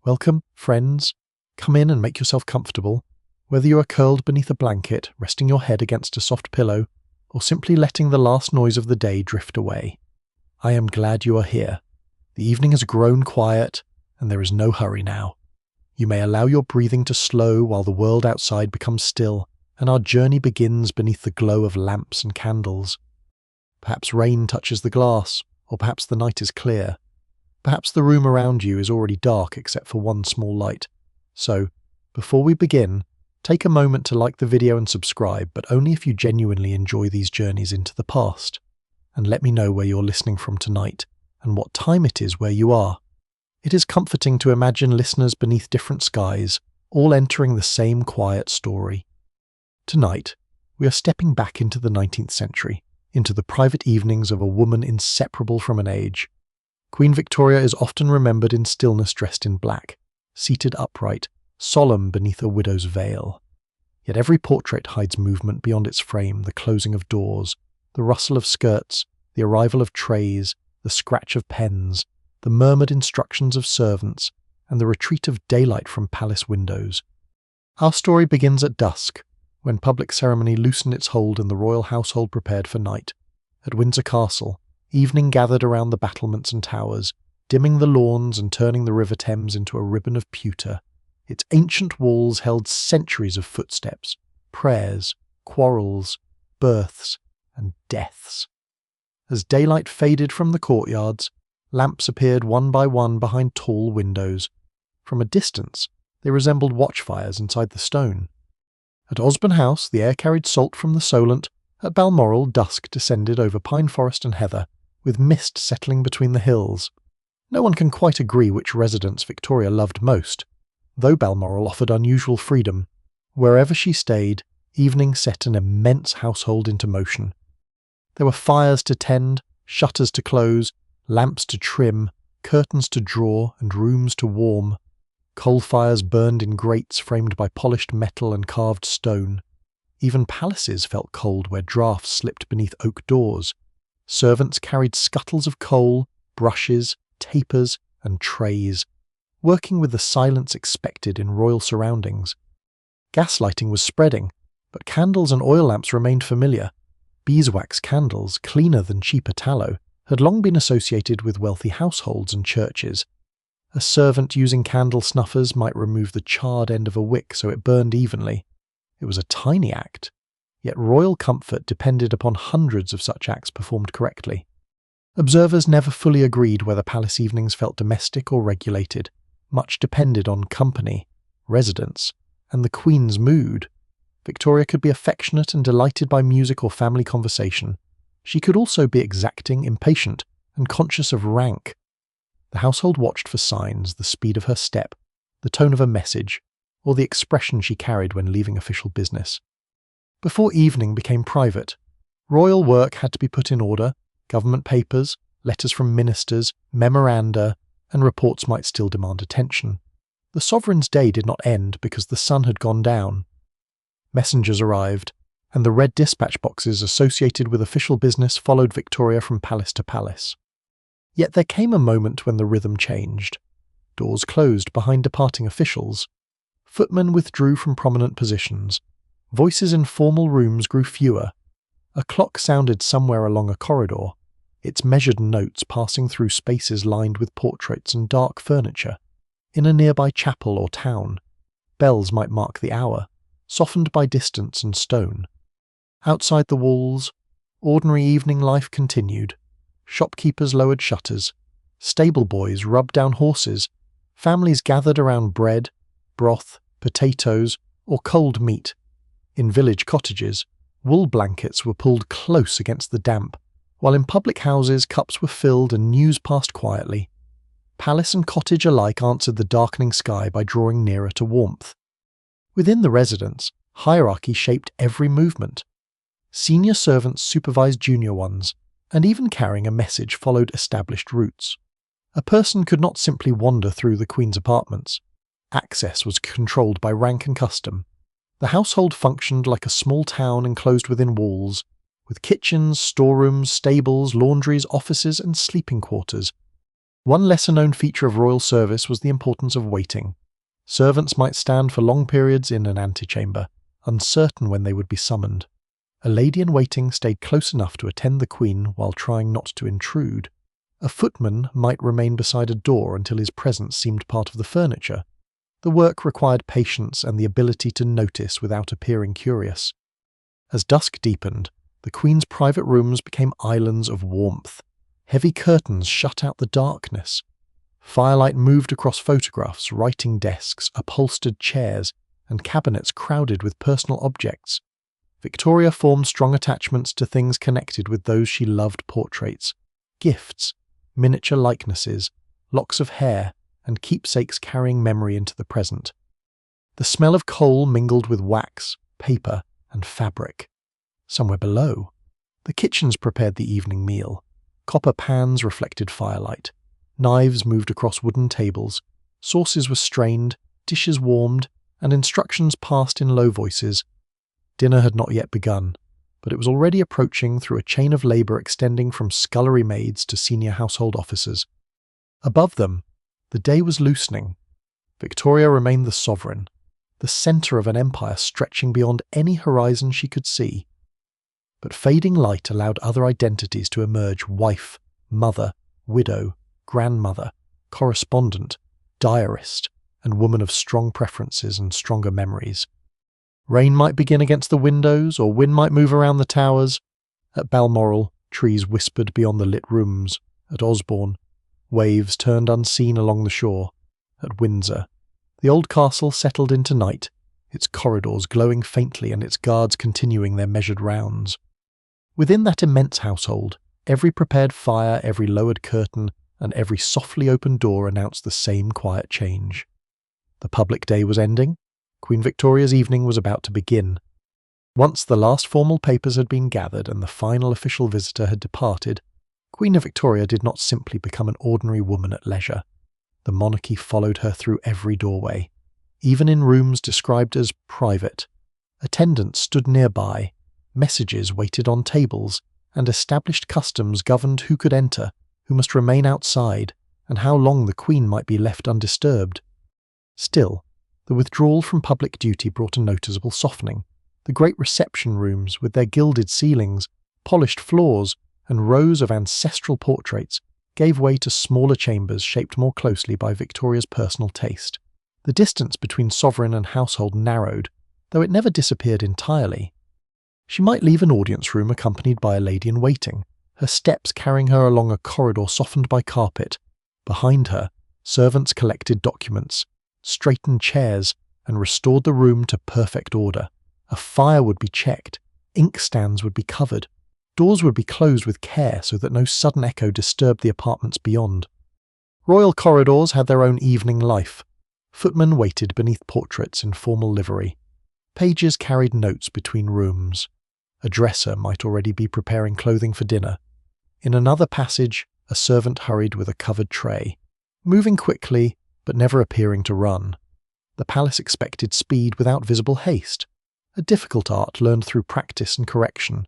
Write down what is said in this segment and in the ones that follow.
Welcome, friends. Come in and make yourself comfortable, whether you are curled beneath a blanket, resting your head against a soft pillow, or simply letting the last noise of the day drift away. I am glad you are here. The evening has grown quiet, and there is no hurry now. You may allow your breathing to slow while the world outside becomes still, and our journey begins beneath the glow of lamps and candles. Perhaps rain touches the glass, or perhaps the night is clear. Perhaps the room around you is already dark except for one small light. So, before we begin, take a moment to like the video and subscribe, but only if you genuinely enjoy these journeys into the past. And let me know where you're listening from tonight, and what time it is where you are. It is comforting to imagine listeners beneath different skies, all entering the same quiet story. Tonight, we are stepping back into the 19th century, into the private evenings of a woman inseparable from an age. Queen Victoria is often remembered in stillness dressed in black, seated upright, solemn beneath a widow's veil. Yet every portrait hides movement beyond its frame, the closing of doors, the rustle of skirts, the arrival of trays, the scratch of pens, the murmured instructions of servants, and the retreat of daylight from palace windows. Our story begins at dusk, when public ceremony loosened its hold and the royal household prepared for night. At Windsor Castle, evening gathered around the battlements and towers, dimming the lawns and turning the River Thames into a ribbon of pewter. Its ancient walls held centuries of footsteps, prayers, quarrels, births, and deaths. As daylight faded from the courtyards, lamps appeared one by one behind tall windows. From a distance, they resembled watchfires inside the stone. At Osborne House, the air carried salt from the Solent. At Balmoral, dusk descended over pine forest and heather, with mist settling between the hills. No one can quite agree which residence Victoria loved most, though Balmoral offered unusual freedom. Wherever she stayed, evening set an immense household into motion. There were fires to tend, shutters to close, lamps to trim, curtains to draw, and rooms to warm. Coal fires burned in grates framed by polished metal and carved stone. Even palaces felt cold where draughts slipped beneath oak doors. Servants carried scuttles of coal, brushes, tapers, and trays, working with the silence expected in royal surroundings. Gaslighting was spreading, but candles and oil lamps remained familiar. Beeswax candles, cleaner than cheaper tallow, had long been associated with wealthy households and churches. A servant using candle snuffers might remove the charred end of a wick so it burned evenly. It was a tiny act, yet royal comfort depended upon hundreds of such acts performed correctly. Observers never fully agreed whether palace evenings felt domestic or regulated. Much depended on company, residence, and the Queen's mood. Victoria could be affectionate and delighted by music or family conversation. She could also be exacting, impatient, and conscious of rank. The household watched for signs, the speed of her step, the tone of a message, or the expression she carried when leaving official business. Before evening became private, royal work had to be put in order. Government papers, letters from ministers, memoranda, and reports might still demand attention. The sovereign's day did not end because the sun had gone down. Messengers arrived, and the red dispatch boxes associated with official business followed Victoria from palace to palace. Yet there came a moment when the rhythm changed. Doors closed behind departing officials. Footmen withdrew from prominent positions. Voices in formal rooms grew fewer. A clock sounded somewhere along a corridor, its measured notes passing through spaces lined with portraits and dark furniture. In a nearby chapel or town, bells might mark the hour, softened by distance and stone. Outside the walls, ordinary evening life continued. Shopkeepers lowered shutters. Stable boys rubbed down horses. Families gathered around bread, broth, potatoes, or cold meat. In village cottages, wool blankets were pulled close against the damp, while in public houses cups were filled and news passed quietly. Palace and cottage alike answered the darkening sky by drawing nearer to warmth. Within the residence, hierarchy shaped every movement. Senior servants supervised junior ones, and even carrying a message followed established routes. A person could not simply wander through the Queen's apartments. Access was controlled by rank and custom. The household functioned like a small town enclosed within walls, with kitchens, storerooms, stables, laundries, offices, and sleeping quarters. One lesser-known feature of royal service was the importance of waiting. Servants might stand for long periods in an antechamber, uncertain when they would be summoned. A lady-in-waiting stayed close enough to attend the Queen while trying not to intrude. A footman might remain beside a door until his presence seemed part of the furniture. The work required patience and the ability to notice without appearing curious. As dusk deepened, the Queen's private rooms became islands of warmth. Heavy curtains shut out the darkness. Firelight moved across photographs, writing desks, upholstered chairs, and cabinets crowded with personal objects. Victoria formed strong attachments to things connected with those she loved: portraits, gifts, miniature likenesses, locks of hair, and keepsakes carrying memory into the present. The smell of coal mingled with wax, paper, and fabric. Somewhere below, the kitchens prepared the evening meal. Copper pans reflected firelight. Knives moved across wooden tables. Sauces were strained, dishes warmed, and instructions passed in low voices. Dinner had not yet begun, but it was already approaching through a chain of labour extending from scullery maids to senior household officers. Above them, the day was loosening. Victoria remained the sovereign, the centre of an empire stretching beyond any horizon she could see. But fading light allowed other identities to emerge: wife, mother, widow, grandmother, correspondent, diarist, and woman of strong preferences and stronger memories. Rain might begin against the windows, or wind might move around the towers. At Balmoral, trees whispered beyond the lit rooms. At Osborne, waves turned unseen along the shore. At Windsor, the old castle settled into night, its corridors glowing faintly and its guards continuing their measured rounds. Within that immense household, every prepared fire, every lowered curtain, and every softly opened door announced the same quiet change. The public day was ending. Queen Victoria's evening was about to begin. Once the last formal papers had been gathered and the final official visitor had departed, Queen Victoria did not simply become an ordinary woman at leisure. The monarchy followed her through every doorway, even in rooms described as private. Attendants stood nearby, messages waited on tables, and established customs governed who could enter, who must remain outside, and how long the Queen might be left undisturbed. Still, the withdrawal from public duty brought a noticeable softening. The great reception rooms, with their gilded ceilings, polished floors, and rows of ancestral portraits, gave way to smaller chambers shaped more closely by Victoria's personal taste. The distance between sovereign and household narrowed, though it never disappeared entirely. She might leave an audience room accompanied by a lady-in-waiting, her steps carrying her along a corridor softened by carpet. Behind her, servants collected documents, straightened chairs, and restored the room to perfect order. A fire would be checked, inkstands would be covered, doors would be closed with care so that no sudden echo disturbed the apartments beyond. Royal corridors had their own evening life. Footmen waited beneath portraits in formal livery. Pages carried notes between rooms. A dresser might already be preparing clothing for dinner. In another passage, a servant hurried with a covered tray, moving quickly but never appearing to run. The palace expected speed without visible haste, a difficult art learned through practice and correction.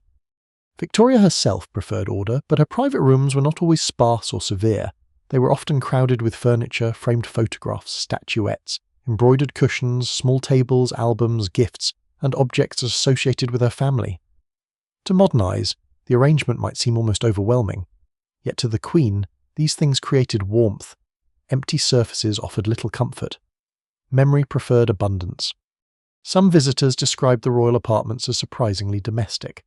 Victoria herself preferred order, but her private rooms were not always sparse or severe. They were often crowded with furniture, framed photographs, statuettes, embroidered cushions, small tables, albums, gifts, and objects associated with her family. To modern eyes, the arrangement might seem almost overwhelming, yet to the Queen, these things created warmth. Empty surfaces offered little comfort. Memory preferred abundance. Some visitors described the royal apartments as surprisingly domestic,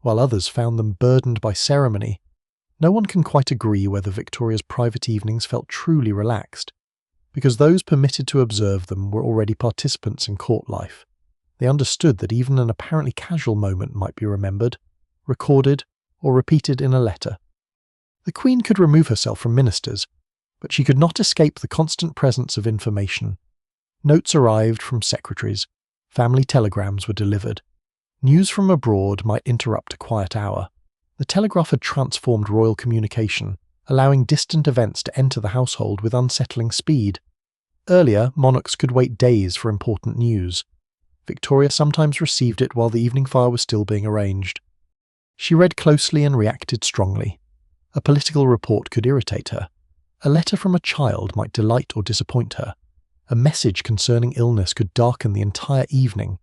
while others found them burdened by ceremony. No one can quite agree whether Victoria's private evenings felt truly relaxed, because those permitted to observe them were already participants in court life. They understood that even an apparently casual moment might be remembered, recorded, or repeated in a letter. The Queen could remove herself from ministers, but she could not escape the constant presence of information. Notes arrived from secretaries, family telegrams were delivered. News from abroad might interrupt a quiet hour. The telegraph had transformed royal communication, allowing distant events to enter the household with unsettling speed. Earlier, monarchs could wait days for important news. Victoria sometimes received it while the evening fire was still being arranged. She read closely and reacted strongly. A political report could irritate her. A letter from a child might delight or disappoint her. A message concerning illness could darken the entire evening.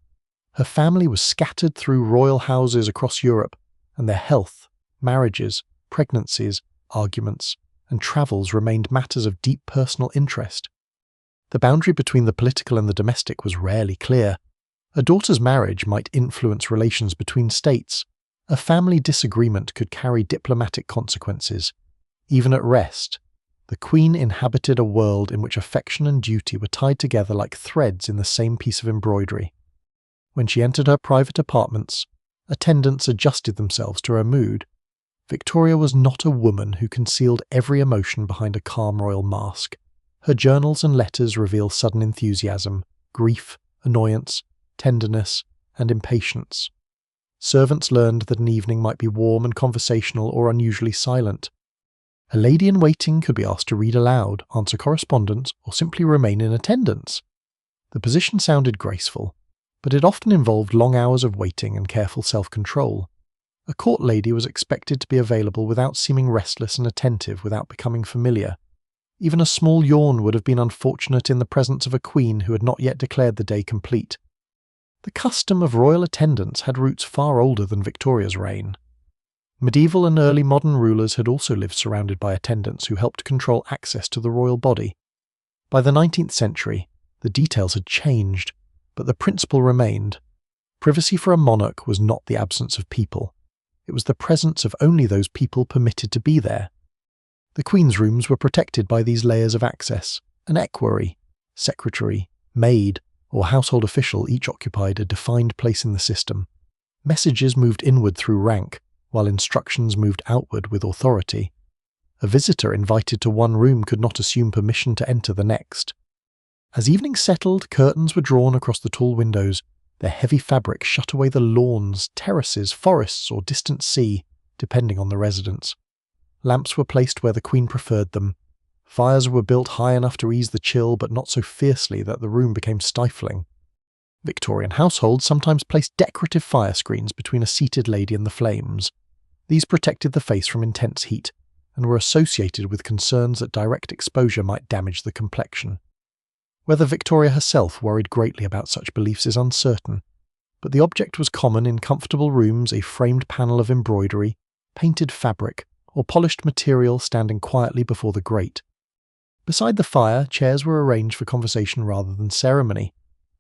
Her family was scattered through royal houses across Europe, and their health, marriages, pregnancies, arguments, and travels remained matters of deep personal interest. The boundary between the political and the domestic was rarely clear. A daughter's marriage might influence relations between states. A family disagreement could carry diplomatic consequences. Even at rest, the Queen inhabited a world in which affection and duty were tied together like threads in the same piece of embroidery. When she entered her private apartments, attendants adjusted themselves to her mood. Victoria was not a woman who concealed every emotion behind a calm royal mask. Her journals and letters reveal sudden enthusiasm, grief, annoyance, tenderness, and impatience. Servants learned that an evening might be warm and conversational or unusually silent. A lady-in-waiting could be asked to read aloud, answer correspondence, or simply remain in attendance. The position sounded graceful, but it often involved long hours of waiting and careful self-control. A court lady was expected to be available without seeming restless and attentive without becoming familiar. Even a small yawn would have been unfortunate in the presence of a queen who had not yet declared the day complete. The custom of royal attendance had roots far older than Victoria's reign. Medieval and early modern rulers had also lived surrounded by attendants who helped control access to the royal body. By the 19th century, the details had changed, but the principle remained. Privacy for a monarch was not the absence of people. It was the presence of only those people permitted to be there. The Queen's rooms were protected by these layers of access. An equerry, secretary, maid, or household official each occupied a defined place in the system. Messages moved inward through rank, while instructions moved outward with authority. A visitor invited to one room could not assume permission to enter the next. As evening settled, curtains were drawn across the tall windows. Their heavy fabric shut away the lawns, terraces, forests, or distant sea, depending on the residence. Lamps were placed where the Queen preferred them. Fires were built high enough to ease the chill, but not so fiercely that the room became stifling. Victorian households sometimes placed decorative fire screens between a seated lady and the flames. These protected the face from intense heat, and were associated with concerns that direct exposure might damage the complexion. Whether Victoria herself worried greatly about such beliefs is uncertain, but the object was common in comfortable rooms: a framed panel of embroidery, painted fabric, or polished material standing quietly before the grate. Beside the fire, chairs were arranged for conversation rather than ceremony.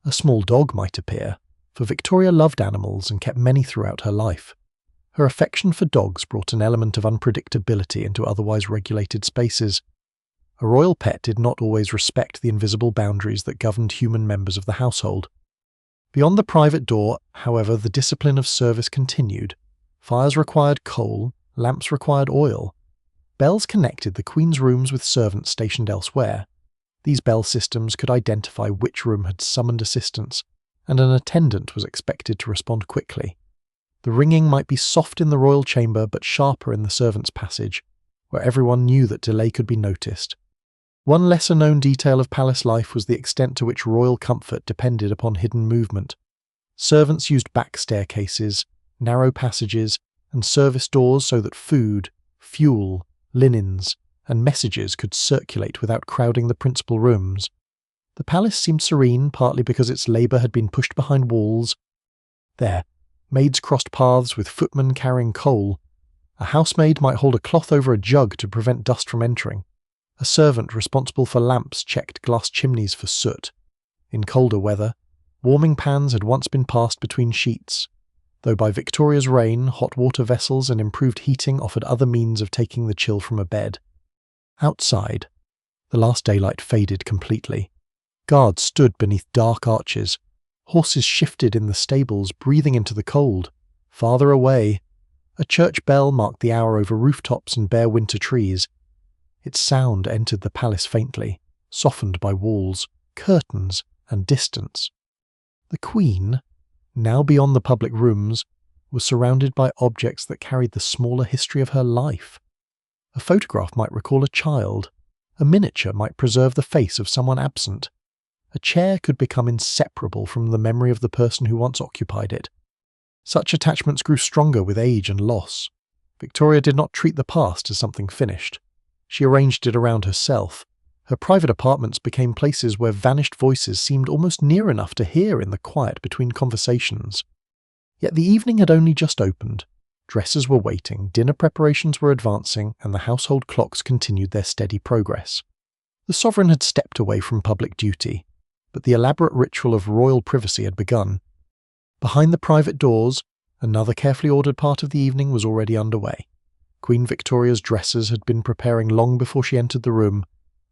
A small dog might appear, for Victoria loved animals and kept many throughout her life. Her affection for dogs brought an element of unpredictability into otherwise regulated spaces. A royal pet did not always respect the invisible boundaries that governed human members of the household. Beyond the private door, however, the discipline of service continued. Fires required coal, lamps required oil. Bells connected the Queen's rooms with servants stationed elsewhere. These bell systems could identify which room had summoned assistance, and an attendant was expected to respond quickly. The ringing might be soft in the royal chamber but sharper in the servants' passage, where everyone knew that delay could be noticed. One lesser-known detail of palace life was the extent to which royal comfort depended upon hidden movement. Servants used back staircases, narrow passages, and service doors so that food, fuel, linens, and messages could circulate without crowding the principal rooms. The palace seemed serene, partly because its labour had been pushed behind walls. There, maids crossed paths with footmen carrying coal. A housemaid might hold a cloth over a jug to prevent dust from entering. A servant responsible for lamps checked glass chimneys for soot. In colder weather, warming pans had once been passed between sheets, though by Victoria's reign, hot water vessels and improved heating offered other means of taking the chill from a bed. Outside, the last daylight faded completely. Guards stood beneath dark arches. Horses shifted in the stables, breathing into the cold. Farther away, a church bell marked the hour over rooftops and bare winter trees. Its sound entered the palace faintly, softened by walls, curtains, and distance. The Queen, now beyond the public rooms, was surrounded by objects that carried the smaller history of her life. A photograph might recall a child. A miniature might preserve the face of someone absent. A chair could become inseparable from the memory of the person who once occupied it. Such attachments grew stronger with age and loss. Victoria did not treat the past as something finished. She arranged it around herself. Her private apartments became places where vanished voices seemed almost near enough to hear in the quiet between conversations. Yet the evening had only just opened. Dresses were waiting, dinner preparations were advancing, and the household clocks continued their steady progress. The sovereign had stepped away from public duty, but the elaborate ritual of royal privacy had begun. Behind the private doors, another carefully ordered part of the evening was already underway. Queen Victoria's dressers had been preparing long before she entered the room.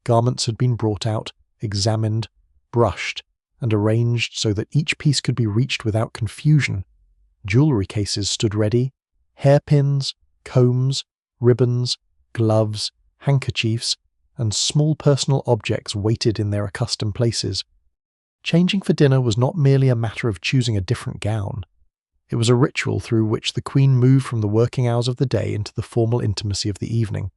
Garments had been brought out, examined, brushed, and arranged so that each piece could be reached without confusion. Jewellery cases stood ready. Hairpins, combs, ribbons, gloves, handkerchiefs, and small personal objects waited in their accustomed places. Changing for dinner was not merely a matter of choosing a different gown. It was a ritual through which the Queen moved from the working hours of the day into the formal intimacy of the evening.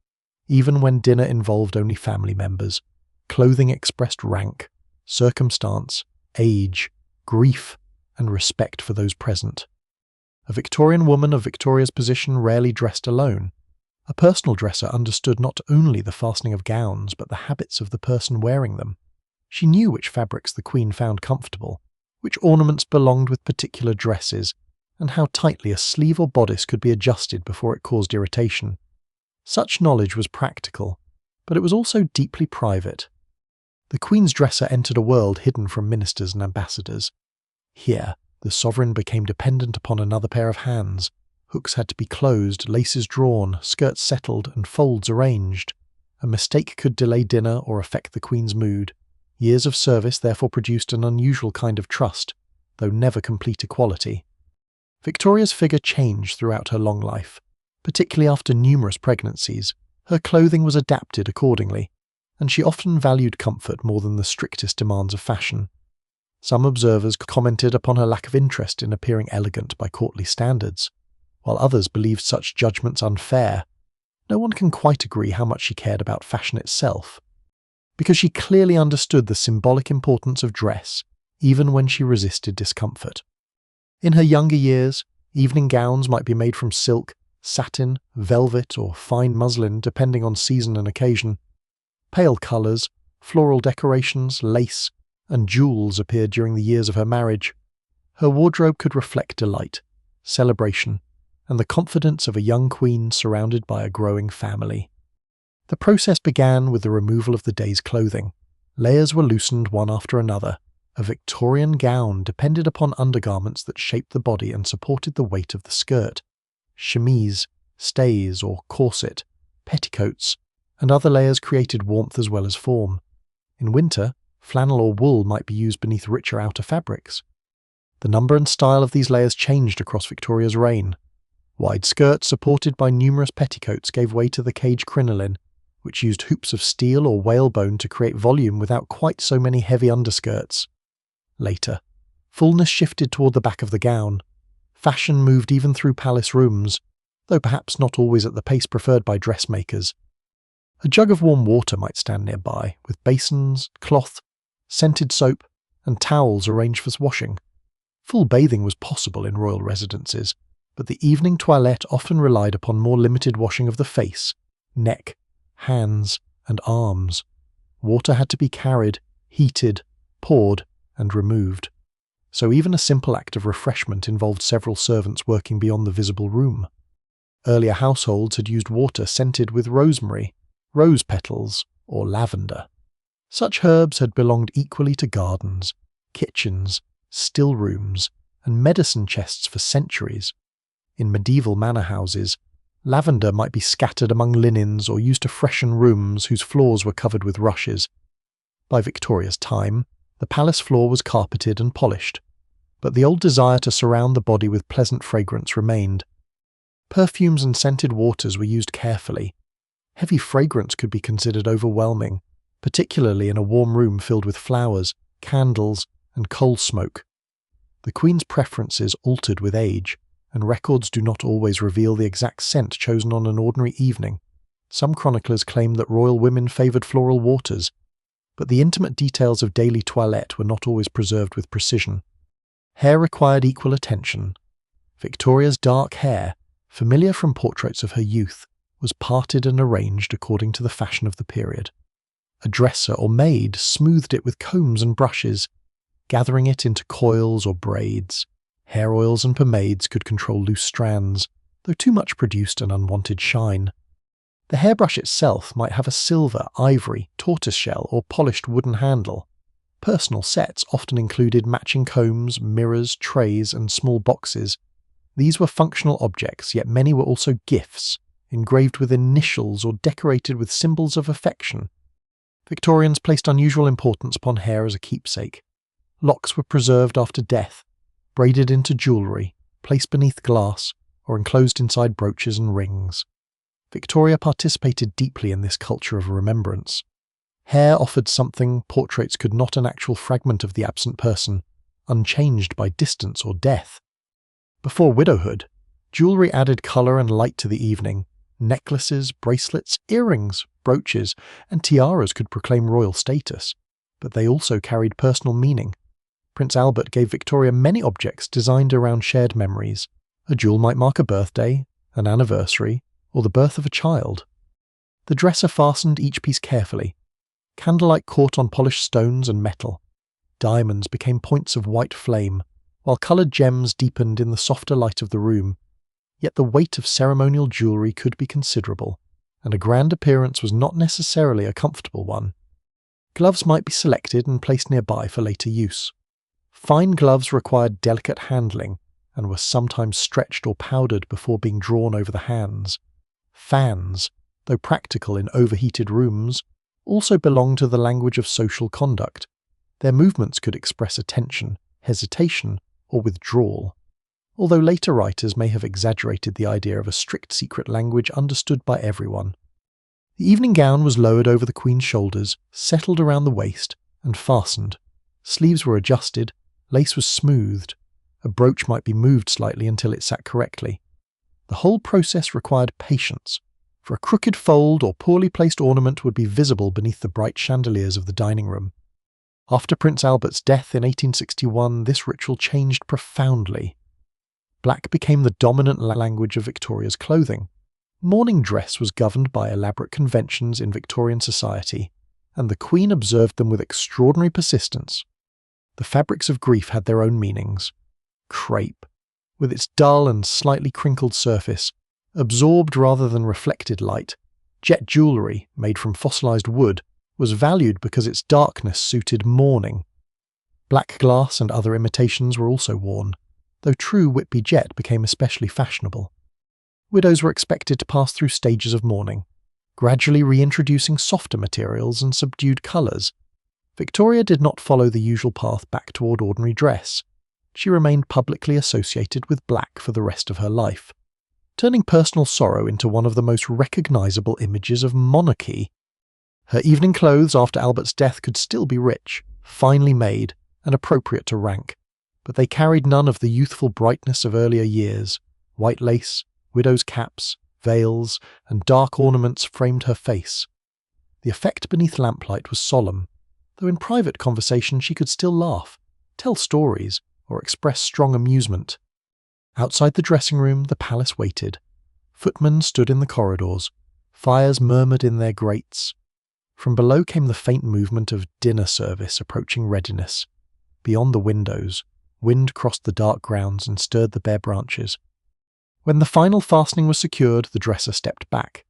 Even when dinner involved only family members, clothing expressed rank, circumstance, age, grief, and respect for those present. A Victorian woman of Victoria's position rarely dressed alone. A personal dresser understood not only the fastening of gowns, but the habits of the person wearing them. She knew which fabrics the Queen found comfortable, which ornaments belonged with particular dresses, and how tightly a sleeve or bodice could be adjusted before it caused irritation. Such knowledge was practical, but it was also deeply private. The Queen's dresser entered a world hidden from ministers and ambassadors. Here, the sovereign became dependent upon another pair of hands. Hooks had to be closed, laces drawn, skirts settled, and folds arranged. A mistake could delay dinner or affect the Queen's mood. Years of service therefore produced an unusual kind of trust, though never complete equality. Victoria's figure changed throughout her long life, particularly after numerous pregnancies. Her clothing was adapted accordingly, and she often valued comfort more than the strictest demands of fashion. Some observers commented upon her lack of interest in appearing elegant by courtly standards, while others believed such judgments unfair. No one can quite agree how much she cared about fashion itself, because she clearly understood the symbolic importance of dress, even when she resisted discomfort. In her younger years, evening gowns might be made from silk, satin, velvet, or fine muslin depending on season and occasion. Pale colours, floral decorations, lace, and jewels appeared during the years of her marriage. Her wardrobe could reflect delight, celebration, and the confidence of a young queen surrounded by a growing family. The process began with the removal of the day's clothing. Layers were loosened one after another. A Victorian gown depended upon undergarments that shaped the body and supported the weight of the skirt. Chemise, stays or corset, petticoats, and other layers created warmth as well as form. In winter, flannel or wool might be used beneath richer outer fabrics. The number and style of these layers changed across Victoria's reign. Wide skirts supported by numerous petticoats gave way to the cage crinoline, which used hoops of steel or whalebone to create volume without quite so many heavy underskirts. Later, fullness shifted toward the back of the gown. Fashion moved even through palace rooms, though perhaps not always at the pace preferred by dressmakers. A jug of warm water might stand nearby, with basins, cloth, scented soap, and towels arranged for washing. Full bathing was possible in royal residences, but the evening toilette often relied upon more limited washing of the face, neck, hands, and arms. Water had to be carried, heated, poured, and removed. So even a simple act of refreshment involved several servants working beyond the visible room. Earlier households had used water scented with rosemary, rose petals, or lavender. Such herbs had belonged equally to gardens, kitchens, still rooms, and medicine chests for centuries. In medieval manor houses, lavender might be scattered among linens or used to freshen rooms whose floors were covered with rushes. By Victoria's time, the palace floor was carpeted and polished, but the old desire to surround the body with pleasant fragrance remained. Perfumes and scented waters were used carefully. Heavy fragrance could be considered overwhelming, particularly in a warm room filled with flowers, candles, and coal smoke. The Queen's preferences altered with age, and records do not always reveal the exact scent chosen on an ordinary evening. Some chroniclers claim that royal women favoured floral waters, but the intimate details of daily toilette were not always preserved with precision. Hair required equal attention. Victoria's dark hair, familiar from portraits of her youth, was parted and arranged according to the fashion of the period. A dresser or maid smoothed it with combs and brushes, gathering it into coils or braids. Hair oils and pomades could control loose strands, though too much produced an unwanted shine. The hairbrush itself might have a silver, ivory, tortoiseshell, or polished wooden handle. Personal sets often included matching combs, mirrors, trays, and small boxes. These were functional objects, yet many were also gifts, engraved with initials or decorated with symbols of affection. Victorians placed unusual importance upon hair as a keepsake. Locks were preserved after death, braided into jewellery, placed beneath glass, or enclosed inside brooches and rings. Victoria participated deeply in this culture of remembrance. Hair offered something portraits could not, an actual fragment of the absent person, unchanged by distance or death. Before widowhood, jewellery added colour and light to the evening. Necklaces, bracelets, earrings, brooches, and tiaras could proclaim royal status, but they also carried personal meaning. Prince Albert gave Victoria many objects designed around shared memories. A jewel might mark a birthday, an anniversary, or the birth of a child. The dresser fastened each piece carefully. Candlelight caught on polished stones and metal. Diamonds became points of white flame, while coloured gems deepened in the softer light of the room. Yet the weight of ceremonial jewellery could be considerable, and a grand appearance was not necessarily a comfortable one. Gloves might be selected and placed nearby for later use. Fine gloves required delicate handling, and were sometimes stretched or powdered before being drawn over the hands. Fans, though practical in overheated rooms, also belonged to the language of social conduct. Their movements could express attention, hesitation, or withdrawal, although later writers may have exaggerated the idea of a strict secret language understood by everyone. The evening gown was lowered over the Queen's shoulders, settled around the waist, and fastened. Sleeves were adjusted, lace was smoothed, a brooch might be moved slightly until it sat correctly. The whole process required patience, for a crooked fold or poorly placed ornament would be visible beneath the bright chandeliers of the dining room. After Prince Albert's death in 1861, this ritual changed profoundly. Black became the dominant language of Victoria's clothing. Mourning dress was governed by elaborate conventions in Victorian society, and the Queen observed them with extraordinary persistence. The fabrics of grief had their own meanings. Crepe, with its dull and slightly crinkled surface, absorbed rather than reflected light. Jet jewellery, made from fossilized wood, was valued because its darkness suited mourning. Black glass and other imitations were also worn, though true Whitby jet became especially fashionable. Widows were expected to pass through stages of mourning, gradually reintroducing softer materials and subdued colours. Victoria did not follow the usual path back toward ordinary dress. She remained publicly associated with black for the rest of her life, turning personal sorrow into one of the most recognisable images of monarchy. Her evening clothes after Albert's death could still be rich, finely made, and appropriate to rank, but they carried none of the youthful brightness of earlier years. White lace, widow's caps, veils, and dark ornaments framed her face. The effect beneath lamplight was solemn, though in private conversation she could still laugh, tell stories, or express strong amusement. Outside the dressing room, the palace waited. Footmen stood in the corridors. Fires murmured in their grates. From below came the faint movement of dinner service approaching readiness. Beyond the windows, wind crossed the dark grounds and stirred the bare branches. When the final fastening was secured, the dresser stepped back.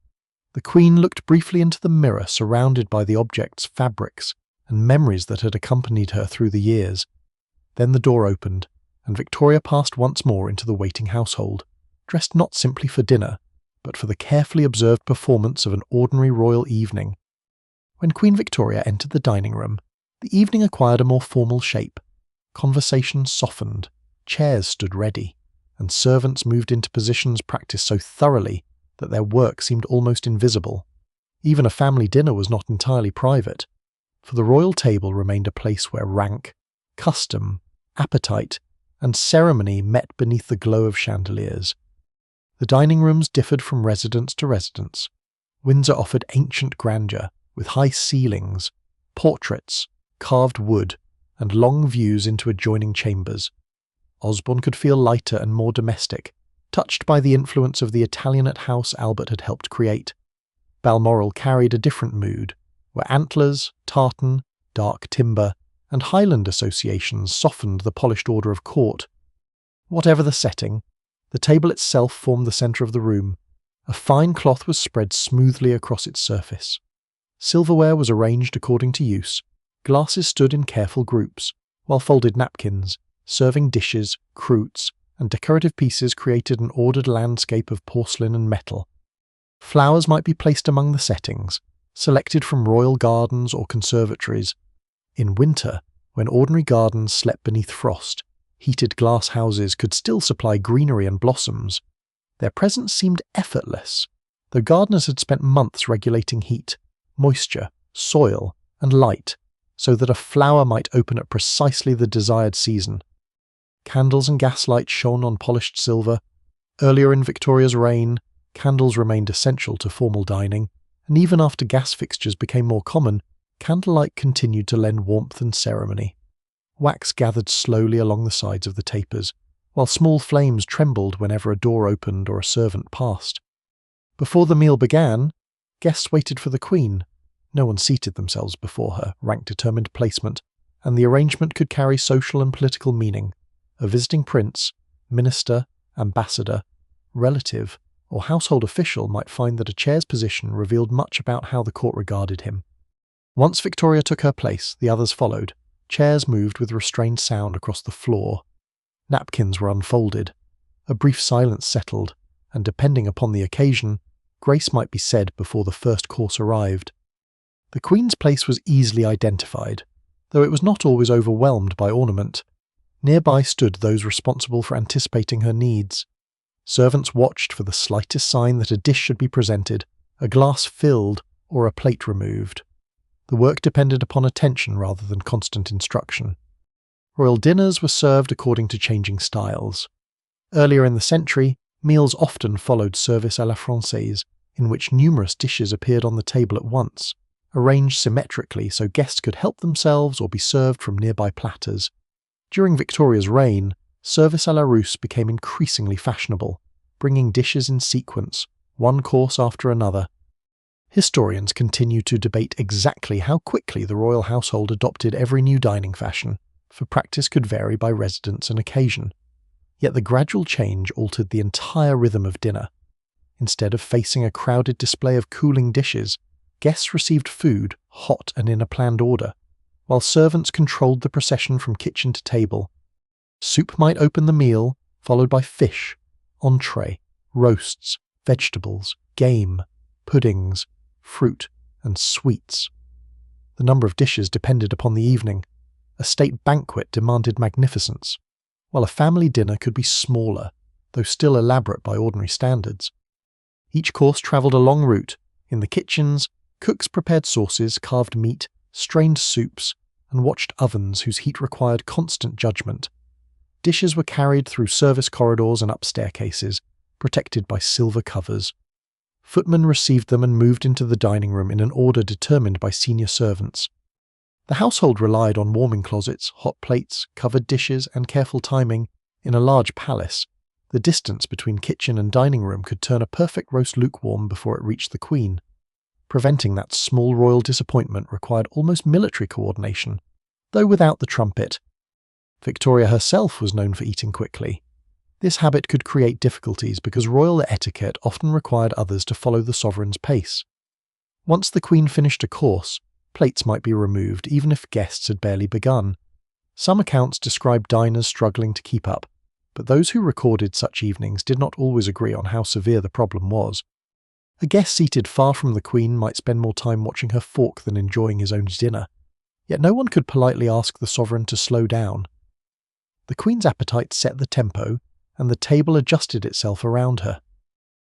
The Queen looked briefly into the mirror, surrounded by the objects, fabrics, and memories that had accompanied her through the years. Then the door opened, and Victoria passed once more into the waiting household, dressed not simply for dinner, but for the carefully observed performance of an ordinary royal evening. When Queen Victoria entered the dining room, the evening acquired a more formal shape. Conversation softened, chairs stood ready, and servants moved into positions practiced so thoroughly that their work seemed almost invisible. Even a family dinner was not entirely private, for the royal table remained a place where rank, custom, appetite, and ceremony met beneath the glow of chandeliers. The dining rooms differed from residence to residence. Windsor offered ancient grandeur, with high ceilings, portraits, carved wood, and long views into adjoining chambers. Osborne could feel lighter and more domestic, touched by the influence of the Italianate house Albert had helped create. Balmoral carried a different mood, where antlers, tartan, dark timber, and Highland associations softened the polished order of court. Whatever the setting, the table itself formed the centre of the room. A fine cloth was spread smoothly across its surface. Silverware was arranged according to use. Glasses stood in careful groups, while folded napkins, serving dishes, croûtes, and decorative pieces created an ordered landscape of porcelain and metal. Flowers might be placed among the settings, selected from royal gardens or conservatories. In winter, when ordinary gardens slept beneath frost, heated glass houses could still supply greenery and blossoms. Their presence seemed effortless, though gardeners had spent months regulating heat, moisture, soil, and light, so that a flower might open at precisely the desired season. Candles and gaslight shone on polished silver. Earlier in Victoria's reign, candles remained essential to formal dining, and even after gas fixtures became more common, candlelight continued to lend warmth and ceremony. Wax gathered slowly along the sides of the tapers, while small flames trembled whenever a door opened or a servant passed. Before the meal began, guests waited for the Queen. No one seated themselves before her, rank-determined placement, and the arrangement could carry social and political meaning. A visiting prince, minister, ambassador, relative, or household official might find that a chair's position revealed much about how the court regarded him. Once Victoria took her place, the others followed. Chairs moved with restrained sound across the floor. Napkins were unfolded. A brief silence settled, and depending upon the occasion, grace might be said before the first course arrived. The Queen's place was easily identified, though it was not always overwhelmed by ornament. Nearby stood those responsible for anticipating her needs. Servants watched for the slightest sign that a dish should be presented, a glass filled, or a plate removed. The work depended upon attention rather than constant instruction. Royal dinners were served according to changing styles. Earlier in the century, meals often followed service à la Française, in which numerous dishes appeared on the table at once, arranged symmetrically so guests could help themselves or be served from nearby platters. During Victoria's reign, service à la Russe became increasingly fashionable, bringing dishes in sequence, one course after another. Historians continue to debate exactly how quickly the royal household adopted every new dining fashion, for practice could vary by residence and occasion. Yet the gradual change altered the entire rhythm of dinner. Instead of facing a crowded display of cooling dishes, guests received food, hot and in a planned order, while servants controlled the procession from kitchen to table. Soup might open the meal, followed by fish, entree, roasts, vegetables, game, puddings, fruit, and sweets. The number of dishes depended upon the evening. A state banquet demanded magnificence, while a family dinner could be smaller, though still elaborate by ordinary standards. Each course travelled a long route. In the kitchens, cooks prepared sauces, carved meat, strained soups, and watched ovens whose heat required constant judgment. Dishes were carried through service corridors and up staircases, protected by silver covers. Footmen received them and moved into the dining room in an order determined by senior servants. The household relied on warming closets, hot plates, covered dishes, and careful timing. In a large palace, the distance between kitchen and dining room could turn a perfect roast lukewarm before it reached the Queen. Preventing that small royal disappointment required almost military coordination, though without the trumpet. Victoria herself was known for eating quickly. This habit could create difficulties because royal etiquette often required others to follow the sovereign's pace. Once the Queen finished a course, plates might be removed even if guests had barely begun. Some accounts describe diners struggling to keep up, but those who recorded such evenings did not always agree on how severe the problem was. A guest seated far from the Queen might spend more time watching her fork than enjoying his own dinner, yet no one could politely ask the sovereign to slow down. The Queen's appetite set the tempo, and the table adjusted itself around her.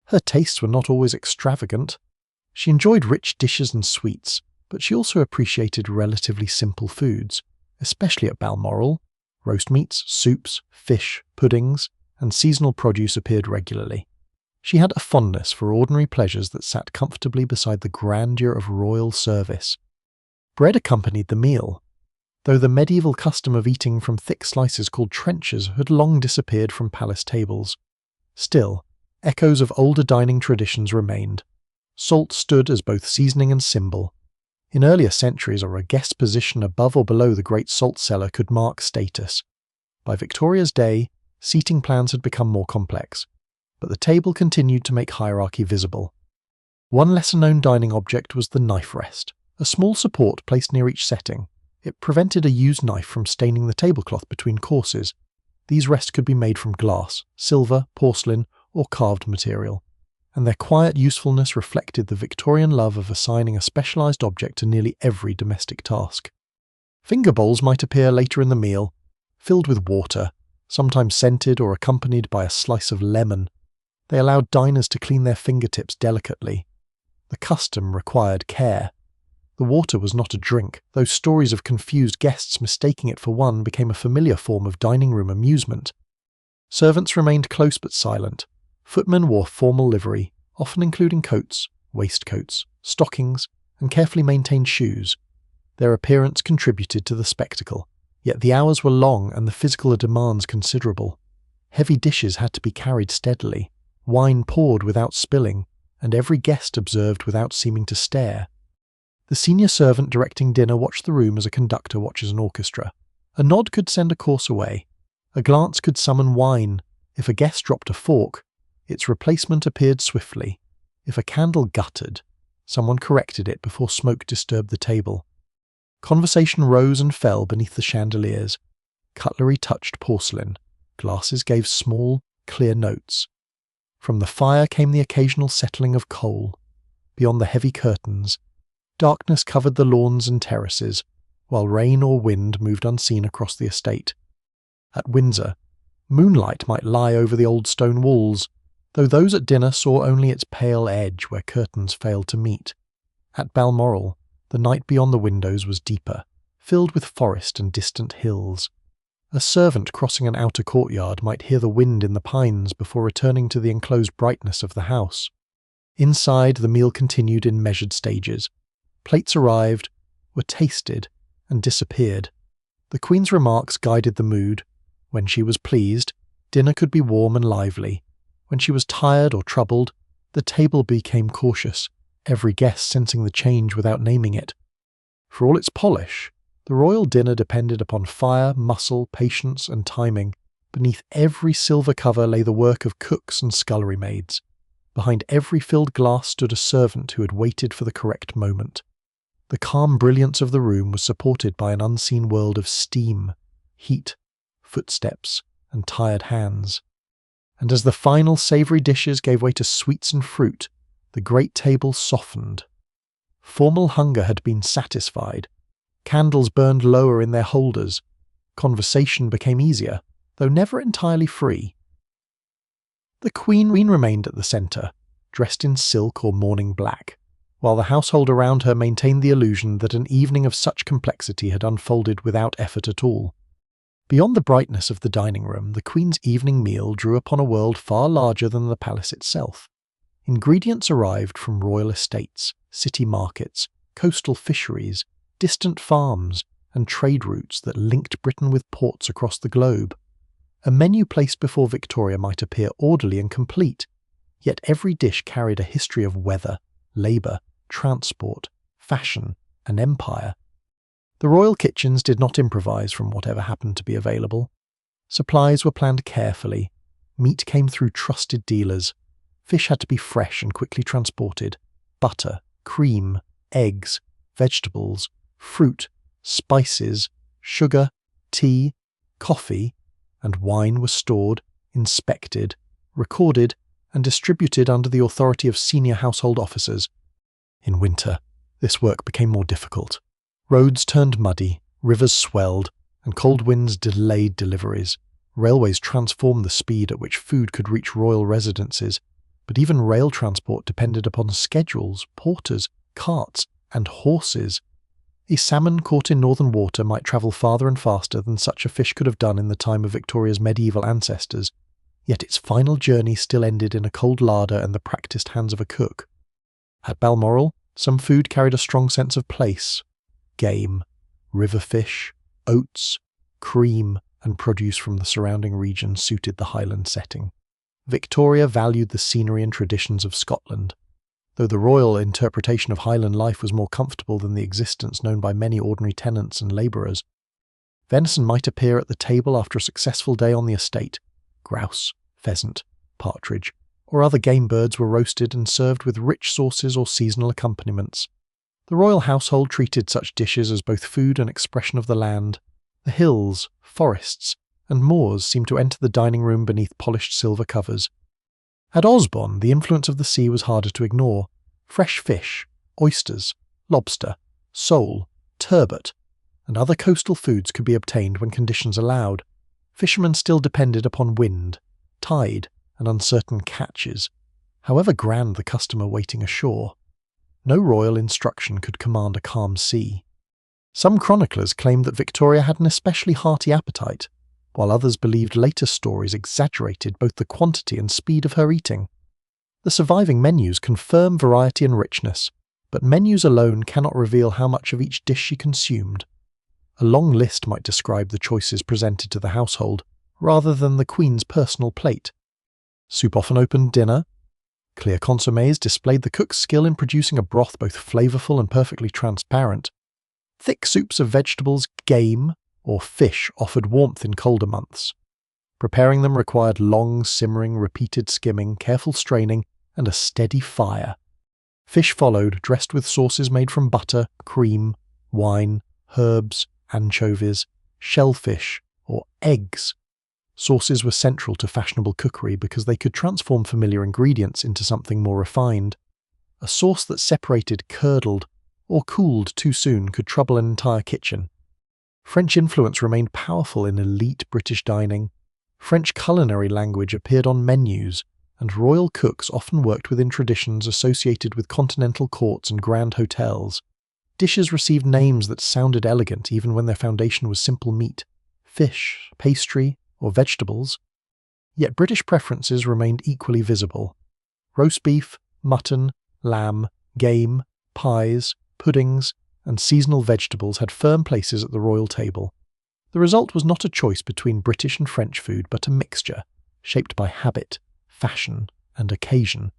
Her tastes were not always extravagant. She enjoyed rich dishes and sweets, but she also appreciated relatively simple foods, especially at Balmoral. Roast meats, soups, fish, puddings, and seasonal produce appeared regularly. She had a fondness for ordinary pleasures that sat comfortably beside the grandeur of royal service. Bread accompanied the meal, though the medieval custom of eating from thick slices called trenchers had long disappeared from palace tables. Still, echoes of older dining traditions remained. Salt stood as both seasoning and symbol. In earlier centuries, a guest's position above or below the great salt cellar could mark status. By Victoria's day, seating plans had become more complex, but the table continued to make hierarchy visible. One lesser-known dining object was the knife rest, a small support placed near each setting. It prevented a used knife from staining the tablecloth between courses. These rests could be made from glass, silver, porcelain, or carved material, and their quiet usefulness reflected the Victorian love of assigning a specialised object to nearly every domestic task. Finger bowls might appear later in the meal, filled with water, sometimes scented or accompanied by a slice of lemon. They allowed diners to clean their fingertips delicately. The custom required care. The water was not a drink, though stories of confused guests mistaking it for one became a familiar form of dining room amusement. Servants remained close but silent. Footmen wore formal livery, often including coats, waistcoats, stockings, and carefully maintained shoes. Their appearance contributed to the spectacle, yet the hours were long and the physical demands considerable. Heavy dishes had to be carried steadily, wine poured without spilling, and every guest observed without seeming to stare. The senior servant directing dinner watched the room as a conductor watches an orchestra. A nod could send a course away. A glance could summon wine. If a guest dropped a fork, its replacement appeared swiftly. If a candle guttered, someone corrected it before smoke disturbed the table. Conversation rose and fell beneath the chandeliers. Cutlery touched porcelain. Glasses gave small, clear notes. From the fire came the occasional settling of coal. Beyond the heavy curtains, darkness covered the lawns and terraces, while rain or wind moved unseen across the estate. At Windsor, moonlight might lie over the old stone walls, though those at dinner saw only its pale edge where curtains failed to meet. At Balmoral, the night beyond the windows was deeper, filled with forest and distant hills. A servant crossing an outer courtyard might hear the wind in the pines before returning to the enclosed brightness of the house. Inside, the meal continued in measured stages. Plates arrived, were tasted, and disappeared. The Queen's remarks guided the mood. When she was pleased, dinner could be warm and lively. When she was tired or troubled, the table became cautious, every guest sensing the change without naming it. For all its polish, the royal dinner depended upon fire, muscle, patience, and timing. Beneath every silver cover lay the work of cooks and scullery maids. Behind every filled glass stood a servant who had waited for the correct moment. The calm brilliance of the room was supported by an unseen world of steam, heat, footsteps, and tired hands. And as the final savoury dishes gave way to sweets and fruit, the great table softened. Formal hunger had been satisfied. Candles burned lower in their holders. Conversation became easier, though never entirely free. The Queen remained at the centre, dressed in silk or mourning black, while the household around her maintained the illusion that an evening of such complexity had unfolded without effort at all. Beyond the brightness of the dining room, the Queen's evening meal drew upon a world far larger than the palace itself. Ingredients arrived from royal estates, city markets, coastal fisheries, distant farms, and trade routes that linked Britain with ports across the globe. A menu placed before Victoria might appear orderly and complete, yet every dish carried a history of weather, labour, transport, fashion, and empire. The royal kitchens did not improvise from whatever happened to be available. Supplies were planned carefully. Meat came through trusted dealers. Fish had to be fresh and quickly transported. Butter, cream, eggs, vegetables, fruit, spices, sugar, tea, coffee, and wine were stored, inspected, recorded, and distributed under the authority of senior household officers. In winter, this work became more difficult. Roads turned muddy, rivers swelled, and cold winds delayed deliveries. Railways transformed the speed at which food could reach royal residences, but even rail transport depended upon schedules, porters, carts, and horses. A salmon caught in northern water might travel farther and faster than such a fish could have done in the time of Victoria's medieval ancestors, yet its final journey still ended in a cold larder and the practiced hands of a cook. At Balmoral, some food carried a strong sense of place. Game, river fish, oats, cream, and produce from the surrounding region suited the Highland setting. Victoria valued the scenery and traditions of Scotland. Though the royal interpretation of Highland life was more comfortable than the existence known by many ordinary tenants and labourers, venison might appear at the table after a successful day on the estate. Grouse, pheasant, partridge, or other game birds were roasted and served with rich sauces or seasonal accompaniments. The royal household treated such dishes as both food and expression of the land. The hills, forests, and moors seemed to enter the dining room beneath polished silver covers. At Osborne, the influence of the sea was harder to ignore. Fresh fish, oysters, lobster, sole, turbot, and other coastal foods could be obtained when conditions allowed. Fishermen still depended upon wind, tide, and uncertain catches, however grand the customer waiting ashore. No royal instruction could command a calm sea. Some chroniclers claimed that Victoria had an especially hearty appetite, while others believed later stories exaggerated both the quantity and speed of her eating. The surviving menus confirm variety and richness, but menus alone cannot reveal how much of each dish she consumed. A long list might describe the choices presented to the household, rather than the Queen's personal plate. Soup often opened dinner. Clear consommes displayed the cook's skill in producing a broth both flavourful and perfectly transparent. Thick soups of vegetables, game, or fish offered warmth in colder months. Preparing them required long, simmering, repeated skimming, careful straining, and a steady fire. Fish followed, dressed with sauces made from butter, cream, wine, herbs, anchovies, shellfish, or eggs. Sauces were central to fashionable cookery because they could transform familiar ingredients into something more refined. A sauce that separated curdled or cooled too soon could trouble an entire kitchen. French influence remained powerful in elite British dining. French culinary language appeared on menus, and royal cooks often worked within traditions associated with continental courts and grand hotels. Dishes received names that sounded elegant even when their foundation was simple meat, fish, pastry, or vegetables. Yet British preferences remained equally visible. Roast beef, mutton, lamb, game, pies, puddings, and seasonal vegetables had firm places at the royal table. The result was not a choice between British and French food, but a mixture, shaped by habit, fashion, and occasion.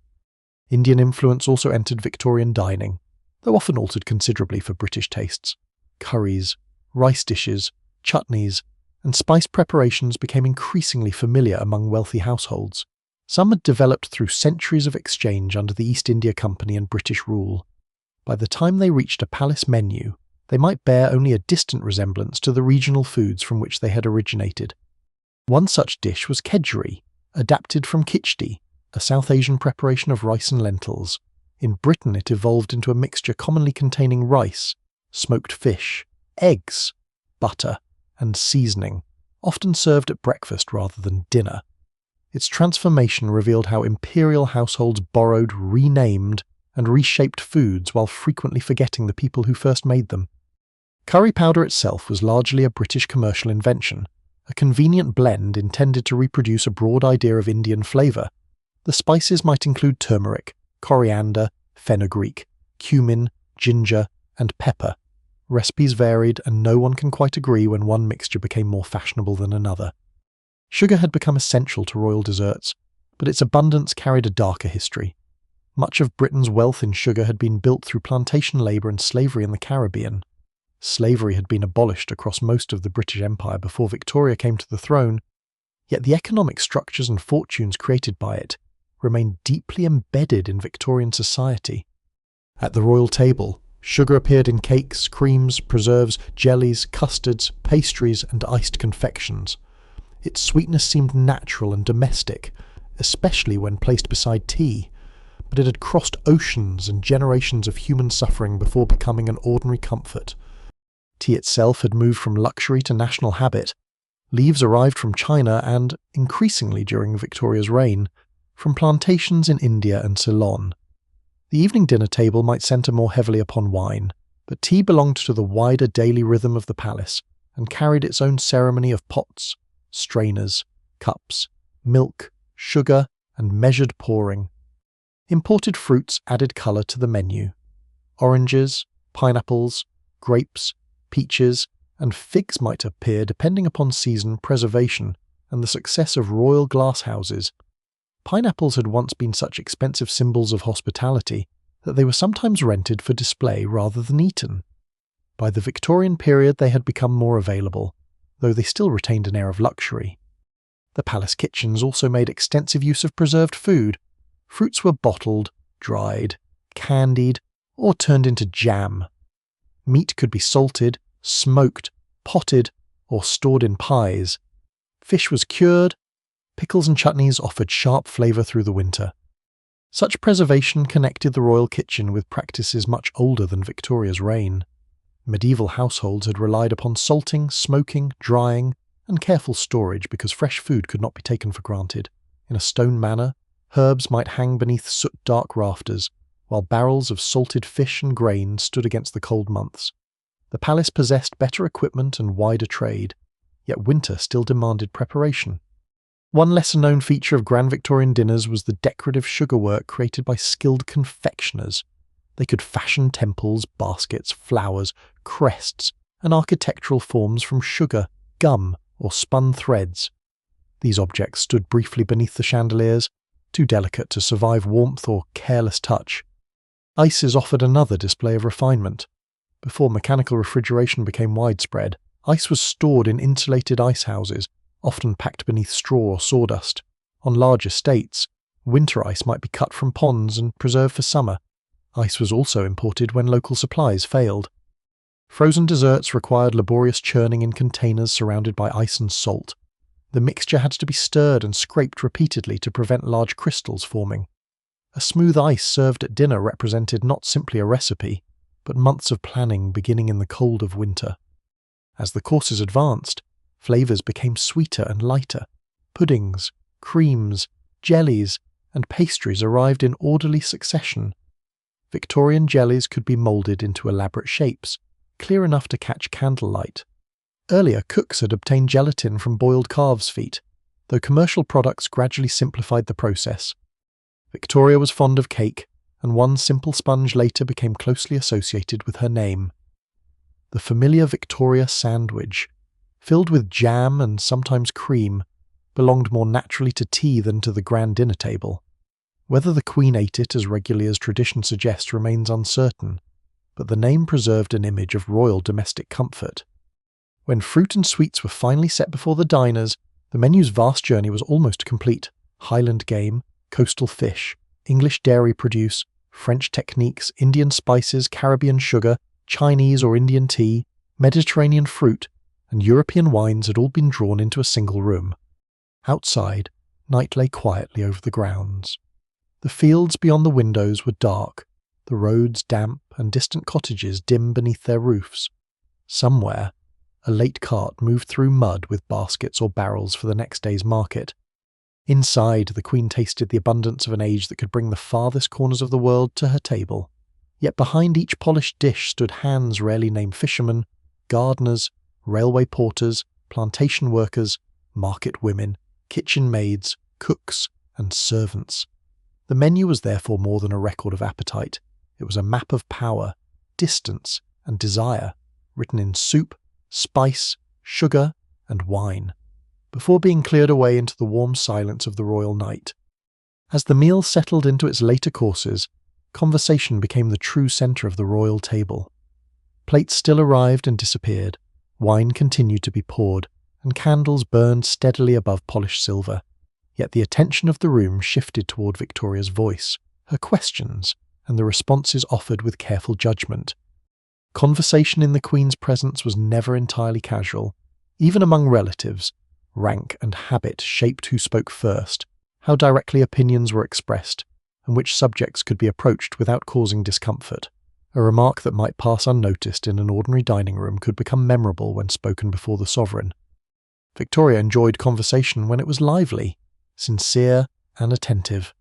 Indian influence also entered Victorian dining, though often altered considerably for British tastes. Curries, rice dishes, chutneys, and spice preparations became increasingly familiar among wealthy households. Some had developed through centuries of exchange under the East India Company and British rule. By the time they reached a palace menu, they might bear only a distant resemblance to the regional foods from which they had originated. One such dish was kedgeree, adapted from khichdi, a South Asian preparation of rice and lentils. In Britain it evolved into a mixture commonly containing rice, smoked fish, eggs, butter, and seasoning, often served at breakfast rather than dinner. Its transformation revealed how imperial households borrowed, renamed, and reshaped foods while frequently forgetting the people who first made them. Curry powder itself was largely a British commercial invention, a convenient blend intended to reproduce a broad idea of Indian flavour. The spices might include turmeric, coriander, fenugreek, cumin, ginger, and pepper. Recipes varied, and no one can quite agree when one mixture became more fashionable than another. Sugar had become essential to royal desserts, but its abundance carried a darker history. Much of Britain's wealth in sugar had been built through plantation labour and slavery in the Caribbean. Slavery had been abolished across most of the British Empire before Victoria came to the throne, yet the economic structures and fortunes created by it remained deeply embedded in Victorian society. At the royal table, sugar appeared in cakes, creams, preserves, jellies, custards, pastries, and iced confections. Its sweetness seemed natural and domestic, especially when placed beside tea, but it had crossed oceans and generations of human suffering before becoming an ordinary comfort. Tea itself had moved from luxury to national habit. Leaves arrived from China and, increasingly during Victoria's reign, from plantations in India and Ceylon. The evening dinner table might centre more heavily upon wine, but tea belonged to the wider daily rhythm of the palace and carried its own ceremony of pots, strainers, cups, milk, sugar, and measured pouring. Imported fruits added colour to the menu. Oranges, pineapples, grapes, peaches, and figs might appear depending upon season, preservation, and the success of royal glasshouses. Pineapples had once been such expensive symbols of hospitality that they were sometimes rented for display rather than eaten. By the Victorian period they had become more available, though they still retained an air of luxury. The palace kitchens also made extensive use of preserved food. Fruits were bottled, dried, candied, or turned into jam. Meat could be salted, smoked, potted, or stored in pies. Fish was cured. Pickles and chutneys offered sharp flavour through the winter. Such preservation connected the royal kitchen with practices much older than Victoria's reign. Medieval households had relied upon salting, smoking, drying, and careful storage because fresh food could not be taken for granted. In a stone manor, herbs might hang beneath soot-dark rafters, while barrels of salted fish and grain stood against the cold months. The palace possessed better equipment and wider trade, yet winter still demanded preparation. One lesser-known feature of Grand Victorian dinners was the decorative sugarwork created by skilled confectioners. They could fashion temples, baskets, flowers, crests, and architectural forms from sugar, gum, or spun threads. These objects stood briefly beneath the chandeliers, too delicate to survive warmth or careless touch. Ices offered another display of refinement. Before mechanical refrigeration became widespread, ice was stored in insulated ice houses, often packed beneath straw or sawdust. On large estates, winter ice might be cut from ponds and preserved for summer. Ice was also imported when local supplies failed. Frozen desserts required laborious churning in containers surrounded by ice and salt. The mixture had to be stirred and scraped repeatedly to prevent large crystals forming. A smooth ice served at dinner represented not simply a recipe, but months of planning beginning in the cold of winter. As the courses advanced, flavours became sweeter and lighter. Puddings, creams, jellies, and pastries arrived in orderly succession. Victorian jellies could be moulded into elaborate shapes, clear enough to catch candlelight. Earlier, cooks had obtained gelatin from boiled calves' feet, though commercial products gradually simplified the process. Victoria was fond of cake, and one simple sponge later became closely associated with her name. The familiar Victoria sandwich, filled with jam and sometimes cream, belonged more naturally to tea than to the grand dinner table. Whether the Queen ate it as regularly as tradition suggests remains uncertain, but the name preserved an image of royal domestic comfort. When fruit and sweets were finally set before the diners, the menu's vast journey was almost complete. Highland game, coastal fish, English dairy produce, French techniques, Indian spices, Caribbean sugar, Chinese or Indian tea, Mediterranean fruit, and European wines had all been drawn into a single room. Outside, night lay quietly over the grounds. The fields beyond the windows were dark, the roads damp, and distant cottages dim beneath their roofs. Somewhere, a late cart moved through mud with baskets or barrels for the next day's market. Inside, the Queen tasted the abundance of an age that could bring the farthest corners of the world to her table. Yet behind each polished dish stood hands rarely named fishermen, gardeners, railway porters, plantation workers, market women, kitchen maids, cooks, and servants. The menu was therefore more than a record of appetite. It was a map of power, distance, and desire, written in soup, spice, sugar, and wine, before being cleared away into the warm silence of the royal night. As the meal settled into its later courses, conversation became the true centre of the royal table. Plates still arrived and disappeared, wine continued to be poured, and candles burned steadily above polished silver. Yet the attention of the room shifted toward Victoria's voice, her questions, and the responses offered with careful judgment. Conversation in the Queen's presence was never entirely casual. Even among relatives, rank and habit shaped who spoke first, how directly opinions were expressed, and which subjects could be approached without causing discomfort. A remark that might pass unnoticed in an ordinary dining room could become memorable when spoken before the sovereign. Victoria enjoyed conversation when it was lively, sincere, and attentive.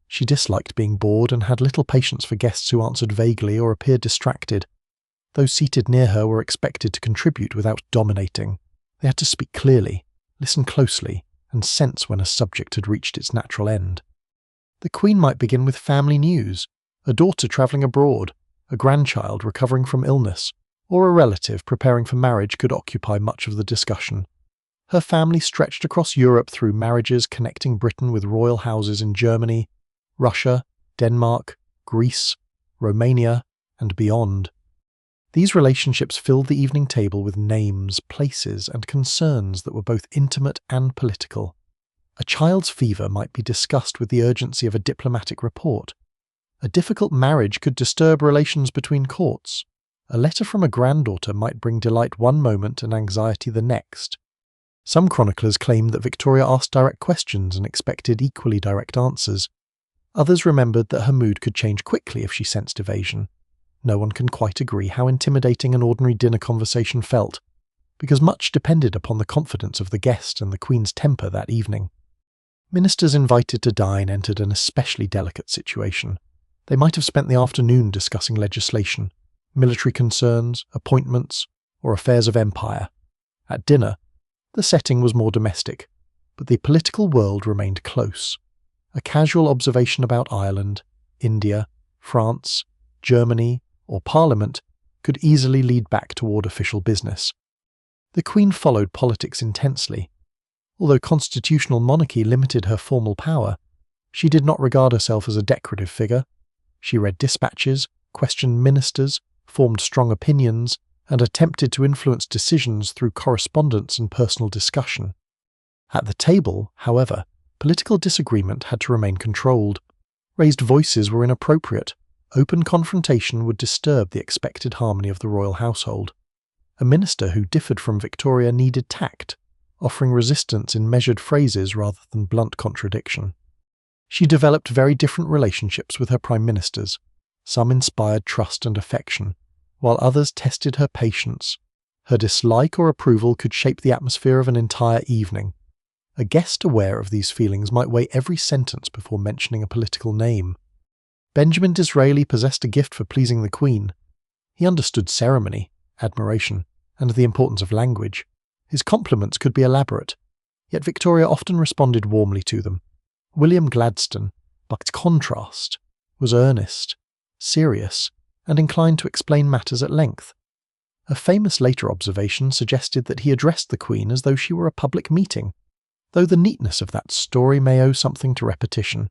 She disliked being bored and had little patience for guests who answered vaguely or appeared distracted. Those seated near her were expected to contribute without dominating. They had to speak clearly, listen closely, and sense when a subject had reached its natural end. The Queen might begin with family news, a daughter travelling abroad, a grandchild recovering from illness, or a relative preparing for marriage could occupy much of the discussion. Her family stretched across Europe through marriages connecting Britain with royal houses in Germany, Russia, Denmark, Greece, Romania, and beyond. These relationships filled the evening table with names, places, and concerns that were both intimate and political. A child's fever might be discussed with the urgency of a diplomatic report. A difficult marriage could disturb relations between courts. A letter from a granddaughter might bring delight one moment and anxiety the next. Some chroniclers claimed that Victoria asked direct questions and expected equally direct answers. Others remembered that her mood could change quickly if she sensed evasion. No one can quite agree how intimidating an ordinary dinner conversation felt, because much depended upon the confidence of the guest and the Queen's temper that evening. Ministers invited to dine entered an especially delicate situation. They might have spent the afternoon discussing legislation, military concerns, appointments, or affairs of empire. At dinner, the setting was more domestic, but the political world remained close. A casual observation about Ireland, India, France, Germany, or Parliament could easily lead back toward official business. The Queen followed politics intensely. Although constitutional monarchy limited her formal power, she did not regard herself as a decorative figure. She read dispatches, questioned ministers, formed strong opinions, and attempted to influence decisions through correspondence and personal discussion. At the table, however, political disagreement had to remain controlled. Raised voices were inappropriate. Open confrontation would disturb the expected harmony of the royal household. A minister who differed from Victoria needed tact, offering resistance in measured phrases rather than blunt contradiction. She developed very different relationships with her prime ministers. Some inspired trust and affection, while others tested her patience. Her dislike or approval could shape the atmosphere of an entire evening. A guest aware of these feelings might weigh every sentence before mentioning a political name. Benjamin Disraeli possessed a gift for pleasing the Queen. He understood ceremony, admiration, and the importance of language. His compliments could be elaborate, yet Victoria often responded warmly to them. William Gladstone, by contrast, was earnest, serious, and inclined to explain matters at length. A famous later observation suggested that he addressed the Queen as though she were a public meeting, though the neatness of that story may owe something to repetition.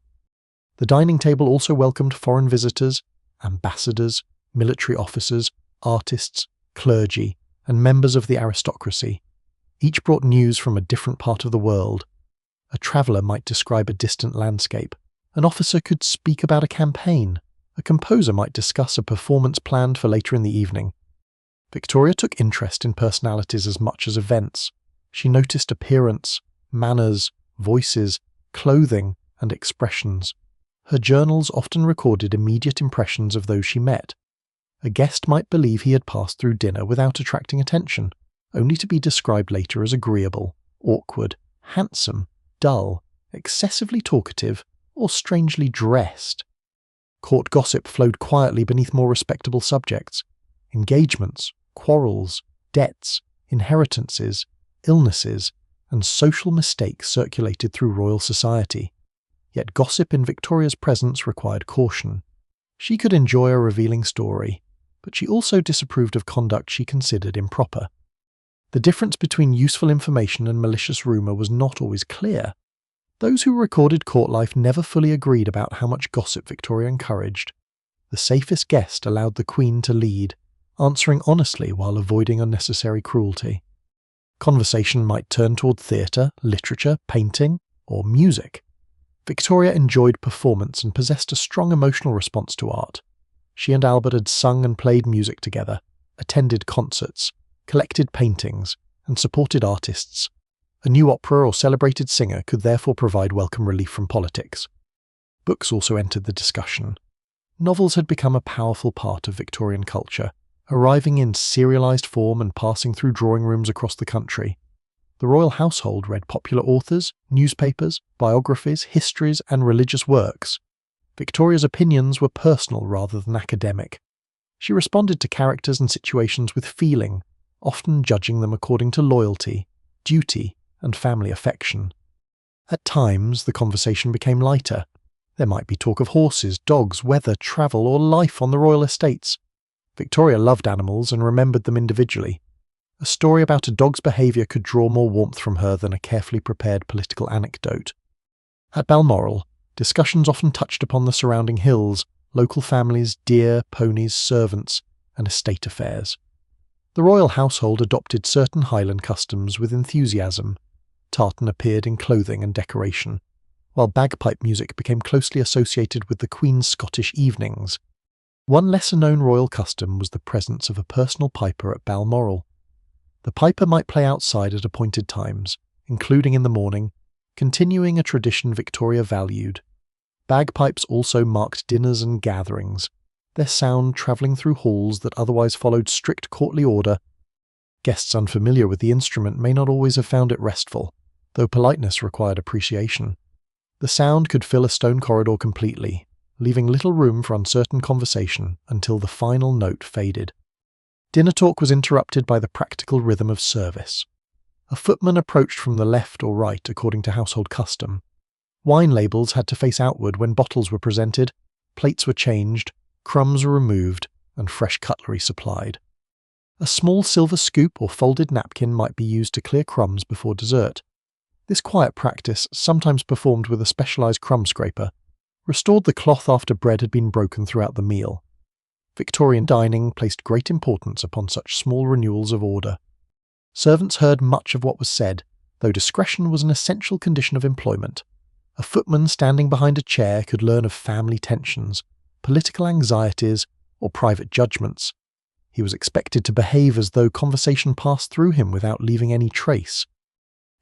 The dining table also welcomed foreign visitors, ambassadors, military officers, artists, clergy, and members of the aristocracy. Each brought news from a different part of the world. A traveller might describe a distant landscape. An officer could speak about a campaign. A composer might discuss a performance planned for later in the evening. Victoria took interest in personalities as much as events. She noticed appearance, manners, voices, clothing, and expressions. Her journals often recorded immediate impressions of those she met. A guest might believe he had passed through dinner without attracting attention, only to be described later as agreeable, awkward, handsome, dull, excessively talkative, or strangely dressed. Court gossip flowed quietly beneath more respectable subjects. Engagements, quarrels, debts, inheritances, illnesses, and social mistakes circulated through royal society. Yet gossip in Victoria's presence required caution. She could enjoy a revealing story, but she also disapproved of conduct she considered improper. The difference between useful information and malicious rumour was not always clear. Those who recorded court life never fully agreed about how much gossip Victoria encouraged. The safest guest allowed the Queen to lead, answering honestly while avoiding unnecessary cruelty. Conversation might turn toward theatre, literature, painting, or music. Victoria enjoyed performance and possessed a strong emotional response to art. She and Albert had sung and played music together, attended concerts, collected paintings, and supported artists. A new opera or celebrated singer could therefore provide welcome relief from politics. Books also entered the discussion. Novels had become a powerful part of Victorian culture, arriving in serialized form and passing through drawing rooms across the country. The royal household read popular authors, newspapers, biographies, histories, and religious works. Victoria's opinions were personal rather than academic. She responded to characters and situations with feeling, often judging them according to loyalty, duty, and family affection. At times, the conversation became lighter. There might be talk of horses, dogs, weather, travel, or life on the royal estates. Victoria loved animals and remembered them individually. A story about a dog's behaviour could draw more warmth from her than a carefully prepared political anecdote. At Balmoral, discussions often touched upon the surrounding hills, local families, deer, ponies, servants, and estate affairs. The royal household adopted certain Highland customs with enthusiasm. Tartan appeared in clothing and decoration, while bagpipe music became closely associated with the Queen's Scottish evenings. One lesser-known royal custom was the presence of a personal piper at Balmoral. The piper might play outside at appointed times, including in the morning, continuing a tradition Victoria valued. Bagpipes also marked dinners and gatherings, their sound travelling through halls that otherwise followed strict courtly order. Guests unfamiliar with the instrument may not always have found it restful, though politeness required appreciation. The sound could fill a stone corridor completely, leaving little room for uncertain conversation until the final note faded. Dinner talk was interrupted by the practical rhythm of service. A footman approached from the left or right according to household custom. Wine labels had to face outward when bottles were presented, plates were changed, crumbs were removed, and fresh cutlery supplied. A small silver scoop or folded napkin might be used to clear crumbs before dessert. This quiet practice, sometimes performed with a specialised crumb scraper, restored the cloth after bread had been broken throughout the meal. Victorian dining placed great importance upon such small renewals of order. Servants heard much of what was said, though discretion was an essential condition of employment. A footman standing behind a chair could learn of family tensions, political anxieties, or private judgments. He was expected to behave as though conversation passed through him without leaving any trace.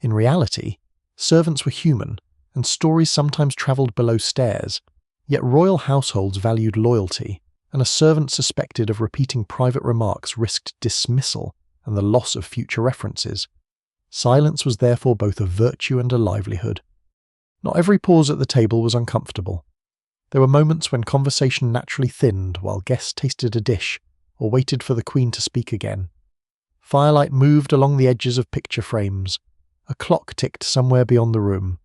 In reality, servants were human, and stories sometimes travelled below stairs, yet royal households valued loyalty, and a servant suspected of repeating private remarks risked dismissal and the loss of future references. Silence was therefore both a virtue and a livelihood. Not every pause at the table was uncomfortable. There were moments when conversation naturally thinned while guests tasted a dish or waited for the Queen to speak again. Firelight moved along the edges of picture frames. A clock ticked somewhere beyond the room.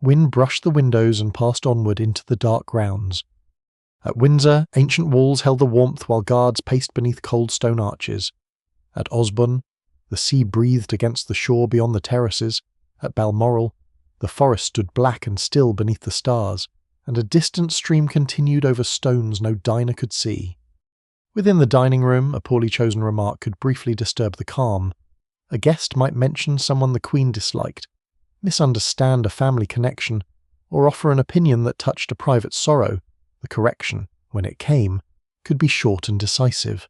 Wind brushed the windows and passed onward into the dark grounds. At Windsor, ancient walls held the warmth while guards paced beneath cold stone arches. At Osborne, the sea breathed against the shore beyond the terraces. At Balmoral, the forest stood black and still beneath the stars, and a distant stream continued over stones no diner could see. Within the dining room, a poorly chosen remark could briefly disturb the calm. A guest might mention someone the Queen disliked, misunderstand a family connection, or offer an opinion that touched a private sorrow. The correction, when it came, could be short and decisive.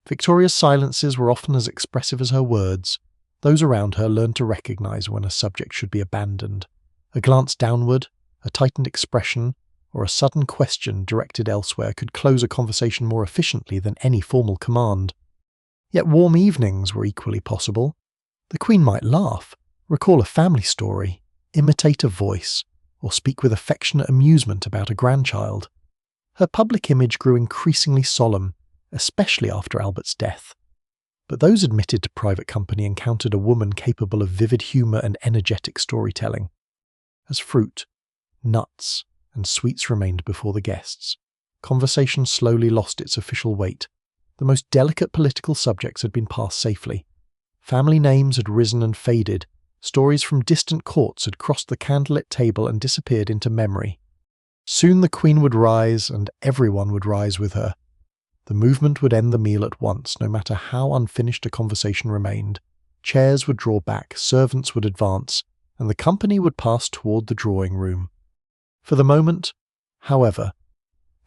Victoria's silences were often as expressive as her words. Those around her learned to recognise when a subject should be abandoned. A glance downward, a tightened expression, or a sudden question directed elsewhere could close a conversation more efficiently than any formal command. Yet warm evenings were equally possible. The Queen might laugh, recall a family story, imitate a voice, or speak with affectionate amusement about a grandchild. Her public image grew increasingly solemn, especially after Albert's death. But those admitted to private company encountered a woman capable of vivid humour and energetic storytelling. As fruit, nuts, and sweets remained before the guests, conversation slowly lost its official weight. The most delicate political subjects had been passed safely. Family names had risen and faded. Stories from distant courts had crossed the candlelit table and disappeared into memory. Soon the Queen would rise, and everyone would rise with her. The movement would end the meal at once, no matter how unfinished a conversation remained. Chairs would draw back, servants would advance, and the company would pass toward the drawing room. For the moment, however,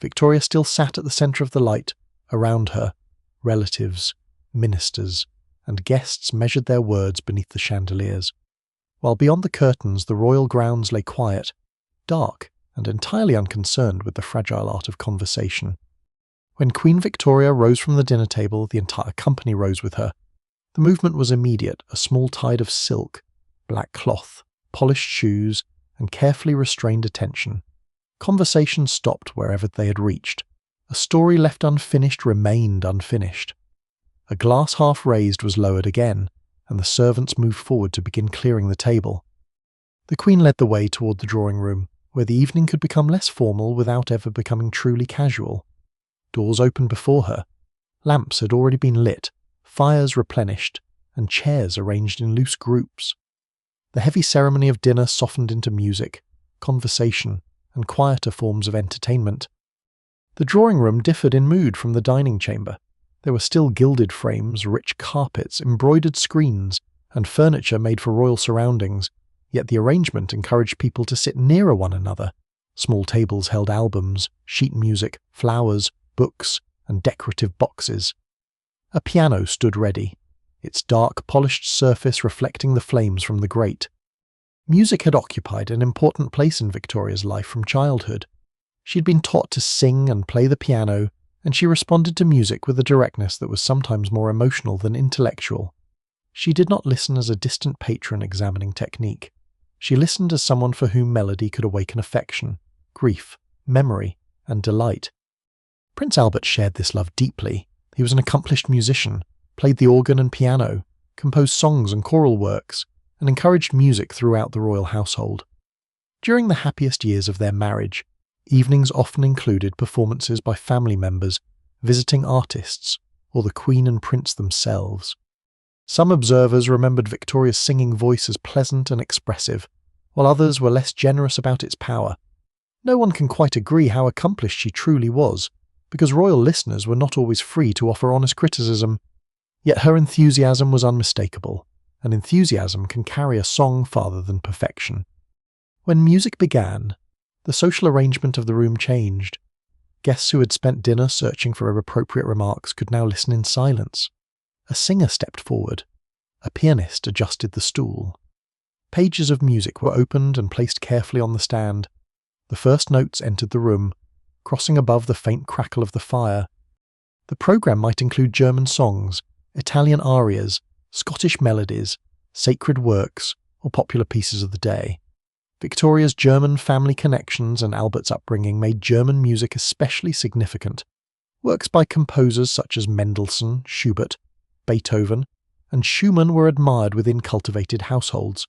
Victoria still sat at the centre of the light. Around her, relatives, ministers, and guests measured their words beneath the chandeliers, while beyond the curtains the royal grounds lay quiet, dark, and entirely unconcerned with the fragile art of conversation. When Queen Victoria rose from the dinner table, the entire company rose with her. The movement was immediate, a small tide of silk, black cloth, polished shoes, and carefully restrained attention. Conversation stopped wherever they had reached. A story left unfinished remained unfinished. A glass half raised was lowered again, and the servants moved forward to begin clearing the table. The Queen led the way toward the drawing room, where the evening could become less formal without ever becoming truly casual. Doors opened before her. Lamps had already been lit, fires replenished, and chairs arranged in loose groups. The heavy ceremony of dinner softened into music, conversation, and quieter forms of entertainment. The drawing room differed in mood from the dining chamber. There were still gilded frames, rich carpets, embroidered screens, and furniture made for royal surroundings, yet the arrangement encouraged people to sit nearer one another. Small tables held albums, sheet music, flowers, books, and decorative boxes. A piano stood ready, its dark, polished surface reflecting the flames from the grate. Music had occupied an important place in Victoria's life from childhood. She had been taught to sing and play the piano, and she responded to music with a directness that was sometimes more emotional than intellectual. She did not listen as a distant patron examining technique. She listened as someone for whom melody could awaken affection, grief, memory, and delight. Prince Albert shared this love deeply. He was an accomplished musician, played the organ and piano, composed songs and choral works, and encouraged music throughout the royal household. During the happiest years of their marriage, evenings often included performances by family members, visiting artists, or the Queen and Prince themselves. Some observers remembered Victoria's singing voice as pleasant and expressive, while others were less generous about its power. No one can quite agree how accomplished she truly was, because royal listeners were not always free to offer honest criticism. Yet her enthusiasm was unmistakable, and enthusiasm can carry a song farther than perfection. When music began, the social arrangement of the room changed. Guests who had spent dinner searching for appropriate remarks could now listen in silence. A singer stepped forward. A pianist adjusted the stool. Pages of music were opened and placed carefully on the stand. The first notes entered the room, crossing above the faint crackle of the fire. The programme might include German songs, Italian arias, Scottish melodies, sacred works, or popular pieces of the day. Victoria's German family connections and Albert's upbringing made German music especially significant. Works by composers such as Mendelssohn, Schubert, Beethoven, and Schumann were admired within cultivated households,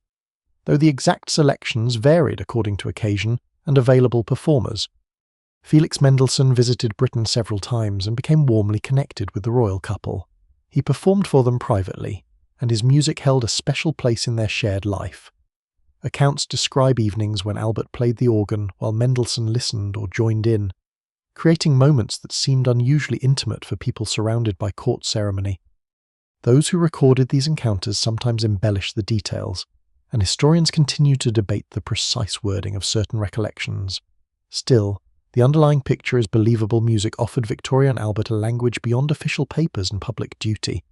though the exact selections varied according to occasion and available performers. Felix Mendelssohn visited Britain several times and became warmly connected with the royal couple. He performed for them privately, and his music held a special place in their shared life. Accounts describe evenings when Albert played the organ while Mendelssohn listened or joined in, creating moments that seemed unusually intimate for people surrounded by court ceremony. Those who recorded these encounters sometimes embellished the details, and historians continue to debate the precise wording of certain recollections. Still, the underlying picture is believable music offered Victoria and Albert a language beyond official papers and public duty.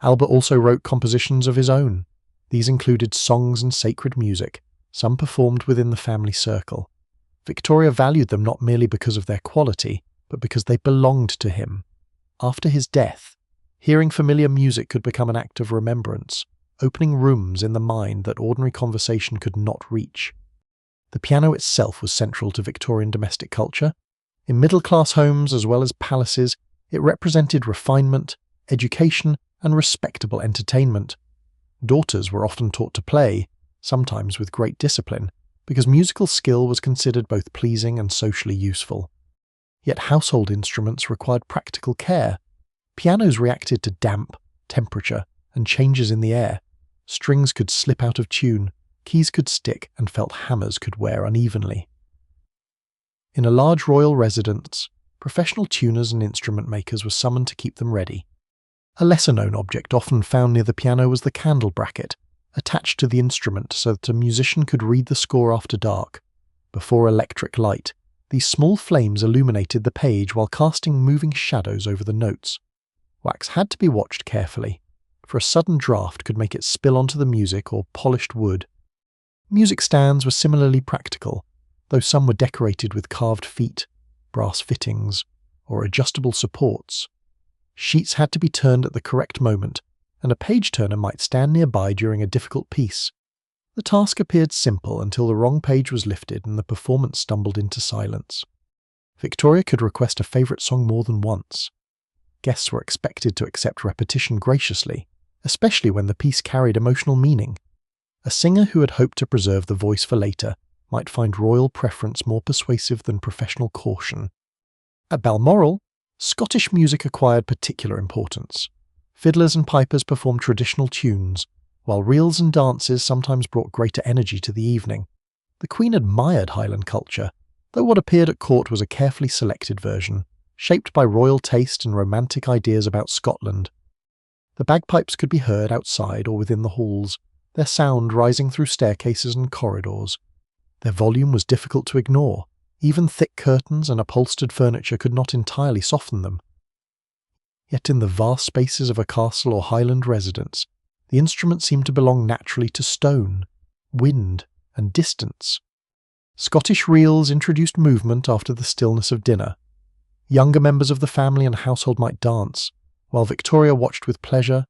Albert also wrote compositions of his own. These included songs and sacred music, some performed within the family circle. Victoria valued them not merely because of their quality, but because they belonged to him. After his death, hearing familiar music could become an act of remembrance, opening rooms in the mind that ordinary conversation could not reach. The piano itself was central to Victorian domestic culture. In middle-class homes as well as palaces, it represented refinement, education, and respectable entertainment. Daughters were often taught to play, sometimes with great discipline, because musical skill was considered both pleasing and socially useful. Yet household instruments required practical care. Pianos reacted to damp, temperature, and changes in the air. Strings could slip out of tune, keys could stick, and felt hammers could wear unevenly. In a large royal residence, professional tuners and instrument makers were summoned to keep them ready. A lesser-known object often found near the piano was the candle bracket, attached to the instrument so that a musician could read the score after dark. Before electric light, these small flames illuminated the page while casting moving shadows over the notes. Wax had to be watched carefully, for a sudden draught could make it spill onto the music or polished wood. Music stands were similarly practical, though some were decorated with carved feet, brass fittings, or adjustable supports. Sheets had to be turned at the correct moment, and a page-turner might stand nearby during a difficult piece. The task appeared simple until the wrong page was lifted and the performance stumbled into silence. Victoria could request a favourite song more than once. Guests were expected to accept repetition graciously, especially when the piece carried emotional meaning. A singer who had hoped to preserve the voice for later might find royal preference more persuasive than professional caution. At Balmoral, Scottish music acquired particular importance. Fiddlers and pipers performed traditional tunes, while reels and dances sometimes brought greater energy to the evening. The Queen admired Highland culture, though what appeared at court was a carefully selected version, shaped by royal taste and romantic ideas about Scotland. The bagpipes could be heard outside or within the halls, their sound rising through staircases and corridors. Their volume was difficult to ignore. Even thick curtains and upholstered furniture could not entirely soften them. Yet in the vast spaces of a castle or Highland residence, the instruments seemed to belong naturally to stone, wind, and distance. Scottish reels introduced movement after the stillness of dinner. Younger members of the family and household might dance, while Victoria watched with pleasure.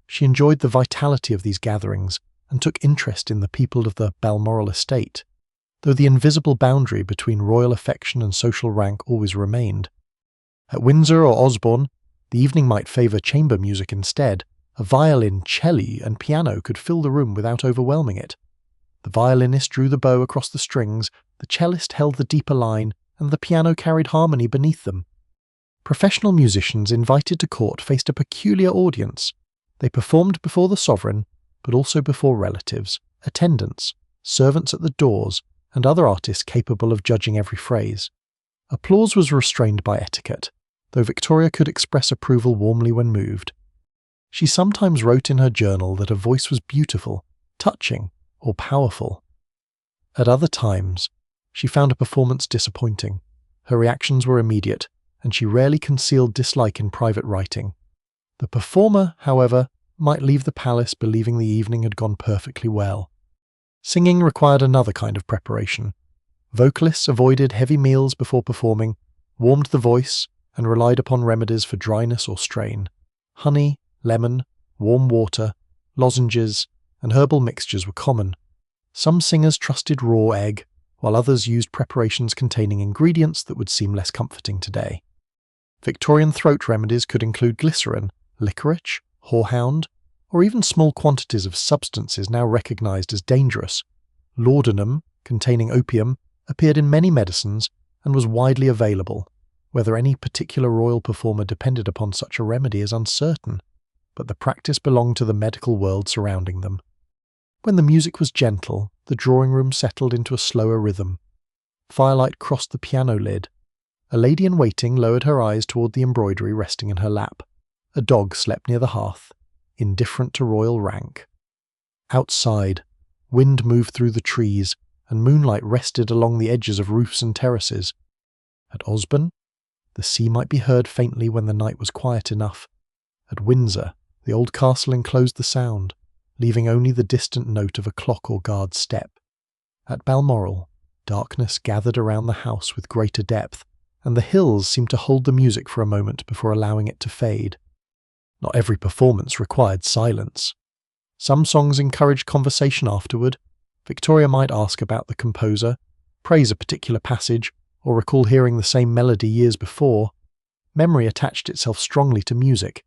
She enjoyed the vitality of these gatherings and took interest in the people of the Balmoral estate, though the invisible boundary between royal affection and social rank always remained. At Windsor or Osborne, the evening might favour chamber music instead. A violin, cello, and piano could fill the room without overwhelming it. The violinist drew the bow across the strings, the cellist held the deeper line, and the piano carried harmony beneath them. Professional musicians invited to court faced a peculiar audience. They performed before the sovereign, but also before relatives, attendants, servants at the doors, and other artists capable of judging every phrase. Applause was restrained by etiquette, though Victoria could express approval warmly when moved. She sometimes wrote in her journal that a voice was beautiful, touching, or powerful. At other times, she found a performance disappointing. Her reactions were immediate, and she rarely concealed dislike in private writing. The performer, however, might leave the palace believing the evening had gone perfectly well. Singing required another kind of preparation. Vocalists avoided heavy meals before performing, warmed the voice, and relied upon remedies for dryness or strain. Honey, lemon, warm water, lozenges, and herbal mixtures were common. Some singers trusted raw egg, while others used preparations containing ingredients that would seem less comforting today. Victorian throat remedies could include glycerin, licorice, horehound, or even small quantities of substances now recognized as dangerous. Laudanum, containing opium, appeared in many medicines and was widely available. Whether any particular royal performer depended upon such a remedy is uncertain, but the practice belonged to the medical world surrounding them. When the music was gentle, the drawing room settled into a slower rhythm. Firelight crossed the piano lid. A lady-in-waiting lowered her eyes toward the embroidery resting in her lap. A dog slept near the hearth, indifferent to royal rank. Outside, wind moved through the trees, and moonlight rested along the edges of roofs and terraces. At Osborne, the sea might be heard faintly when the night was quiet enough. At Windsor, the old castle enclosed the sound, leaving only the distant note of a clock or guard's step. At Balmoral, darkness gathered around the house with greater depth, and the hills seemed to hold the music for a moment before allowing it to fade. Not every performance required silence. Some songs encouraged conversation afterward. Victoria might ask about the composer, praise a particular passage, or recall hearing the same melody years before. Memory attached itself strongly to music.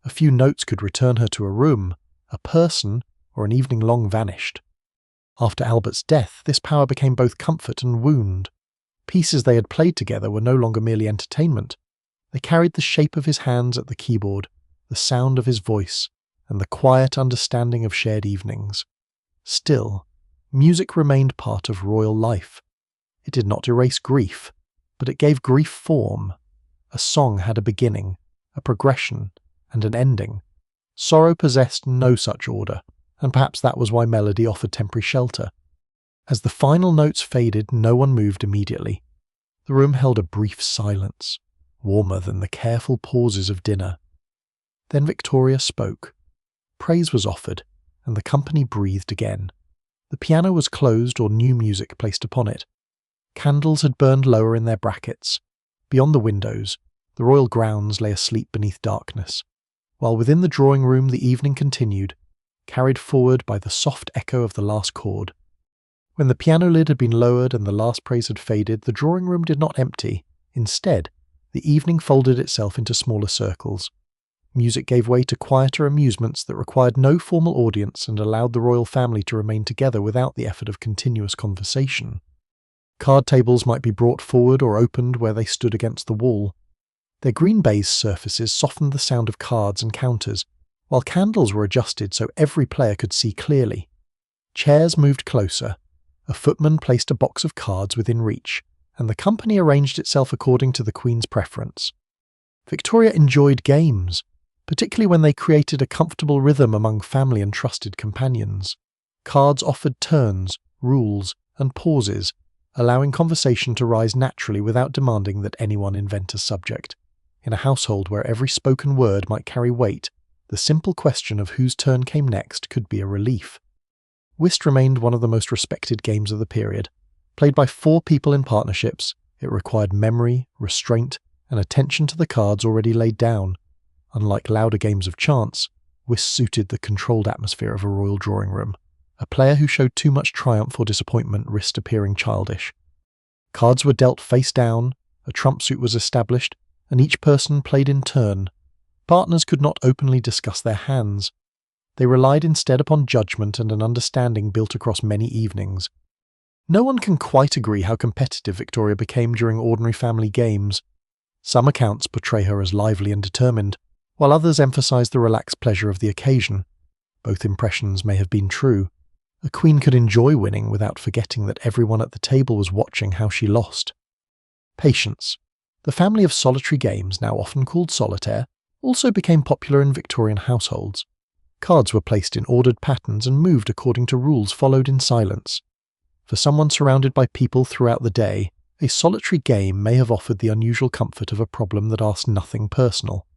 A few notes could return her to a room, a person, or an evening long vanished. After Albert's death, this power became both comfort and wound. Pieces they had played together were no longer merely entertainment. They carried the shape of his hands at the keyboard, the sound of his voice, and the quiet understanding of shared evenings. Still, music remained part of royal life. It did not erase grief, but it gave grief form. A song had a beginning, a progression, and an ending. Sorrow possessed no such order, and perhaps that was why melody offered temporary shelter. As the final notes faded, no one moved immediately. The room held a brief silence, warmer than the careful pauses of dinner. Then Victoria spoke. Praise was offered, and the company breathed again. The piano was closed or new music placed upon it. Candles had burned lower in their brackets. Beyond the windows, the royal grounds lay asleep beneath darkness, while within the drawing room the evening continued, carried forward by the soft echo of the last chord. When the piano lid had been lowered and the last praise had faded, the drawing room did not empty. Instead, the evening folded itself into smaller circles. Music gave way to quieter amusements that required no formal audience and allowed the royal family to remain together without the effort of continuous conversation. Card tables might be brought forward or opened where they stood against the wall. Their green baize surfaces softened the sound of cards and counters, while candles were adjusted so every player could see clearly. Chairs moved closer, a footman placed a box of cards within reach, and the company arranged itself according to the Queen's preference. Victoria enjoyed games, particularly when they created a comfortable rhythm among family and trusted companions. Cards offered turns, rules, and pauses, allowing conversation to rise naturally without demanding that anyone invent a subject. In a household where every spoken word might carry weight, the simple question of whose turn came next could be a relief. Whist remained one of the most respected games of the period. Played by 4 people in partnerships, it required memory, restraint, and attention to the cards already laid down. Unlike louder games of chance, whist suited the controlled atmosphere of a royal drawing room. A player who showed too much triumph or disappointment risked appearing childish. Cards were dealt face down, a trump suit was established, and each person played in turn. Partners could not openly discuss their hands. They relied instead upon judgment and an understanding built across many evenings. No one can quite agree how competitive Victoria became during ordinary family games. Some accounts portray her as lively and determined, while others emphasize the relaxed pleasure of the occasion. Both impressions may have been true. A queen could enjoy winning without forgetting that everyone at the table was watching how she lost. Patience. The family of solitary games, now often called solitaire, also became popular in Victorian households. Cards were placed in ordered patterns and moved according to rules followed in silence. For someone surrounded by people throughout the day, a solitary game may have offered the unusual comfort of a problem that asked nothing personal.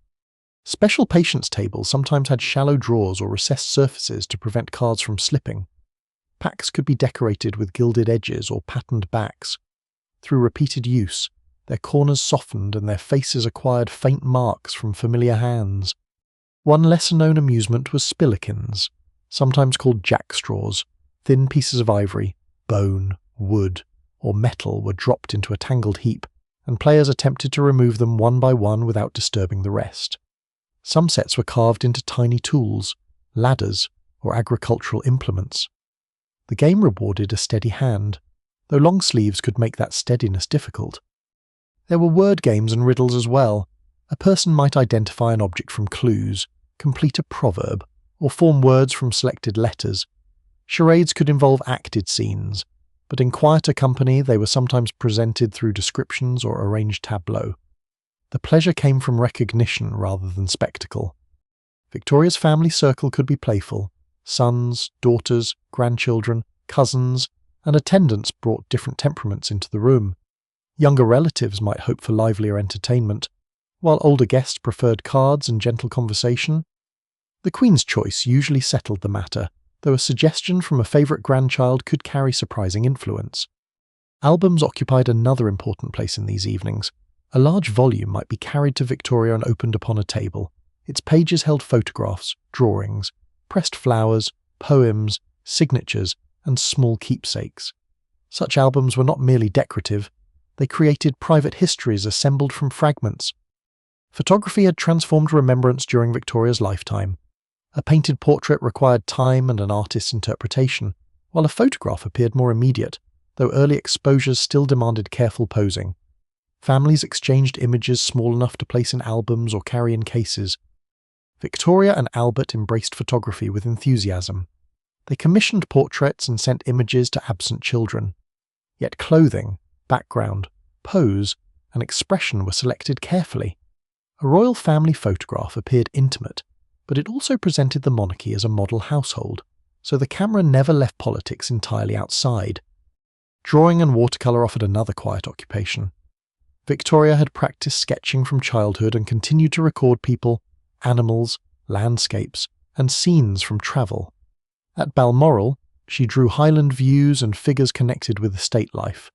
Special patience tables sometimes had shallow drawers or recessed surfaces to prevent cards from slipping. Packs could be decorated with gilded edges or patterned backs. Through repeated use, their corners softened and their faces acquired faint marks from familiar hands. One lesser-known amusement was spillikins, sometimes called jackstraws. Thin pieces of ivory, bone, wood, or metal were dropped into a tangled heap, and players attempted to remove them one by one without disturbing the rest. Some sets were carved into tiny tools, ladders, or agricultural implements. The game rewarded a steady hand, though long sleeves could make that steadiness difficult. There were word games and riddles as well. A person might identify an object from clues, complete a proverb, or form words from selected letters. Charades could involve acted scenes, but in quieter company they were sometimes presented through descriptions or arranged tableaux. The pleasure came from recognition rather than spectacle. Victoria's family circle could be playful. Sons, daughters, grandchildren, cousins, and attendants brought different temperaments into the room. Younger relatives might hope for livelier entertainment, while older guests preferred cards and gentle conversation. The Queen's choice usually settled the matter, though a suggestion from a favourite grandchild could carry surprising influence. Albums occupied another important place in these evenings. A large volume might be carried to Victoria and opened upon a table. Its pages held photographs, drawings, pressed flowers, poems, signatures, and small keepsakes. Such albums were not merely decorative, they created private histories assembled from fragments. Photography had transformed remembrance during Victoria's lifetime. A painted portrait required time and an artist's interpretation, while a photograph appeared more immediate, though early exposures still demanded careful posing. Families exchanged images small enough to place in albums or carry in cases. Victoria and Albert embraced photography with enthusiasm. They commissioned portraits and sent images to absent children. Yet clothing, background, pose, and expression were selected carefully. A royal family photograph appeared intimate, but it also presented the monarchy as a model household, so the camera never left politics entirely outside. Drawing and watercolour offered another quiet occupation. Victoria had practiced sketching from childhood and continued to record people, animals, landscapes, and scenes from travel. At Balmoral, she drew Highland views and figures connected with estate life.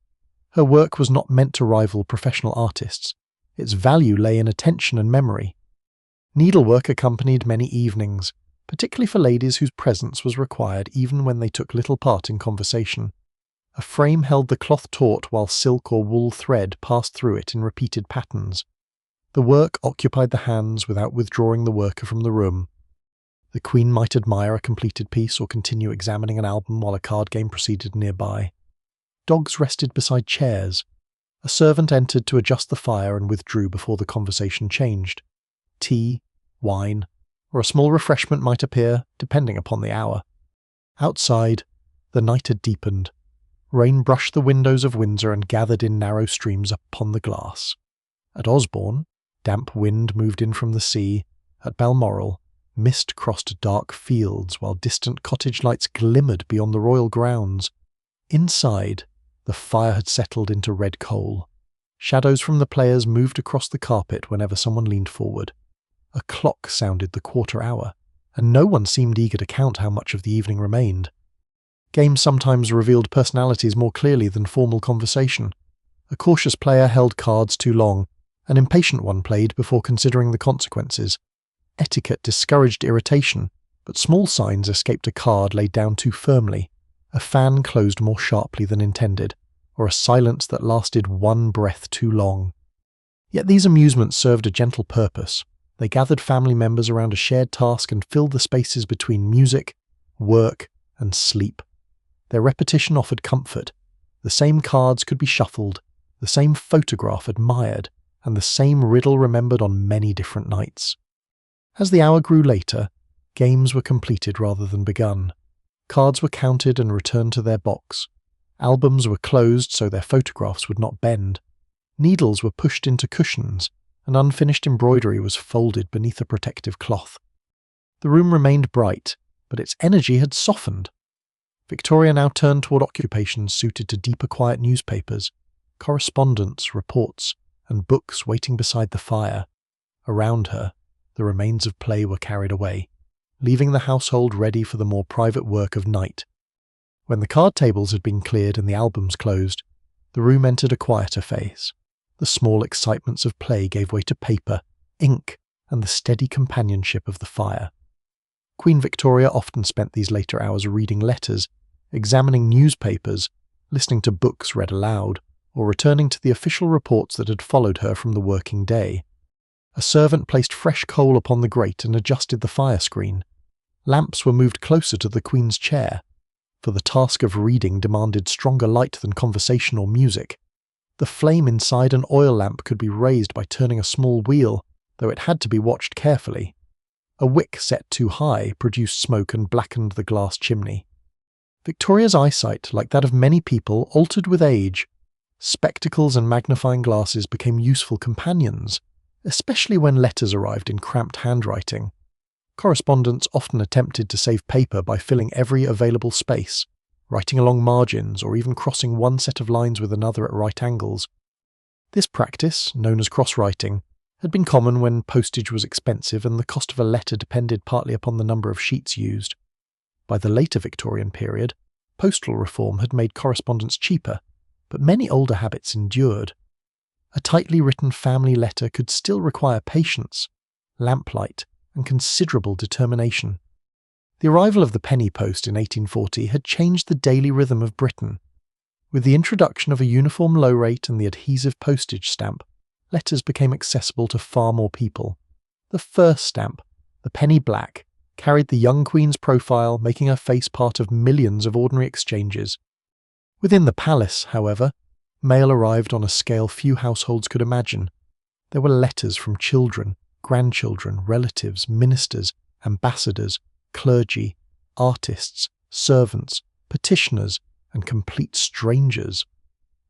Her work was not meant to rival professional artists. Its value lay in attention and memory. Needlework accompanied many evenings, particularly for ladies whose presence was required even when they took little part in conversation. A frame held the cloth taut while silk or wool thread passed through it in repeated patterns. The work occupied the hands without withdrawing the worker from the room. The Queen might admire a completed piece or continue examining an album while a card game proceeded nearby. Dogs rested beside chairs. A servant entered to adjust the fire and withdrew before the conversation changed. Tea, wine, or a small refreshment might appear, depending upon the hour. Outside, the night had deepened. Rain brushed the windows of Windsor and gathered in narrow streams upon the glass. At Osborne, damp wind moved in from the sea. At Balmoral, mist crossed dark fields while distant cottage lights glimmered beyond the royal grounds. Inside, the fire had settled into red coal. Shadows from the players moved across the carpet whenever someone leaned forward. A clock sounded the quarter hour, and no one seemed eager to count how much of the evening remained. Games sometimes revealed personalities more clearly than formal conversation. A cautious player held cards too long. An impatient one played before considering the consequences. Etiquette discouraged irritation, but small signs escaped a card laid down too firmly. A fan closed more sharply than intended, or a silence that lasted one breath too long. Yet these amusements served a gentle purpose. They gathered family members around a shared task and filled the spaces between music, work, and sleep. Their repetition offered comfort. The same cards could be shuffled, the same photograph admired, and the same riddle remembered on many different nights. As the hour grew later, games were completed rather than begun. Cards were counted and returned to their box. Albums were closed so their photographs would not bend. Needles were pushed into cushions, and unfinished embroidery was folded beneath a protective cloth. The room remained bright, but its energy had softened. Victoria now turned toward occupations suited to deeper quiet newspapers, correspondence, reports, and books waiting beside the fire. Around her, the remains of play were carried away, leaving the household ready for the more private work of night. When the card tables had been cleared and the albums closed, the room entered a quieter phase. The small excitements of play gave way to paper, ink, and the steady companionship of the fire. Queen Victoria often spent these later hours reading letters, examining newspapers, listening to books read aloud, or returning to the official reports that had followed her from the working day. A servant placed fresh coal upon the grate and adjusted the fire screen. Lamps were moved closer to the Queen's chair, for the task of reading demanded stronger light than conversation or music. The flame inside an oil lamp could be raised by turning a small wheel, though it had to be watched carefully. A wick set too high produced smoke and blackened the glass chimney. Victoria's eyesight, like that of many people, altered with age. Spectacles and magnifying glasses became useful companions, especially when letters arrived in cramped handwriting. Correspondents often attempted to save paper by filling every available space, writing along margins or even crossing one set of lines with another at right angles. This practice, known as cross-writing, had been common when postage was expensive and the cost of a letter depended partly upon the number of sheets used. By the later Victorian period, postal reform had made correspondence cheaper, but many older habits endured. A tightly written family letter could still require patience, lamplight, and considerable determination. The arrival of the penny post in 1840 had changed the daily rhythm of Britain. With the introduction of a uniform low rate and the adhesive postage stamp, letters became accessible to far more people. The first stamp, the penny black, carried the young Queen's profile, making her face part of millions of ordinary exchanges. Within the palace, however, mail arrived on a scale few households could imagine. There were letters from children, grandchildren, relatives, ministers, ambassadors, clergy, artists, servants, petitioners, and complete strangers.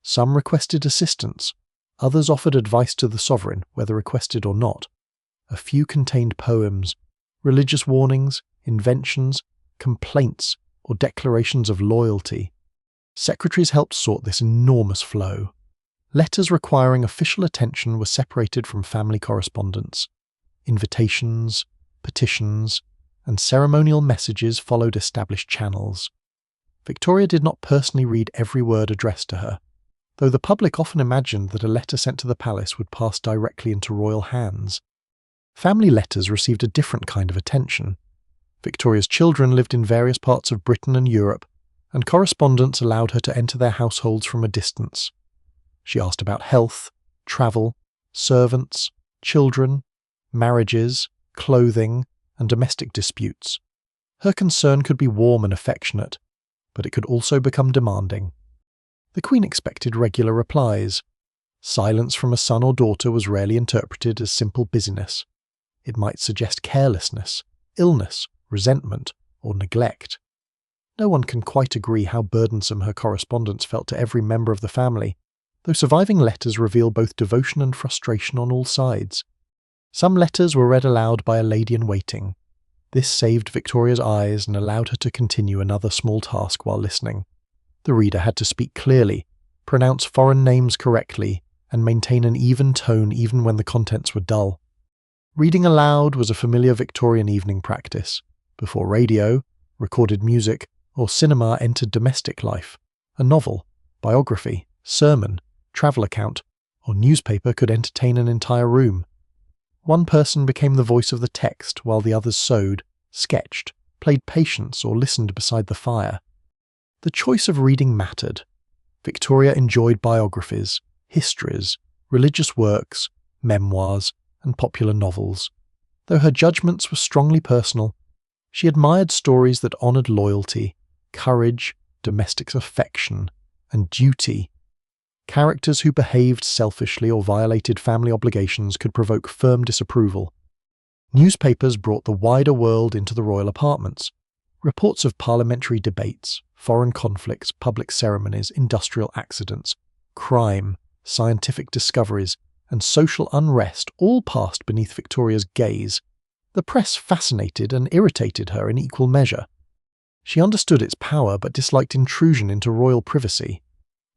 Some requested assistance, others offered advice to the sovereign, whether requested or not. A few contained poems, religious warnings, inventions, complaints, or declarations of loyalty. Secretaries helped sort this enormous flow. Letters requiring official attention were separated from family correspondence. Invitations, petitions, and ceremonial messages followed established channels. Victoria did not personally read every word addressed to her, though the public often imagined that a letter sent to the palace would pass directly into royal hands. Family letters received a different kind of attention. Victoria's children lived in various parts of Britain and Europe, and correspondence allowed her to enter their households from a distance. She asked about health, travel, servants, children, marriages, clothing, and domestic disputes. Her concern could be warm and affectionate, but it could also become demanding. The Queen expected regular replies. Silence from a son or daughter was rarely interpreted as simple busyness. It might suggest carelessness, illness, resentment, or neglect. No one can quite agree how burdensome her correspondence felt to every member of the family, though surviving letters reveal both devotion and frustration on all sides. Some letters were read aloud by a lady-in-waiting. This saved Victoria's eyes and allowed her to continue another small task while listening. The reader had to speak clearly, pronounce foreign names correctly, and maintain an even tone even when the contents were dull. Reading aloud was a familiar Victorian evening practice, before radio, recorded music, or cinema entered domestic life. A novel, biography, sermon, travel account, or newspaper could entertain an entire room. One person became the voice of the text while the others sewed, sketched, played patience, or listened beside the fire. The choice of reading mattered. Victoria enjoyed biographies, histories, religious works, memoirs, and popular novels. Though her judgments were strongly personal, she admired stories that honoured loyalty, courage, domestic affection, and duty. Characters who behaved selfishly or violated family obligations could provoke firm disapproval. Newspapers brought the wider world into the royal apartments. Reports of parliamentary debates, foreign conflicts, public ceremonies, industrial accidents, crime, scientific discoveries, and social unrest all passed beneath Victoria's gaze. The press fascinated and irritated her in equal measure. She understood its power but disliked intrusion into royal privacy.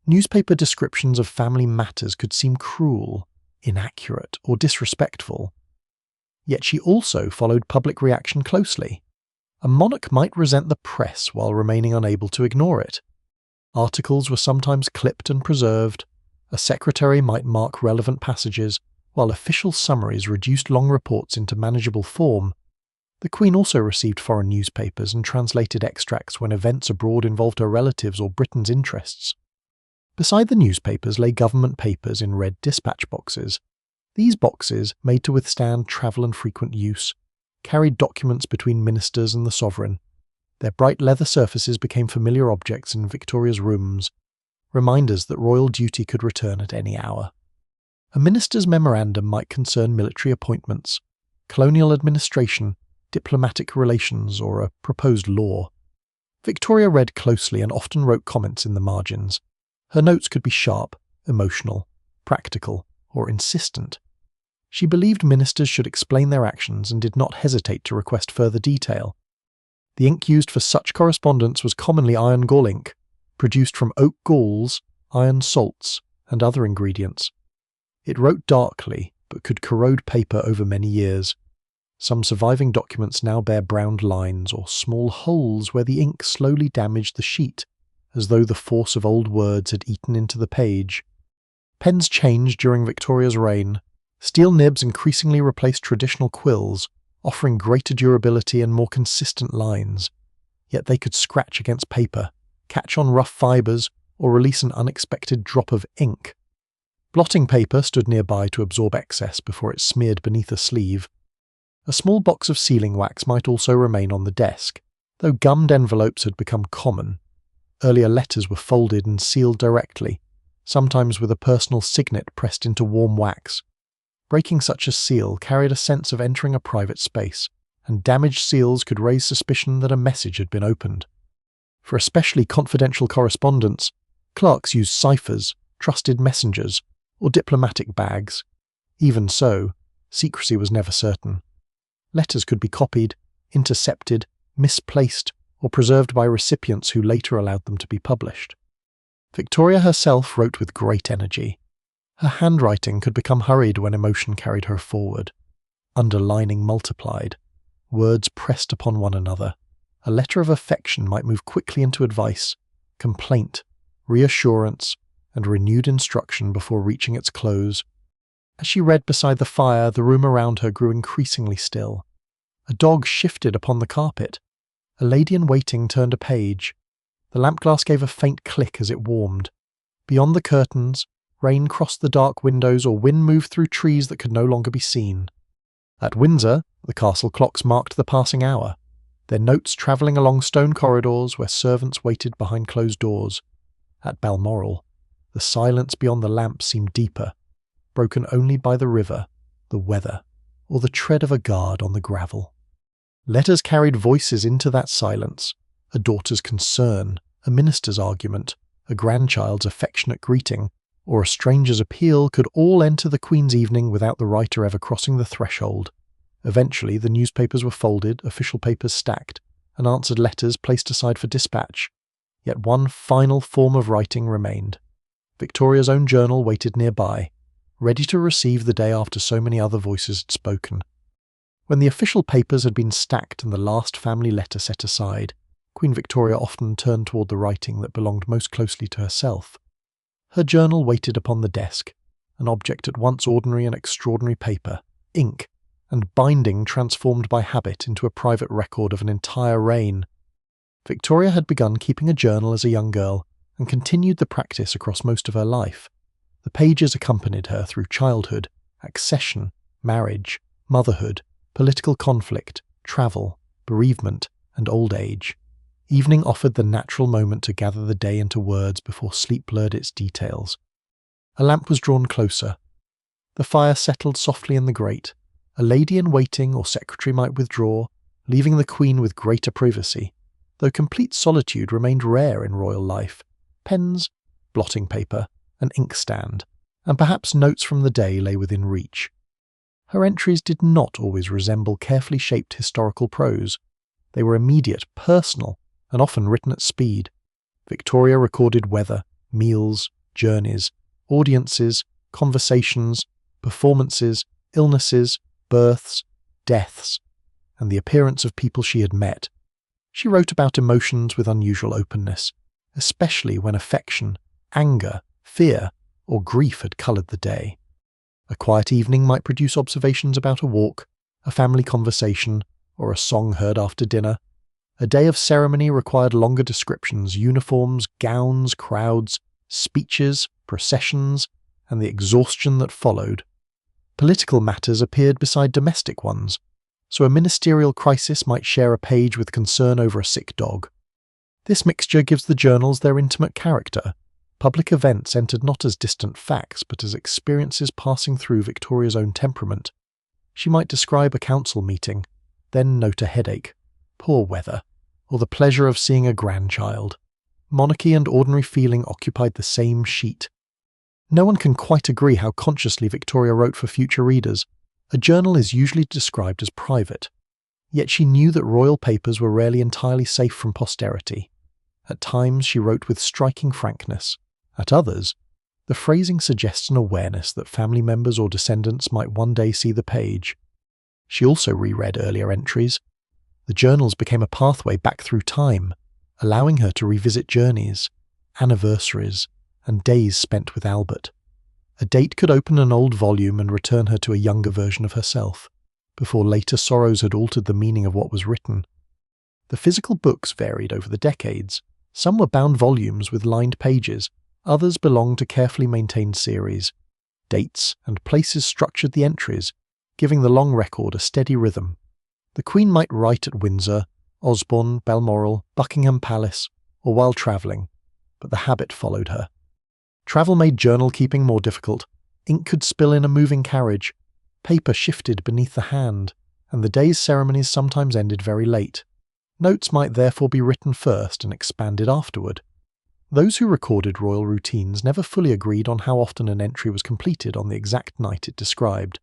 Newspaper descriptions of family matters could seem cruel, inaccurate, or disrespectful. Yet she also followed public reaction closely. A monarch might resent the press while remaining unable to ignore it. Articles were sometimes clipped and preserved. A secretary might mark relevant passages, while official summaries reduced long reports into manageable form. The Queen also received foreign newspapers and translated extracts when events abroad involved her relatives or Britain's interests. Beside the newspapers lay government papers in red dispatch boxes. These boxes, made to withstand travel and frequent use, carried documents between ministers and the sovereign. Their bright leather surfaces became familiar objects in Victoria's rooms, reminders that royal duty could return at any hour. A minister's memorandum might concern military appointments, colonial administration, diplomatic relations, or a proposed law. Victoria read closely and often wrote comments in the margins. Her notes could be sharp, emotional, practical, or insistent. She believed ministers should explain their actions and did not hesitate to request further detail. The ink used for such correspondence was commonly iron gall ink, produced from oak galls, iron salts, and other ingredients. It wrote darkly, but could corrode paper over many years. Some surviving documents now bear browned lines or small holes where the ink slowly damaged the sheet, as though the force of old words had eaten into the page. Pens changed during Victoria's reign. Steel nibs increasingly replaced traditional quills, offering greater durability and more consistent lines. Yet they could scratch against paper, catch on rough fibres, or release an unexpected drop of ink. Blotting paper stood nearby to absorb excess before it smeared beneath a sleeve. A small box of sealing wax might also remain on the desk, though gummed envelopes had become common. Earlier letters were folded and sealed directly, sometimes with a personal signet pressed into warm wax. Breaking such a seal carried a sense of entering a private space, and damaged seals could raise suspicion that a message had been opened. For especially confidential correspondence, clerks used ciphers, trusted messengers, or diplomatic bags. Even so, secrecy was never certain. Letters could be copied, intercepted, misplaced, or preserved by recipients who later allowed them to be published. Victoria herself wrote with great energy. Her handwriting could become hurried when emotion carried her forward. Underlining multiplied. Words pressed upon one another. A letter of affection might move quickly into advice, complaint, reassurance, and renewed instruction before reaching its close. As she read beside the fire, the room around her grew increasingly still. A dog shifted upon the carpet. A lady-in-waiting turned a page. The lamp-glass gave a faint click as it warmed. Beyond the curtains, rain crossed the dark windows or wind moved through trees that could no longer be seen. At Windsor, the castle clocks marked the passing hour, their notes travelling along stone corridors where servants waited behind closed doors. At Balmoral, the silence beyond the lamp seemed deeper, broken only by the river, the weather, or the tread of a guard on the gravel. Letters carried voices into that silence: a daughter's concern, a minister's argument, a grandchild's affectionate greeting, or a stranger's appeal could all enter the Queen's evening without the writer ever crossing the threshold. Eventually, the newspapers were folded, official papers stacked, and answered letters placed aside for dispatch. Yet one final form of writing remained. Victoria's own journal waited nearby, ready to receive the day after so many other voices had spoken. When the official papers had been stacked and the last family letter set aside, Queen Victoria often turned toward the writing that belonged most closely to herself. Her journal waited upon the desk, an object at once ordinary and extraordinary: paper, ink, and binding transformed by habit into a private record of an entire reign. Victoria had begun keeping a journal as a young girl, and continued the practice across most of her life. The pages accompanied her through childhood, accession, marriage, motherhood, political conflict, travel, bereavement, and old age. Evening offered the natural moment to gather the day into words before sleep blurred its details. A lamp was drawn closer. The fire settled softly in the grate. A lady-in-waiting or secretary might withdraw, leaving the Queen with greater privacy, though complete solitude remained rare in royal life. Pens, blotting paper, an inkstand, and perhaps notes from the day lay within reach. Her entries did not always resemble carefully shaped historical prose. They were immediate, personal, and often written at speed. Victoria recorded weather, meals, journeys, audiences, conversations, performances, illnesses, births, deaths, and the appearance of people she had met. She wrote about emotions with unusual openness, especially when affection, anger, fear, or grief had coloured the day. A quiet evening might produce observations about a walk, a family conversation, or a song heard after dinner. A day of ceremony required longer descriptions: uniforms, gowns, crowds, speeches, processions, and the exhaustion that followed. Political matters appeared beside domestic ones, so a ministerial crisis might share a page with concern over a sick dog. This mixture gives the journals their intimate character. Public events entered not as distant facts, but as experiences passing through Victoria's own temperament. She might describe a council meeting, then note a headache, poor weather, or the pleasure of seeing a grandchild. Monarchy and ordinary feeling occupied the same sheet. No one can quite agree how consciously Victoria wrote for future readers. A journal is usually described as private, yet she knew that royal papers were rarely entirely safe from posterity. At times she wrote with striking frankness. At others, the phrasing suggests an awareness that family members or descendants might one day see the page. She also reread earlier entries. The journals became a pathway back through time, allowing her to revisit journeys, anniversaries, and days spent with Albert. A date could open an old volume and return her to a younger version of herself, before later sorrows had altered the meaning of what was written. The physical books varied over the decades. Some were bound volumes with lined pages, others belonged to carefully maintained series. Dates and places structured the entries, giving the long record a steady rhythm. The Queen might write at Windsor, Osborne, Balmoral, Buckingham Palace, or while travelling, but the habit followed her. Travel made journal-keeping more difficult. Ink could spill in a moving carriage. Paper shifted beneath the hand, and the day's ceremonies sometimes ended very late. Notes might therefore be written first and expanded afterward. Those who recorded royal routines never fully agreed on how often an entry was completed on the exact night it described.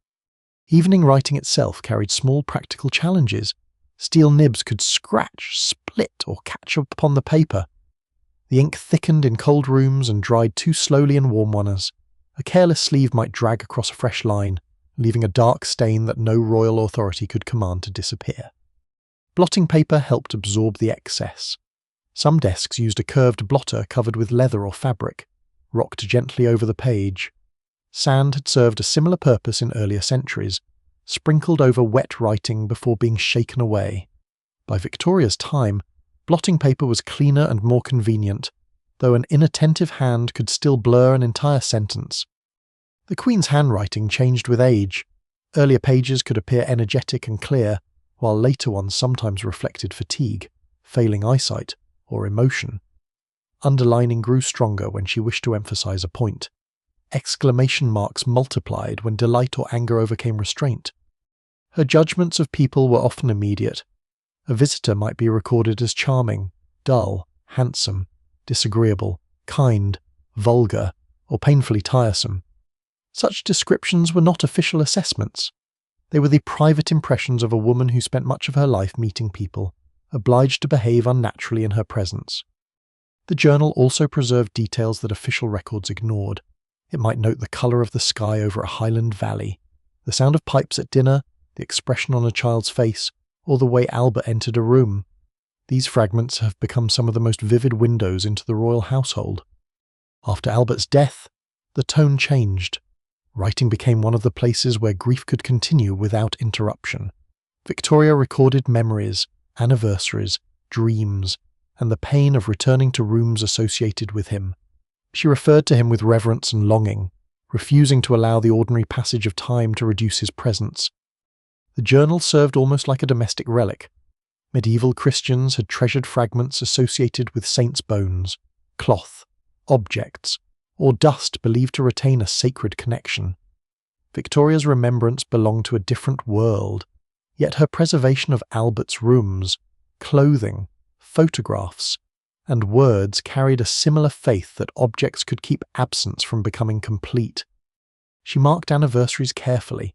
Evening writing itself carried small practical challenges. Steel nibs could scratch, split, or catch upon the paper. The ink thickened in cold rooms and dried too slowly in warm ones. A careless sleeve might drag across a fresh line, leaving a dark stain that no royal authority could command to disappear. Blotting paper helped absorb the excess. Some desks used a curved blotter covered with leather or fabric, rocked gently over the page. Sand had served a similar purpose in earlier centuries, sprinkled over wet writing before being shaken away. By Victoria's time, blotting paper was cleaner and more convenient, though an inattentive hand could still blur an entire sentence. The Queen's handwriting changed with age. Earlier pages could appear energetic and clear, while later ones sometimes reflected fatigue, failing eyesight, or emotion. Underlining grew stronger when she wished to emphasize a point. Exclamation marks multiplied when delight or anger overcame restraint. Her judgments of people were often immediate, A visitor might be recorded as charming, dull, handsome, disagreeable, kind, vulgar, or painfully tiresome. Such descriptions were not official assessments. They were the private impressions of a woman who spent much of her life meeting people, obliged to behave unnaturally in her presence. The journal also preserved details that official records ignored. It might note the colour of the sky over a highland valley, the sound of pipes at dinner, the expression on a child's face, or the way Albert entered a room. These fragments have become some of the most vivid windows into the royal household. After Albert's death, the tone changed. Writing became one of the places where grief could continue without interruption. Victoria recorded memories, anniversaries, dreams, and the pain of returning to rooms associated with him. She referred to him with reverence and longing, refusing to allow the ordinary passage of time to reduce his presence. The journal served almost like a domestic relic. Medieval Christians had treasured fragments associated with saints' bones, cloth, objects, or dust believed to retain a sacred connection. Victoria's remembrance belonged to a different world, yet her preservation of Albert's rooms, clothing, photographs, and words carried a similar faith that objects could keep absence from becoming complete. She marked anniversaries carefully.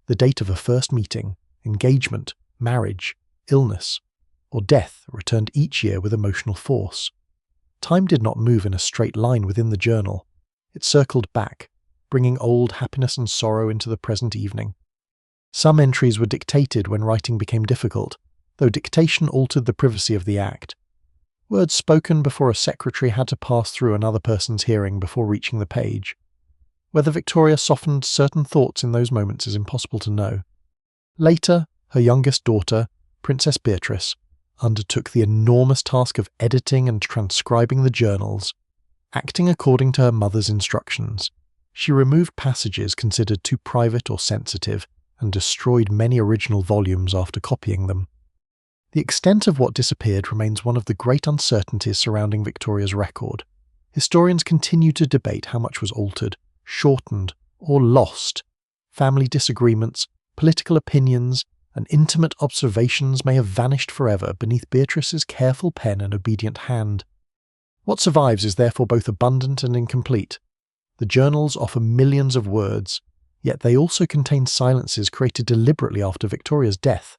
The date of a first meeting, engagement, marriage, illness, or death returned each year with emotional force. Time did not move in a straight line within the journal. It circled back, bringing old happiness and sorrow into the present evening. Some entries were dictated when writing became difficult, though dictation altered the privacy of the act. Words spoken before a secretary had to pass through another person's hearing before reaching the page. Whether Victoria softened certain thoughts in those moments is impossible to know. Later, her youngest daughter, Princess Beatrice, undertook the enormous task of editing and transcribing the journals. Acting according to her mother's instructions, she removed passages considered too private or sensitive and destroyed many original volumes after copying them. The extent of what disappeared remains one of the great uncertainties surrounding Victoria's record. Historians continue to debate how much was altered, shortened, or lost. Family disagreements, political opinions, and intimate observations may have vanished forever beneath Beatrice's careful pen and obedient hand. What survives is therefore both abundant and incomplete. The journals offer millions of words, yet they also contain silences created deliberately after Victoria's death.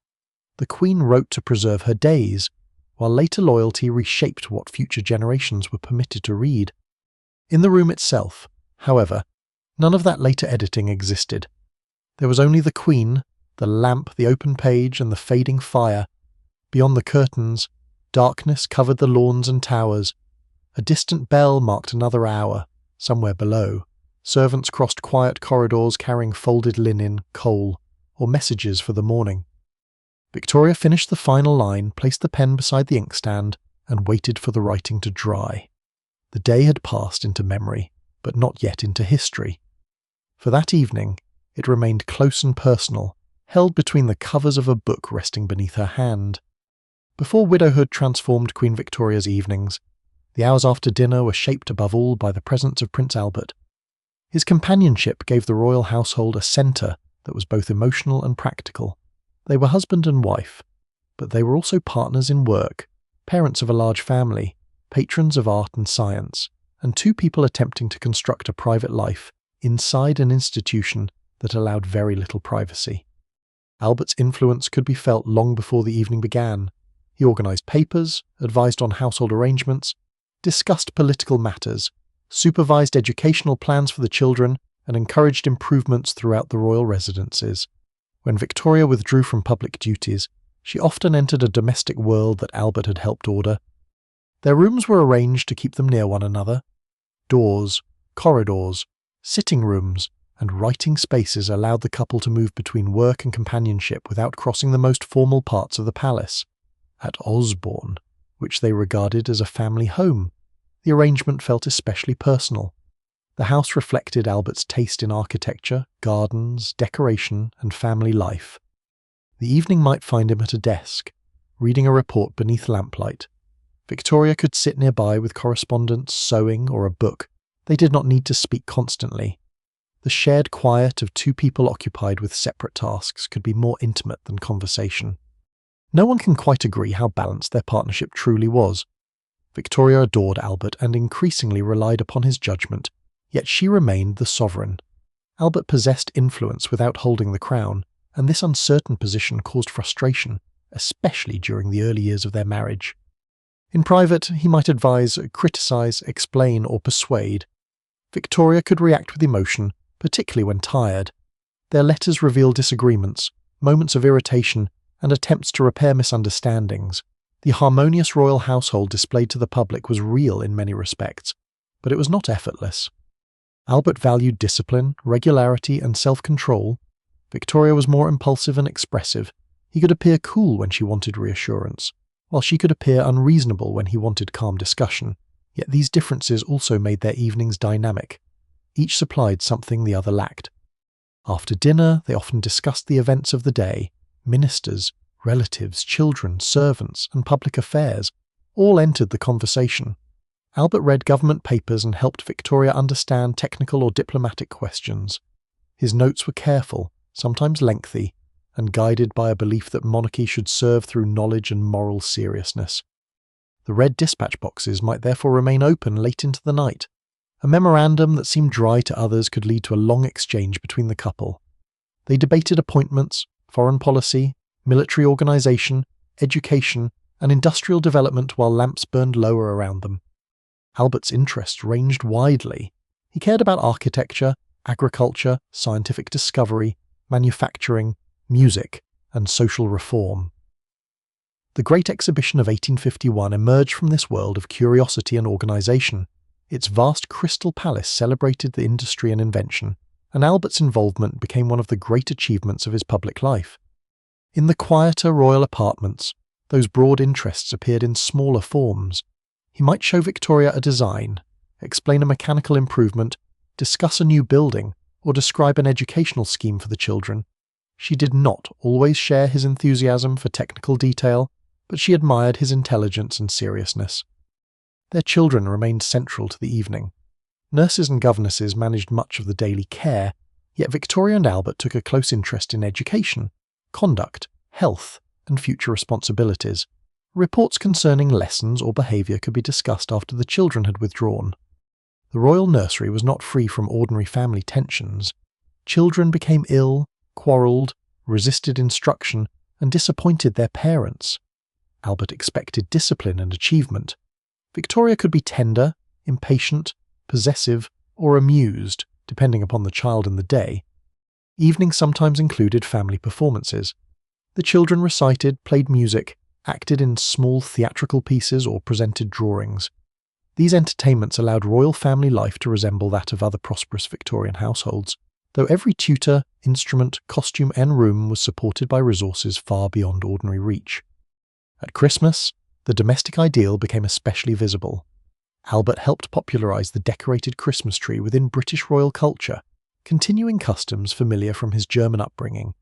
The Queen wrote to preserve her days, while later loyalty reshaped what future generations were permitted to read. In the room itself, however, none of that later editing existed. There was only the Queen, the lamp, the open page, and the fading fire. Beyond the curtains, darkness covered the lawns and towers. A distant bell marked another hour, somewhere below. Servants crossed quiet corridors carrying folded linen, coal, or messages for the morning. Victoria finished the final line, placed the pen beside the inkstand, and waited for the writing to dry. The day had passed into memory, but not yet into history. For that evening, it remained close and personal, held between the covers of a book resting beneath her hand. Before widowhood transformed Queen Victoria's evenings, the hours after dinner were shaped above all by the presence of Prince Albert. His companionship gave the royal household a centre that was both emotional and practical. They were husband and wife, but they were also partners in work, parents of a large family, patrons of art and science, and two people attempting to construct a private life inside an institution that allowed very little privacy. Albert's influence could be felt long before the evening began. He organised papers, advised on household arrangements, discussed political matters, supervised educational plans for the children, and encouraged improvements throughout the royal residences. When Victoria withdrew from public duties, she often entered a domestic world that Albert had helped order. Their rooms were arranged to keep them near one another. Doors, corridors, sitting rooms, and writing spaces allowed the couple to move between work and companionship without crossing the most formal parts of the palace. At Osborne, which they regarded as a family home, the arrangement felt especially personal. The house reflected Albert's taste in architecture, gardens, decoration, and family life. The evening might find him at a desk, reading a report beneath lamplight. Victoria could sit nearby with correspondence, sewing, or a book. They did not need to speak constantly. The shared quiet of two people occupied with separate tasks could be more intimate than conversation. No one can quite agree how balanced their partnership truly was. Victoria adored Albert and increasingly relied upon his judgment, yet she remained the sovereign. Albert possessed influence without holding the crown, and this uncertain position caused frustration, especially during the early years of their marriage. In private, he might advise, criticize, explain, or persuade. Victoria could react with emotion, particularly when tired. Their letters reveal disagreements, moments of irritation, and attempts to repair misunderstandings. The harmonious royal household displayed to the public was real in many respects, but it was not effortless. Albert valued discipline, regularity, and self-control. Victoria was more impulsive and expressive. He could appear cool when she wanted reassurance, while she could appear unreasonable when he wanted calm discussion. Yet these differences also made their evenings dynamic. Each supplied something the other lacked. After dinner, they often discussed the events of the day. Ministers, relatives, children, servants, and public affairs all entered the conversation. Albert read government papers and helped Victoria understand technical or diplomatic questions. His notes were careful, sometimes lengthy, and guided by a belief that monarchy should serve through knowledge and moral seriousness. The red dispatch boxes might therefore remain open late into the night. A memorandum that seemed dry to others could lead to a long exchange between the couple. They debated appointments, foreign policy, military organisation, education, and industrial development while lamps burned lower around them. Albert's interests ranged widely. He cared about architecture, agriculture, scientific discovery, manufacturing, music, and social reform. The Great Exhibition of 1851 emerged from this world of curiosity and organisation. Its vast Crystal Palace celebrated the industry and invention, and Albert's involvement became one of the great achievements of his public life. In the quieter royal apartments, those broad interests appeared in smaller forms. He might show Victoria a design, explain a mechanical improvement, discuss a new building, or describe an educational scheme for the children. She did not always share his enthusiasm for technical detail, but she admired his intelligence and seriousness. Their children remained central to the evening. Nurses and governesses managed much of the daily care, yet Victoria and Albert took a close interest in education, conduct, health, and future responsibilities. Reports concerning lessons or behaviour could be discussed after the children had withdrawn. The royal nursery was not free from ordinary family tensions. Children became ill, quarrelled, resisted instruction, and disappointed their parents. Albert expected discipline and achievement. Victoria could be tender, impatient, possessive, or amused, depending upon the child and the day. Evenings sometimes included family performances. The children recited, played music, acted in small theatrical pieces, or presented drawings. These entertainments allowed royal family life to resemble that of other prosperous Victorian households, though every tutor, instrument, costume, and room was supported by resources far beyond ordinary reach. At Christmas, the domestic ideal became especially visible. Albert helped popularise the decorated Christmas tree within British royal culture, continuing customs familiar from his German upbringing.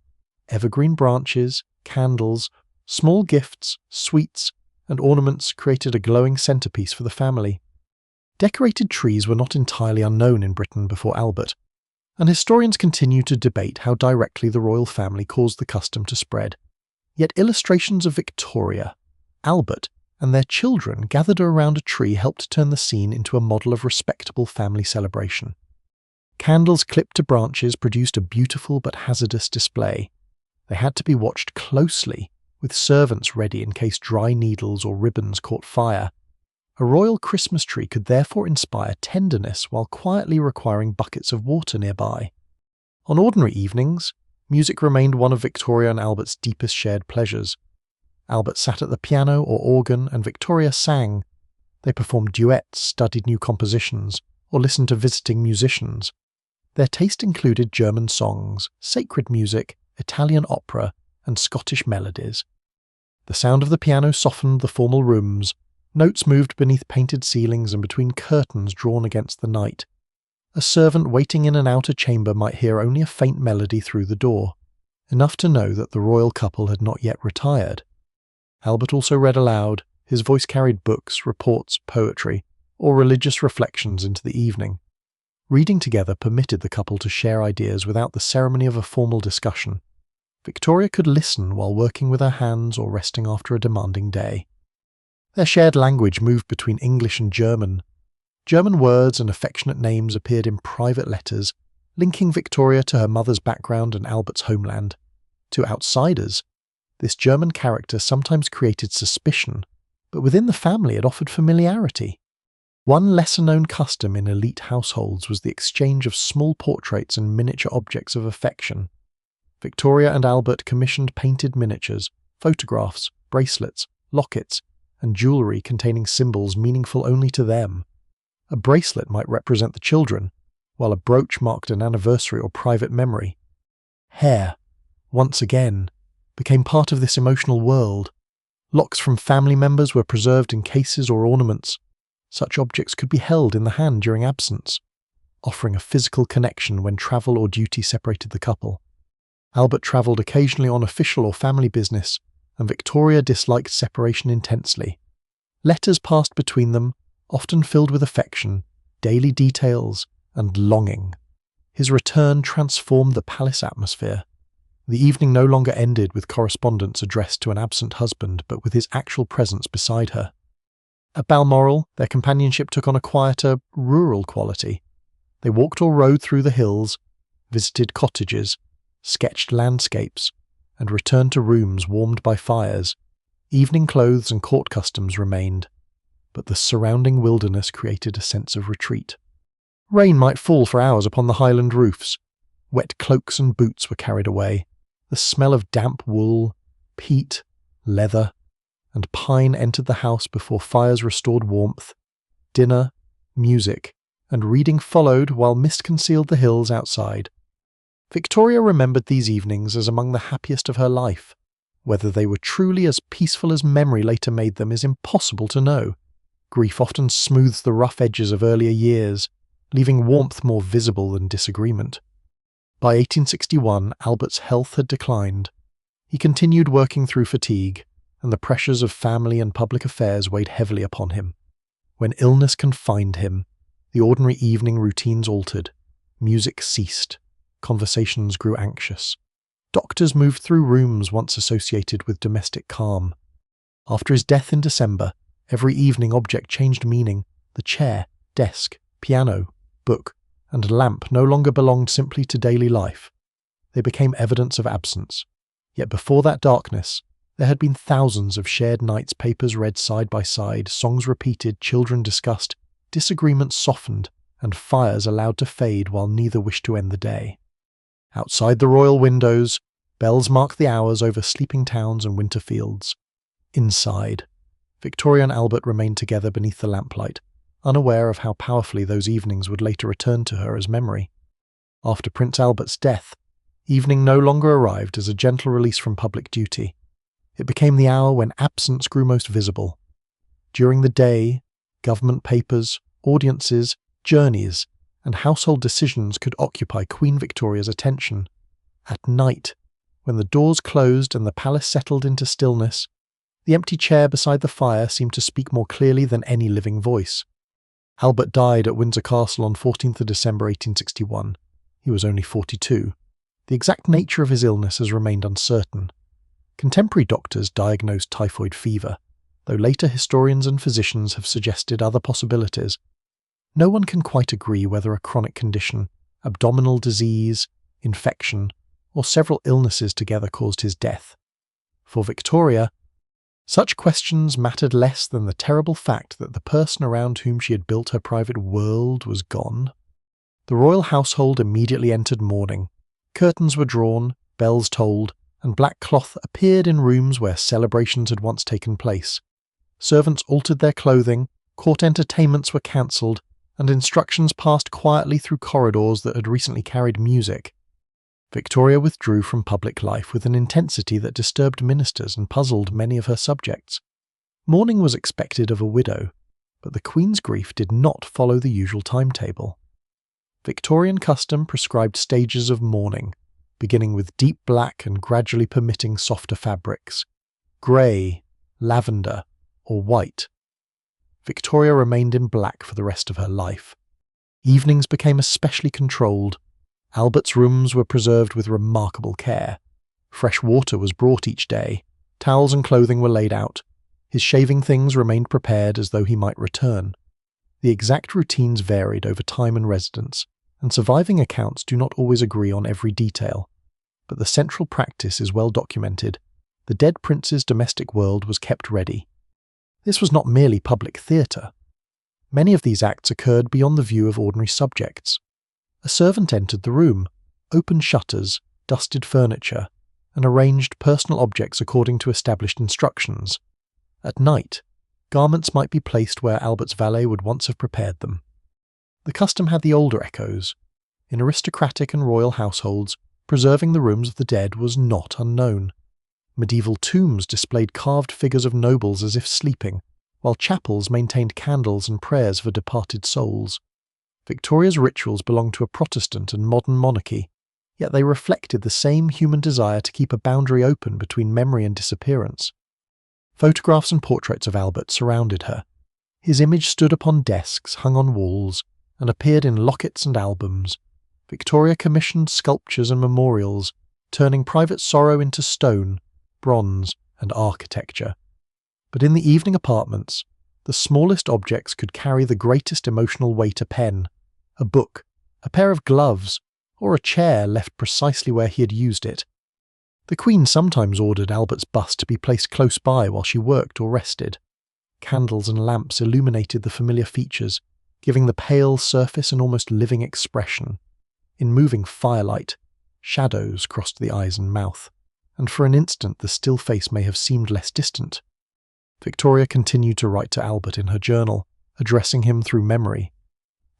Evergreen branches, candles, small gifts, sweets, and ornaments created a glowing centrepiece for the family. Decorated trees were not entirely unknown in Britain before Albert, and historians continue to debate how directly the royal family caused the custom to spread. Yet illustrations of Victoria, Albert, and their children gathered around a tree helped turn the scene into a model of respectable family celebration. Candles clipped to branches produced a beautiful but hazardous display. They had to be watched closely, with servants ready in case dry needles or ribbons caught fire. A royal Christmas tree could therefore inspire tenderness while quietly requiring buckets of water nearby. On ordinary evenings, music remained one of Victoria and Albert's deepest shared pleasures. Albert sat at the piano or organ and Victoria sang. They performed duets, studied new compositions, or listened to visiting musicians. Their taste included German songs, sacred music, Italian opera, and Scottish melodies. The sound of the piano softened the formal rooms. Notes moved beneath painted ceilings and between curtains drawn against the night. A servant waiting in an outer chamber might hear only a faint melody through the door, enough to know that the royal couple had not yet retired. Albert also read aloud. His voice carried books, reports, poetry, or religious reflections into the evening. Reading together permitted the couple to share ideas without the ceremony of a formal discussion. Victoria could listen while working with her hands or resting after a demanding day. Their shared language moved between English and German. German words and affectionate names appeared in private letters, linking Victoria to her mother's background and Albert's homeland. To outsiders, this German character sometimes created suspicion, but within the family it offered familiarity. One lesser-known custom in elite households was the exchange of small portraits and miniature objects of affection. Victoria and Albert commissioned painted miniatures, photographs, bracelets, lockets, and jewellery containing symbols meaningful only to them. A bracelet might represent the children, while a brooch marked an anniversary or private memory. Hair, once again, became part of this emotional world. Locks from family members were preserved in cases or ornaments. Such objects could be held in the hand during absence, offering a physical connection when travel or duty separated the couple. Albert travelled occasionally on official or family business, and Victoria disliked separation intensely. Letters passed between them, often filled with affection, daily details, and longing. His return transformed the palace atmosphere. The evening no longer ended with correspondence addressed to an absent husband, but with his actual presence beside her. At Balmoral, their companionship took on a quieter, rural quality. They walked or rode through the hills, visited cottages, sketched landscapes, and returned to rooms warmed by fires. Evening clothes and court customs remained, but the surrounding wilderness created a sense of retreat. Rain might fall for hours upon the highland roofs. Wet cloaks and boots were carried away. The smell of damp wool, peat, leather, and pine entered the house before fires restored warmth. Dinner, music, and reading followed while mist concealed the hills outside. Victoria remembered these evenings as among the happiest of her life. Whether they were truly as peaceful as memory later made them is impossible to know. Grief often smooths the rough edges of earlier years, leaving warmth more visible than disagreement. By 1861, Albert's health had declined. He continued working through fatigue, and the pressures of family and public affairs weighed heavily upon him. When illness confined him, the ordinary evening routines altered. Music ceased. Conversations grew anxious. Doctors moved through rooms once associated with domestic calm. After his death in December, every evening object changed meaning. The chair, desk, piano, book, and lamp no longer belonged simply to daily life. They became evidence of absence. Yet before that darkness, there had been thousands of shared nights, papers read side by side, songs repeated, children discussed, disagreements softened, and fires allowed to fade while neither wished to end the day. Outside the royal windows, bells marked the hours over sleeping towns and winter fields. Inside, Victoria and Albert remained together beneath the lamplight, unaware of how powerfully those evenings would later return to her as memory. After Prince Albert's death, evening no longer arrived as a gentle release from public duty. It became the hour when absence grew most visible. During the day, government papers, audiences, journeys, and household decisions could occupy Queen Victoria's attention. At night, when the doors closed and the palace settled into stillness, the empty chair beside the fire seemed to speak more clearly than any living voice. Albert died at Windsor Castle on 14th of December 1861. He was only 42. The exact nature of his illness has remained uncertain. Contemporary doctors diagnosed typhoid fever, though later historians and physicians have suggested other possibilities. No one can quite agree whether a chronic condition, abdominal disease, infection, or several illnesses together caused his death. For Victoria, such questions mattered less than the terrible fact that the person around whom she had built her private world was gone. The royal household immediately entered mourning. Curtains were drawn, bells tolled, and black cloth appeared in rooms where celebrations had once taken place. Servants altered their clothing, court entertainments were cancelled, and instructions passed quietly through corridors that had recently carried music. Victoria withdrew from public life with an intensity that disturbed ministers and puzzled many of her subjects. Mourning was expected of a widow, but the Queen's grief did not follow the usual timetable. Victorian custom prescribed stages of mourning, beginning with deep black and gradually permitting softer fabrics, grey, lavender, or white. Victoria remained in black for the rest of her life. Evenings became especially controlled. Albert's rooms were preserved with remarkable care. Fresh water was brought each day, towels and clothing were laid out, his shaving things remained prepared as though he might return. The exact routines varied over time and residence, and surviving accounts do not always agree on every detail. But the central practice is well documented. The dead prince's domestic world was kept ready. This was not merely public theatre. Many of these acts occurred beyond the view of ordinary subjects. A servant entered the room, opened shutters, dusted furniture, and arranged personal objects according to established instructions. At night, garments might be placed where Albert's valet would once have prepared them. The custom had the older echoes. In aristocratic and royal households, preserving the rooms of the dead was not unknown. Medieval tombs displayed carved figures of nobles as if sleeping, while chapels maintained candles and prayers for departed souls. Victoria's rituals belonged to a Protestant and modern monarchy, yet they reflected the same human desire to keep a boundary open between memory and disappearance. Photographs and portraits of Albert surrounded her. His image stood upon desks hung on walls and appeared in lockets and albums. Victoria commissioned sculptures and memorials, turning private sorrow into stone, bronze, and architecture. But in the evening apartments, the smallest objects could carry the greatest emotional weight: a pen, a book, a pair of gloves, or a chair left precisely where he had used it. The Queen sometimes ordered Albert's bust to be placed close by while she worked or rested. Candles and lamps illuminated the familiar features, giving the pale surface an almost living expression. In moving firelight, shadows crossed the eyes and mouth, and for an instant the still face may have seemed less distant. Victoria continued to write to Albert in her journal, addressing him through memory.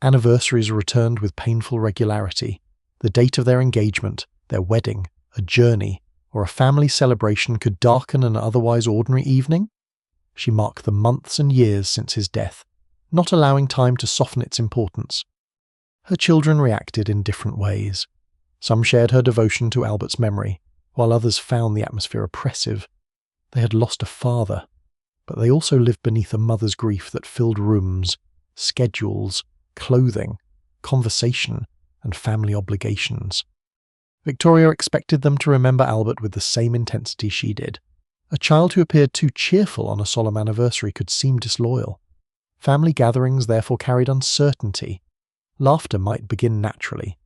Anniversaries returned with painful regularity. The date of their engagement, their wedding, a journey, or a family celebration could darken an otherwise ordinary evening. She marked the months and years since his death, not allowing time to soften its importance. Her children reacted in different ways. Some shared her devotion to Albert's memory, while others found the atmosphere oppressive. They had lost a father, but they also lived beneath a mother's grief that filled rooms, schedules, clothing, conversation, and family obligations. Victoria expected them to remember Albert with the same intensity she did. A child who appeared too cheerful on a solemn anniversary could seem disloyal. Family gatherings therefore carried uncertainty. Laughter might begin naturally,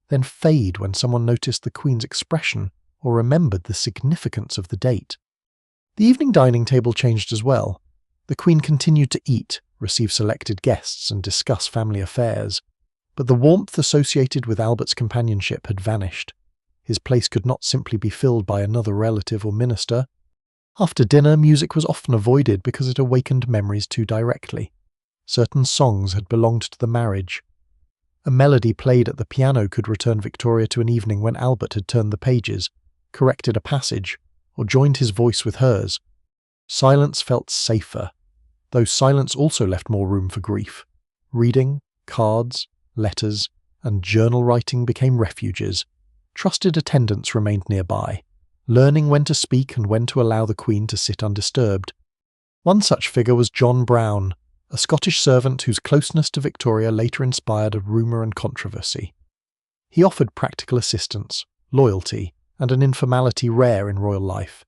then fade when someone noticed the Queen's expression or remembered the significance of the date. The evening dining table changed as well. The Queen continued to eat, receive selected guests, and discuss family affairs. But the warmth associated with Albert's companionship had vanished. His place could not simply be filled by another relative or minister. After dinner, music was often avoided because it awakened memories too directly. Certain songs had belonged to the marriage. A melody played at the piano could return Victoria to an evening when Albert had turned the pages, corrected a passage, or joined his voice with hers. Silence felt safer, though silence also left more room for grief. Reading, cards, letters, and journal writing became refuges. Trusted attendants remained nearby, learning when to speak and when to allow the Queen to sit undisturbed. One such figure was John Brown, a Scottish servant whose closeness to Victoria later inspired a rumour and controversy. He offered practical assistance, loyalty, and an informality rare in royal life.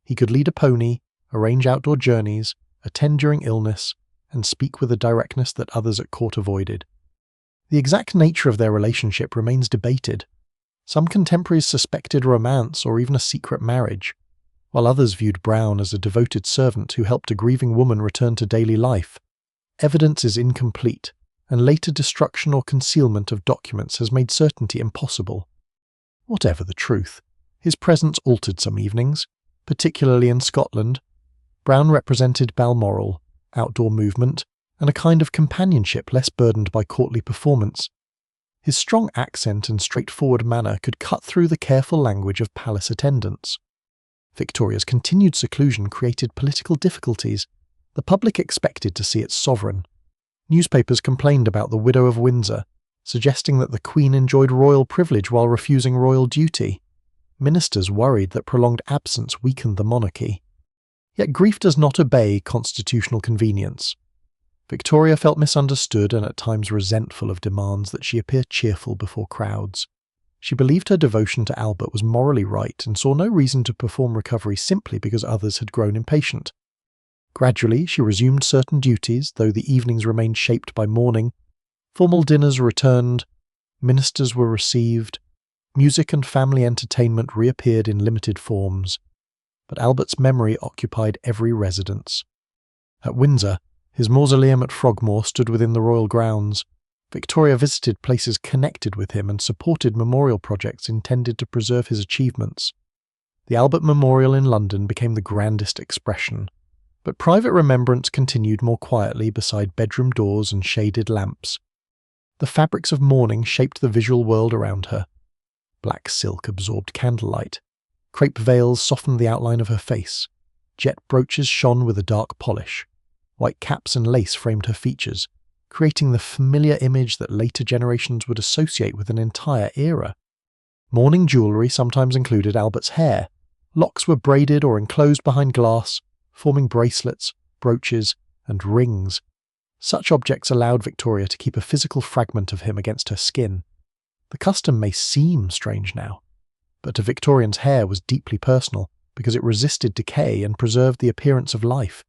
He could lead a pony, arrange outdoor journeys, attend during illness, and speak with a directness that others at court avoided. The exact nature of their relationship remains debated. Some contemporaries suspected romance or even a secret marriage, while others viewed Brown as a devoted servant who helped a grieving woman return to daily life. Evidence is incomplete, and later destruction or concealment of documents has made certainty impossible. Whatever the truth, his presence altered some evenings, particularly in Scotland. Brown represented Balmoral, outdoor movement, and a kind of companionship less burdened by courtly performance. His strong accent and straightforward manner could cut through the careful language of palace attendants. Victoria's continued seclusion created political difficulties. The public expected to see its sovereign. Newspapers complained about the widow of Windsor, suggesting that the Queen enjoyed royal privilege while refusing royal duty. Ministers worried that prolonged absence weakened the monarchy. Yet grief does not obey constitutional convenience. Victoria felt misunderstood and at times resentful of demands that she appear cheerful before crowds. She believed her devotion to Albert was morally right and saw no reason to perform recovery simply because others had grown impatient. Gradually, she resumed certain duties, though the evenings remained shaped by mourning. Formal dinners returned, ministers were received, music and family entertainment reappeared in limited forms. But Albert's memory occupied every residence. At Windsor, his mausoleum at Frogmore stood within the royal grounds. Victoria visited places connected with him and supported memorial projects intended to preserve his achievements. The Albert Memorial in London became the grandest expression, but private remembrance continued more quietly beside bedroom doors and shaded lamps. The fabrics of mourning shaped the visual world around her. Black silk absorbed candlelight. Crepe veils softened the outline of her face. Jet brooches shone with a dark polish. White caps and lace framed her features, creating the familiar image that later generations would associate with an entire era. Mourning jewellery sometimes included Albert's hair. Locks were braided or enclosed behind glass, forming bracelets, brooches, and rings. Such objects allowed Victoria to keep a physical fragment of him against her skin. The custom may seem strange now, but to Victorians hair was deeply personal because it resisted decay and preserved the appearance of life.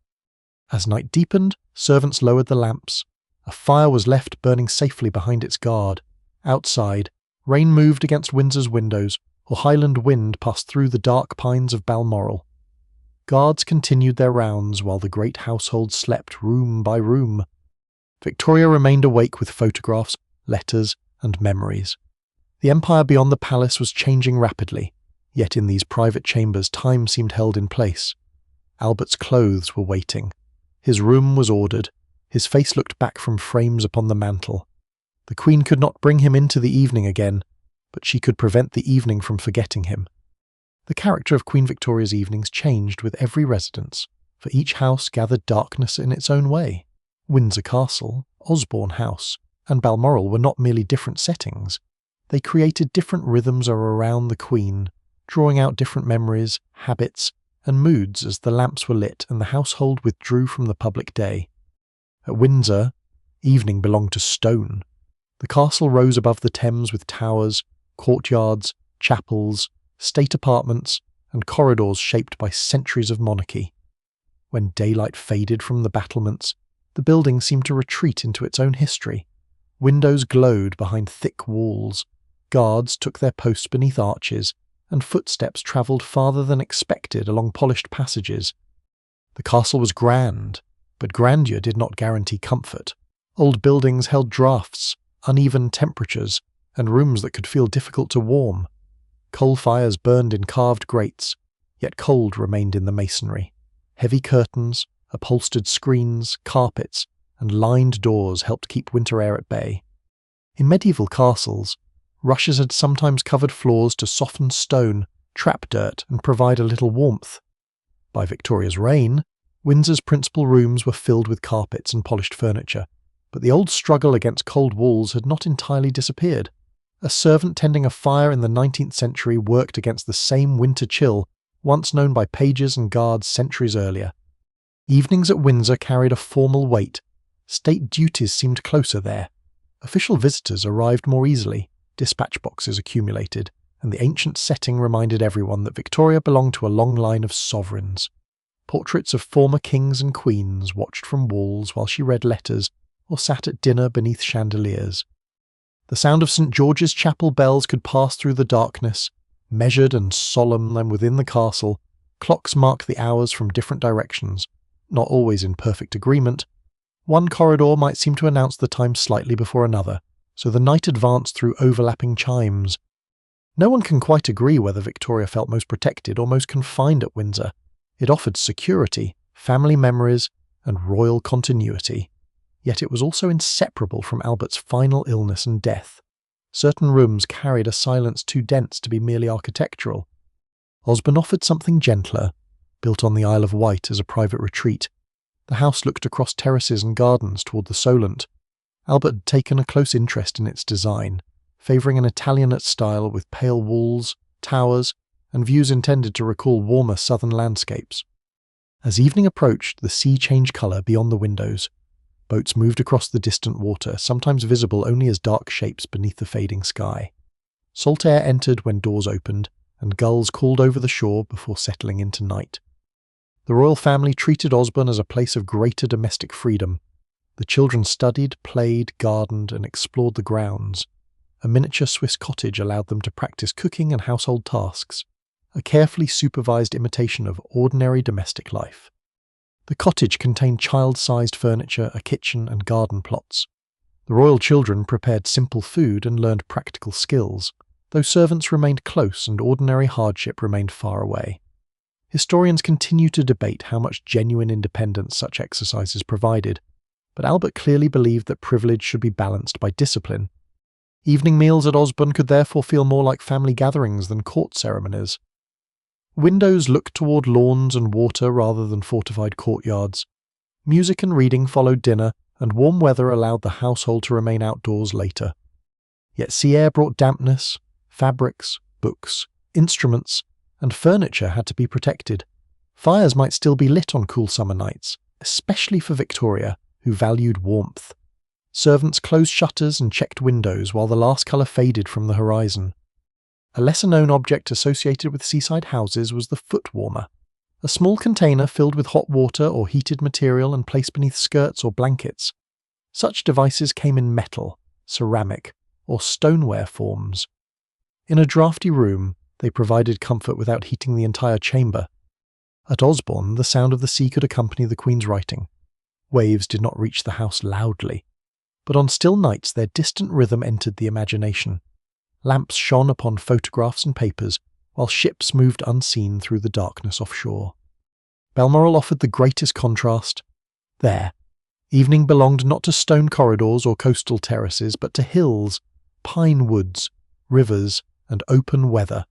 As night deepened, servants lowered the lamps. A fire was left burning safely behind its guard. Outside, rain moved against Windsor's windows, or Highland wind passed through the dark pines of Balmoral. Guards continued their rounds while the great household slept room by room. Victoria remained awake with photographs, letters, and memories. The empire beyond the palace was changing rapidly, yet in these private chambers time seemed held in place. Albert's clothes were waiting. His room was ordered. His face looked back from frames upon the mantel. The Queen could not bring him into the evening again, but she could prevent the evening from forgetting him. The character of Queen Victoria's evenings changed with every residence, for each house gathered darkness in its own way. Windsor Castle, Osborne House, and Balmoral were not merely different settings. They created different rhythms around the Queen, drawing out different memories, habits, and moods as the lamps were lit and the household withdrew from the public day. At Windsor, evening belonged to stone. The castle rose above the Thames with towers, courtyards, chapels, state apartments, and corridors shaped by centuries of monarchy. When daylight faded from the battlements, the building seemed to retreat into its own history. Windows glowed behind thick walls. Guards took their posts beneath arches, and footsteps travelled farther than expected along polished passages. The castle was grand, but grandeur did not guarantee comfort. Old buildings held draughts, uneven temperatures, and rooms that could feel difficult to warm. Coal fires burned in carved grates, yet cold remained in the masonry. Heavy curtains, upholstered screens, carpets, and lined doors helped keep winter air at bay. In medieval castles, rushes had sometimes covered floors to soften stone, trap dirt, and provide a little warmth. By Victoria's reign, Windsor's principal rooms were filled with carpets and polished furniture, but the old struggle against cold walls had not entirely disappeared. A servant tending a fire in the 19th century worked against the same winter chill, once known by pages and guards centuries earlier. Evenings at Windsor carried a formal weight. State duties seemed closer there. Official visitors arrived more easily, dispatch boxes accumulated, and the ancient setting reminded everyone that Victoria belonged to a long line of sovereigns. Portraits of former kings and queens watched from walls while she read letters or sat at dinner beneath chandeliers. The sound of St. George's Chapel bells could pass through the darkness. Measured and solemn than within the castle, clocks marked the hours from different directions, not always in perfect agreement. One corridor might seem to announce the time slightly before another, so the night advanced through overlapping chimes. No one can quite agree whether Victoria felt most protected or most confined at Windsor. It offered security, family memories, and royal continuity. Yet it was also inseparable from Albert's final illness and death. Certain rooms carried a silence too dense to be merely architectural. Osborne offered something gentler, built on the Isle of Wight as a private retreat. The house looked across terraces and gardens toward the Solent. Albert had taken a close interest in its design, favouring an Italianate style with pale walls, towers, and views intended to recall warmer southern landscapes. As evening approached, the sea changed colour beyond the windows. Boats moved across the distant water, sometimes visible only as dark shapes beneath the fading sky. Salt air entered when doors opened, and gulls called over the shore before settling into night. The royal family treated Osborne as a place of greater domestic freedom. The children studied, played, gardened, and explored the grounds. A miniature Swiss cottage allowed them to practice cooking and household tasks, a carefully supervised imitation of ordinary domestic life. The cottage contained child-sized furniture, a kitchen, and garden plots. The royal children prepared simple food and learned practical skills, though servants remained close and ordinary hardship remained far away. Historians continue to debate how much genuine independence such exercises provided, but Albert clearly believed that privilege should be balanced by discipline. Evening meals at Osborne could therefore feel more like family gatherings than court ceremonies. Windows looked toward lawns and water rather than fortified courtyards. Music and reading followed dinner, and warm weather allowed the household to remain outdoors later. Yet sea air brought dampness, fabrics, books, instruments, and furniture had to be protected. Fires might still be lit on cool summer nights, especially for Victoria, who valued warmth. Servants closed shutters and checked windows while the last colour faded from the horizon. A lesser-known object associated with seaside houses was the foot warmer, a small container filled with hot water or heated material and placed beneath skirts or blankets. Such devices came in metal, ceramic, or stoneware forms. In a draughty room, they provided comfort without heating the entire chamber. At Osborne, the sound of the sea could accompany the Queen's writing. Waves did not reach the house loudly, but on still nights their distant rhythm entered the imagination. Lamps shone upon photographs and papers, while ships moved unseen through the darkness offshore. Balmoral offered the greatest contrast. There, evening belonged not to stone corridors or coastal terraces, but to hills, pine woods, rivers, and open weather.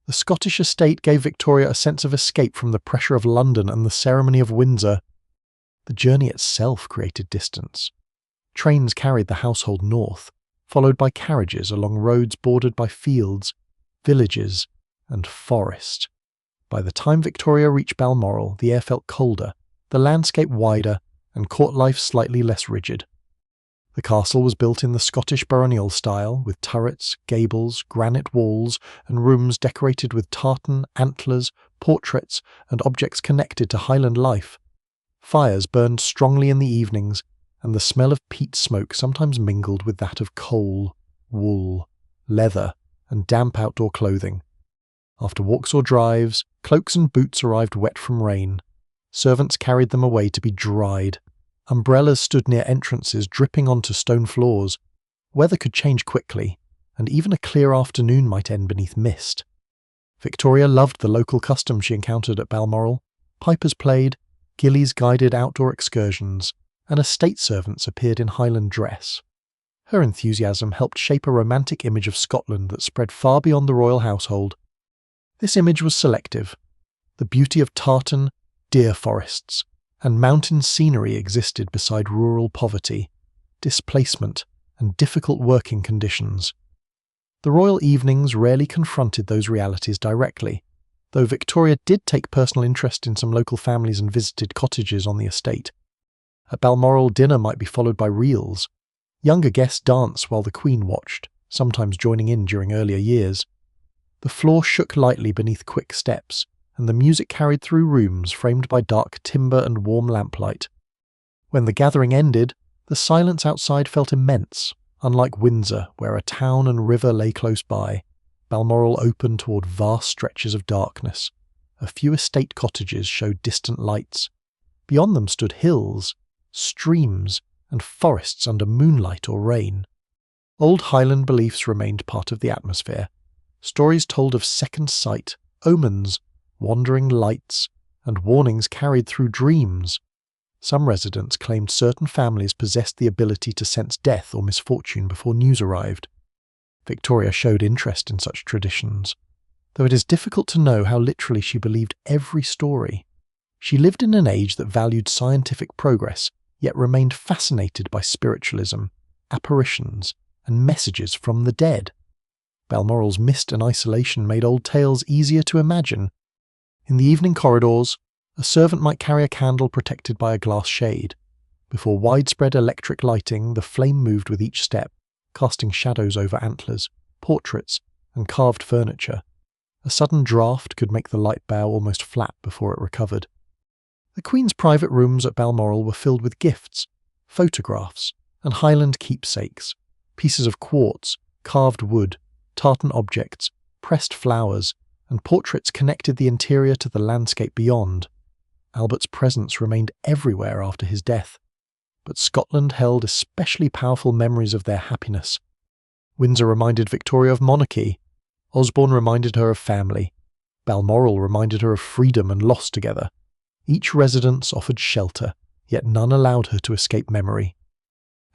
The Scottish estate gave Victoria a sense of escape from the pressure of London and the ceremony of Windsor. The journey itself created distance. Trains carried the household north, followed by carriages along roads bordered by fields, villages, and forest. By the time Victoria reached Balmoral, the air felt colder, the landscape wider, and court life slightly less rigid. The castle was built in the Scottish baronial style, with turrets, gables, granite walls, and rooms decorated with tartan, antlers, portraits, and objects connected to Highland life. Fires burned strongly in the evenings, and the smell of peat smoke sometimes mingled with that of coal, wool, leather, and damp outdoor clothing. After walks or drives, cloaks and boots arrived wet from rain. Servants carried them away to be dried. Umbrellas stood near entrances, dripping onto stone floors. Weather could change quickly, and even a clear afternoon might end beneath mist. Victoria loved the local customs she encountered at Balmoral. Pipers played, gillies guided outdoor excursions, and estate servants appeared in Highland dress. Her enthusiasm helped shape a romantic image of Scotland that spread far beyond the royal household. This image was selective. The beauty of tartan, deer forests, and mountain scenery existed beside rural poverty, displacement, and difficult working conditions. The royal evenings rarely confronted those realities directly, though Victoria did take personal interest in some local families and visited cottages on the estate. At Balmoral, dinner might be followed by reels. Younger guests danced while the Queen watched, sometimes joining in during earlier years. The floor shook lightly beneath quick steps, and the music carried through rooms framed by dark timber and warm lamplight. When the gathering ended, the silence outside felt immense. Unlike Windsor, where a town and river lay close by, Balmoral opened toward vast stretches of darkness. A few estate cottages showed distant lights. Beyond them stood hills, streams, and forests under moonlight or rain. Old Highland beliefs remained part of the atmosphere. Stories told of second sight, omens, wandering lights, and warnings carried through dreams. Some residents claimed certain families possessed the ability to sense death or misfortune before news arrived. Victoria showed interest in such traditions, though it is difficult to know how literally she believed every story. She lived in an age that valued scientific progress, yet remained fascinated by spiritualism, apparitions, and messages from the dead. Balmoral's mist and isolation made old tales easier to imagine. In the evening corridors, a servant might carry a candle protected by a glass shade. Before widespread electric lighting, the flame moved with each step, casting shadows over antlers, portraits, and carved furniture. A sudden draught could make the light bough almost flat before it recovered. The Queen's private rooms at Balmoral were filled with gifts, photographs, and Highland keepsakes, pieces of quartz, carved wood, tartan objects, pressed flowers, and portraits connected the interior to the landscape beyond. Albert's presence remained everywhere after his death, but Scotland held especially powerful memories of their happiness. Windsor reminded Victoria of monarchy, Osborne reminded her of family, Balmoral reminded her of freedom and loss together. Each residence offered shelter, yet none allowed her to escape memory.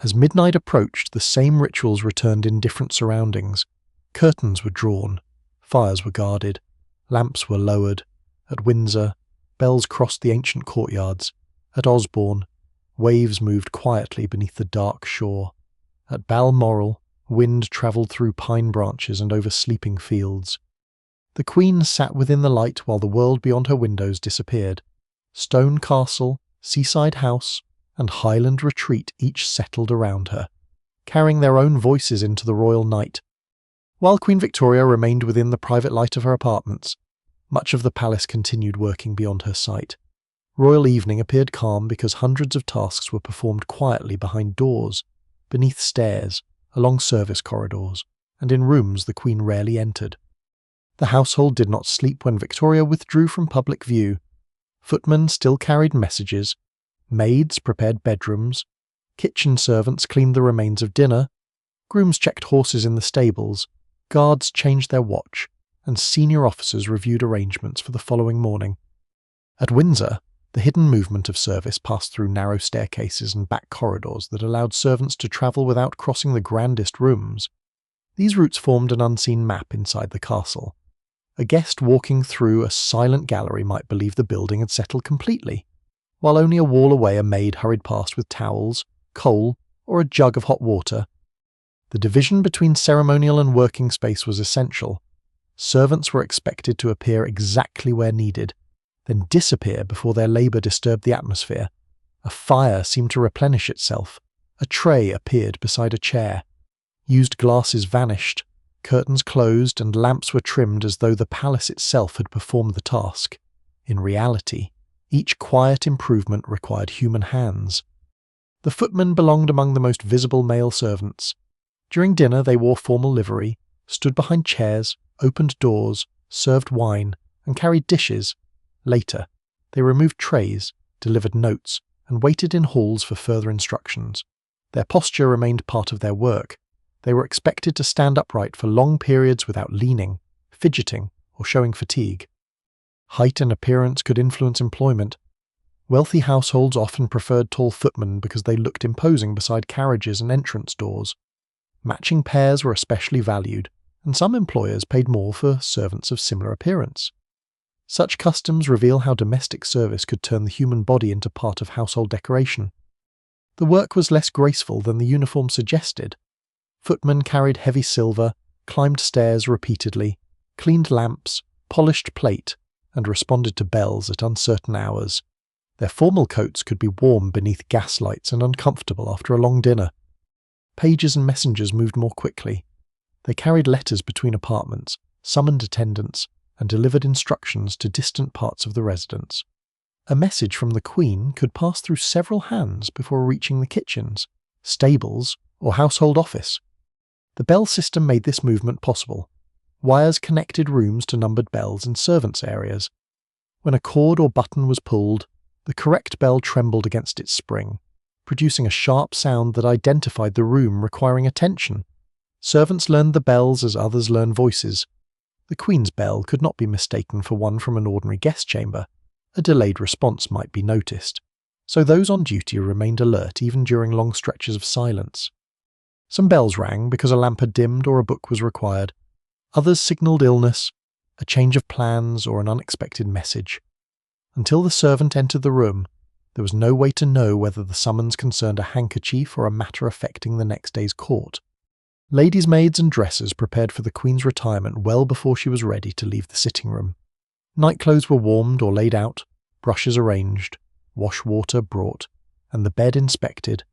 As midnight approached, the same rituals returned in different surroundings. Curtains were drawn, fires were guarded, lamps were lowered. At Windsor, bells crossed the ancient courtyards. At Osborne, waves moved quietly beneath the dark shore. At Balmoral, wind travelled through pine branches and over sleeping fields. The Queen sat within the light while the world beyond her windows disappeared. Stone Castle, seaside house, and Highland retreat each settled around her, carrying their own voices into the royal night. While Queen Victoria remained within the private light of her apartments, much of the palace continued working beyond her sight. Royal evening appeared calm because hundreds of tasks were performed quietly behind doors, beneath stairs, along service corridors, and in rooms the Queen rarely entered. The household did not sleep when Victoria withdrew from public view. Footmen still carried messages, maids prepared bedrooms, kitchen servants cleaned the remains of dinner, grooms checked horses in the stables, guards changed their watch, and senior officers reviewed arrangements for the following morning. At Windsor, the hidden movement of service passed through narrow staircases and back corridors that allowed servants to travel without crossing the grandest rooms. These routes formed an unseen map inside the castle. A guest walking through a silent gallery might believe the building had settled completely, while only a wall away a maid hurried past with towels, coal, or a jug of hot water. The division between ceremonial and working space was essential. Servants were expected to appear exactly where needed, then disappear before their labour disturbed the atmosphere. A fire seemed to replenish itself. A tray appeared beside a chair. Used glasses vanished, curtains closed, and lamps were trimmed as though the palace itself had performed the task. In reality, each quiet improvement required human hands. The footmen belonged among the most visible male servants. During dinner they wore formal livery, stood behind chairs, opened doors, served wine, and carried dishes. Later, they removed trays, delivered notes, and waited in halls for further instructions. Their posture remained part of their work. They were expected to stand upright for long periods without leaning, fidgeting, or showing fatigue. Height and appearance could influence employment. Wealthy households often preferred tall footmen because they looked imposing beside carriages and entrance doors. Matching pairs were especially valued, and some employers paid more for servants of similar appearance. Such customs reveal how domestic service could turn the human body into part of household decoration. The work was less graceful than the uniform suggested. Footmen carried heavy silver, climbed stairs repeatedly, cleaned lamps, polished plate, and responded to bells at uncertain hours. Their formal coats could be warm beneath gaslights and uncomfortable after a long dinner. Pages and messengers moved more quickly. They carried letters between apartments, summoned attendants, and delivered instructions to distant parts of the residence. A message from the Queen could pass through several hands before reaching the kitchens, stables, or household office. The bell system made this movement possible. Wires connected rooms to numbered bells in servants' areas. When a cord or button was pulled, the correct bell trembled against its spring, producing a sharp sound that identified the room requiring attention. Servants learned the bells as others learn voices. The Queen's bell could not be mistaken for one from an ordinary guest chamber. A delayed response might be noticed, so those on duty remained alert even during long stretches of silence. Some bells rang because a lamp had dimmed or a book was required. Others signalled illness, a change of plans, or an unexpected message. Until the servant entered the room, there was no way to know whether the summons concerned a handkerchief or a matter affecting the next day's court. Ladies' maids and dressers prepared for the Queen's retirement well before she was ready to leave the sitting room. Nightclothes were warmed or laid out, brushes arranged, wash water brought, and the bed inspected.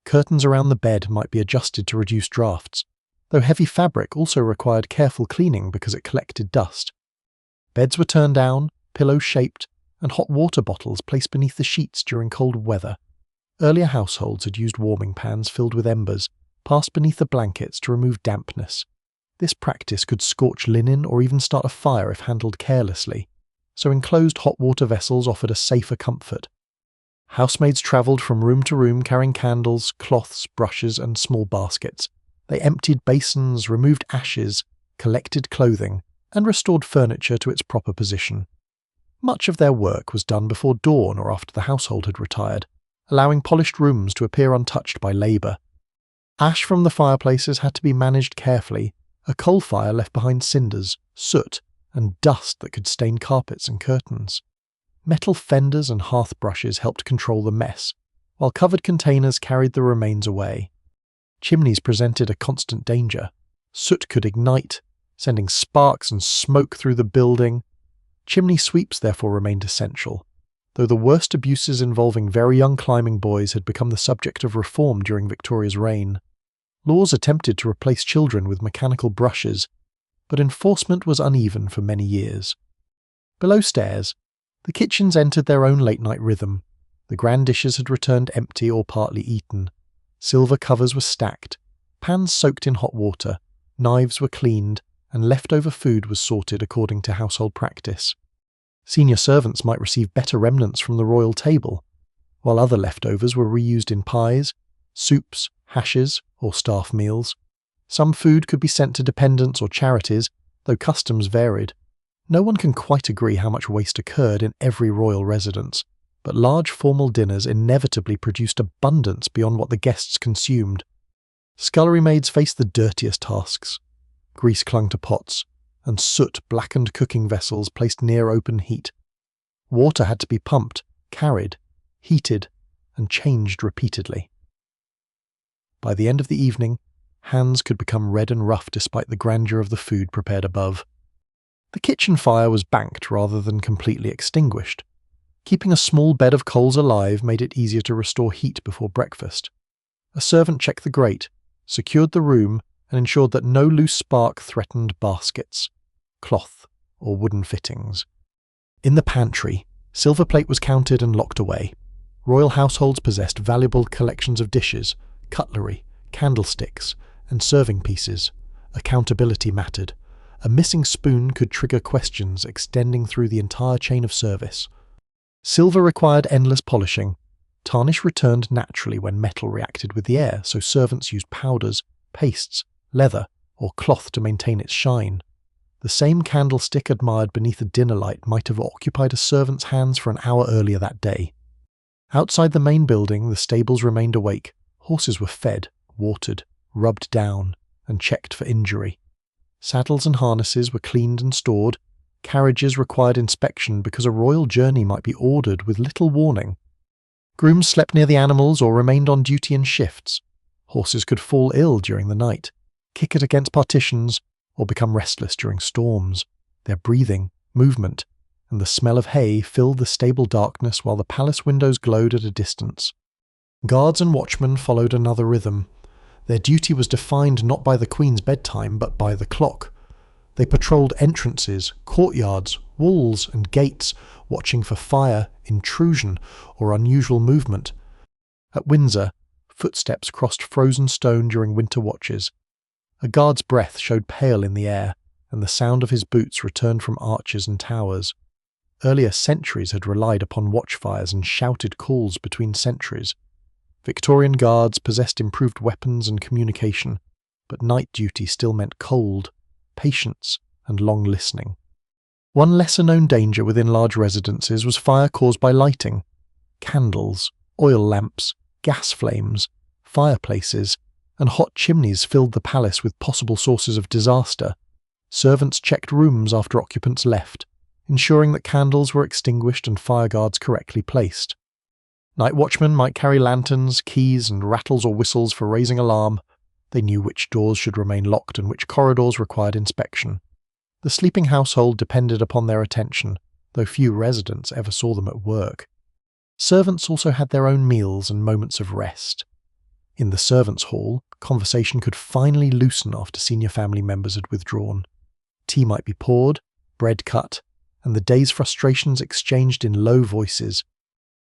Curtains around the bed might be adjusted to reduce drafts. though heavy fabric also required careful cleaning because it collected dust. Beds were turned down, pillows shaped, and hot water bottles placed beneath the sheets during cold weather. Earlier households had used warming pans filled with embers, passed beneath the blankets to remove dampness. This practice could scorch linen or even start a fire if handled carelessly, so enclosed hot water vessels offered a safer comfort. Housemaids travelled from room to room carrying candles, cloths, brushes, and small baskets. They emptied basins, removed ashes, collected clothing, and restored furniture to its proper position. Much of their work was done before dawn or after the household had retired, allowing polished rooms to appear untouched by labour. Ash from the fireplaces had to be managed carefully. A coal fire left behind cinders, soot, and dust that could stain carpets and curtains. Metal fenders and hearth brushes helped control the mess, while covered containers carried the remains away. Chimneys presented a constant danger. Soot could ignite, sending sparks and smoke through the building. Chimney sweeps therefore remained essential, though the worst abuses involving very young climbing boys had become the subject of reform during Victoria's reign. Laws attempted to replace children with mechanical brushes, but enforcement was uneven for many years. Below stairs, the kitchens entered their own late-night rhythm. The grand dishes had returned empty or partly eaten. Silver covers were stacked, pans soaked in hot water, knives were cleaned, and leftover food was sorted according to household practice. Senior servants might receive better remnants from the royal table, while other leftovers were reused in pies, soups, hashes, or staff meals. Some food could be sent to dependents or charities, though customs varied. No one can quite agree how much waste occurred in every royal residence, but large formal dinners inevitably produced abundance beyond what the guests consumed. Scullery maids faced the dirtiest tasks. Grease clung to pots, and soot blackened cooking vessels placed near open heat. Water had to be pumped, carried, heated, and changed repeatedly. By the end of the evening, hands could become red and rough despite the grandeur of the food prepared above. The kitchen fire was banked rather than completely extinguished. Keeping a small bed of coals alive made it easier to restore heat before breakfast. A servant checked the grate, secured the room, and ensured that no loose spark threatened baskets, cloth, or wooden fittings. In the pantry, silver plate was counted and locked away. Royal households possessed valuable collections of dishes, cutlery, candlesticks, and serving pieces. Accountability mattered. A missing spoon could trigger questions extending through the entire chain of service. Silver required endless polishing. Tarnish returned naturally when metal reacted with the air, so servants used powders, pastes, leather, or cloth to maintain its shine. The same candlestick admired beneath a dinner light might have occupied a servant's hands for an hour earlier that day. Outside the main building, the stables remained awake. Horses were fed, watered, rubbed down, and checked for injury. Saddles and harnesses were cleaned and stored. Carriages required inspection because a royal journey might be ordered with little warning. Grooms slept near the animals or remained on duty in shifts. Horses could fall ill during the night, kick it against partitions, or become restless during storms. Their breathing, movement, and the smell of hay filled the stable darkness while the palace windows glowed at a distance. Guards and watchmen followed another rhythm. Their duty was defined not by the Queen's bedtime, but by the clock. They patrolled entrances, courtyards, walls, and gates, watching for fire, intrusion, or unusual movement. At Windsor, footsteps crossed frozen stone during winter watches. A guard's breath showed pale in the air, and the sound of his boots returned from arches and towers. Earlier centuries had relied upon watchfires and shouted calls between sentries. Victorian guards possessed improved weapons and communication, but night duty still meant cold, patience, and long listening. One lesser-known danger within large residences was fire caused by lighting. Candles, oil lamps, gas flames, fireplaces, and hot chimneys filled the palace with possible sources of disaster. Servants checked rooms after occupants left, ensuring that candles were extinguished and fireguards correctly placed. Night watchmen might carry lanterns, keys, and rattles or whistles for raising alarm. They knew which doors should remain locked and which corridors required inspection. The sleeping household depended upon their attention, though few residents ever saw them at work. Servants also had their own meals and moments of rest. In the servants' hall, Conversation could finally loosen after senior family members had withdrawn. Tea might be poured, bread cut, and the day's frustrations exchanged in low voices.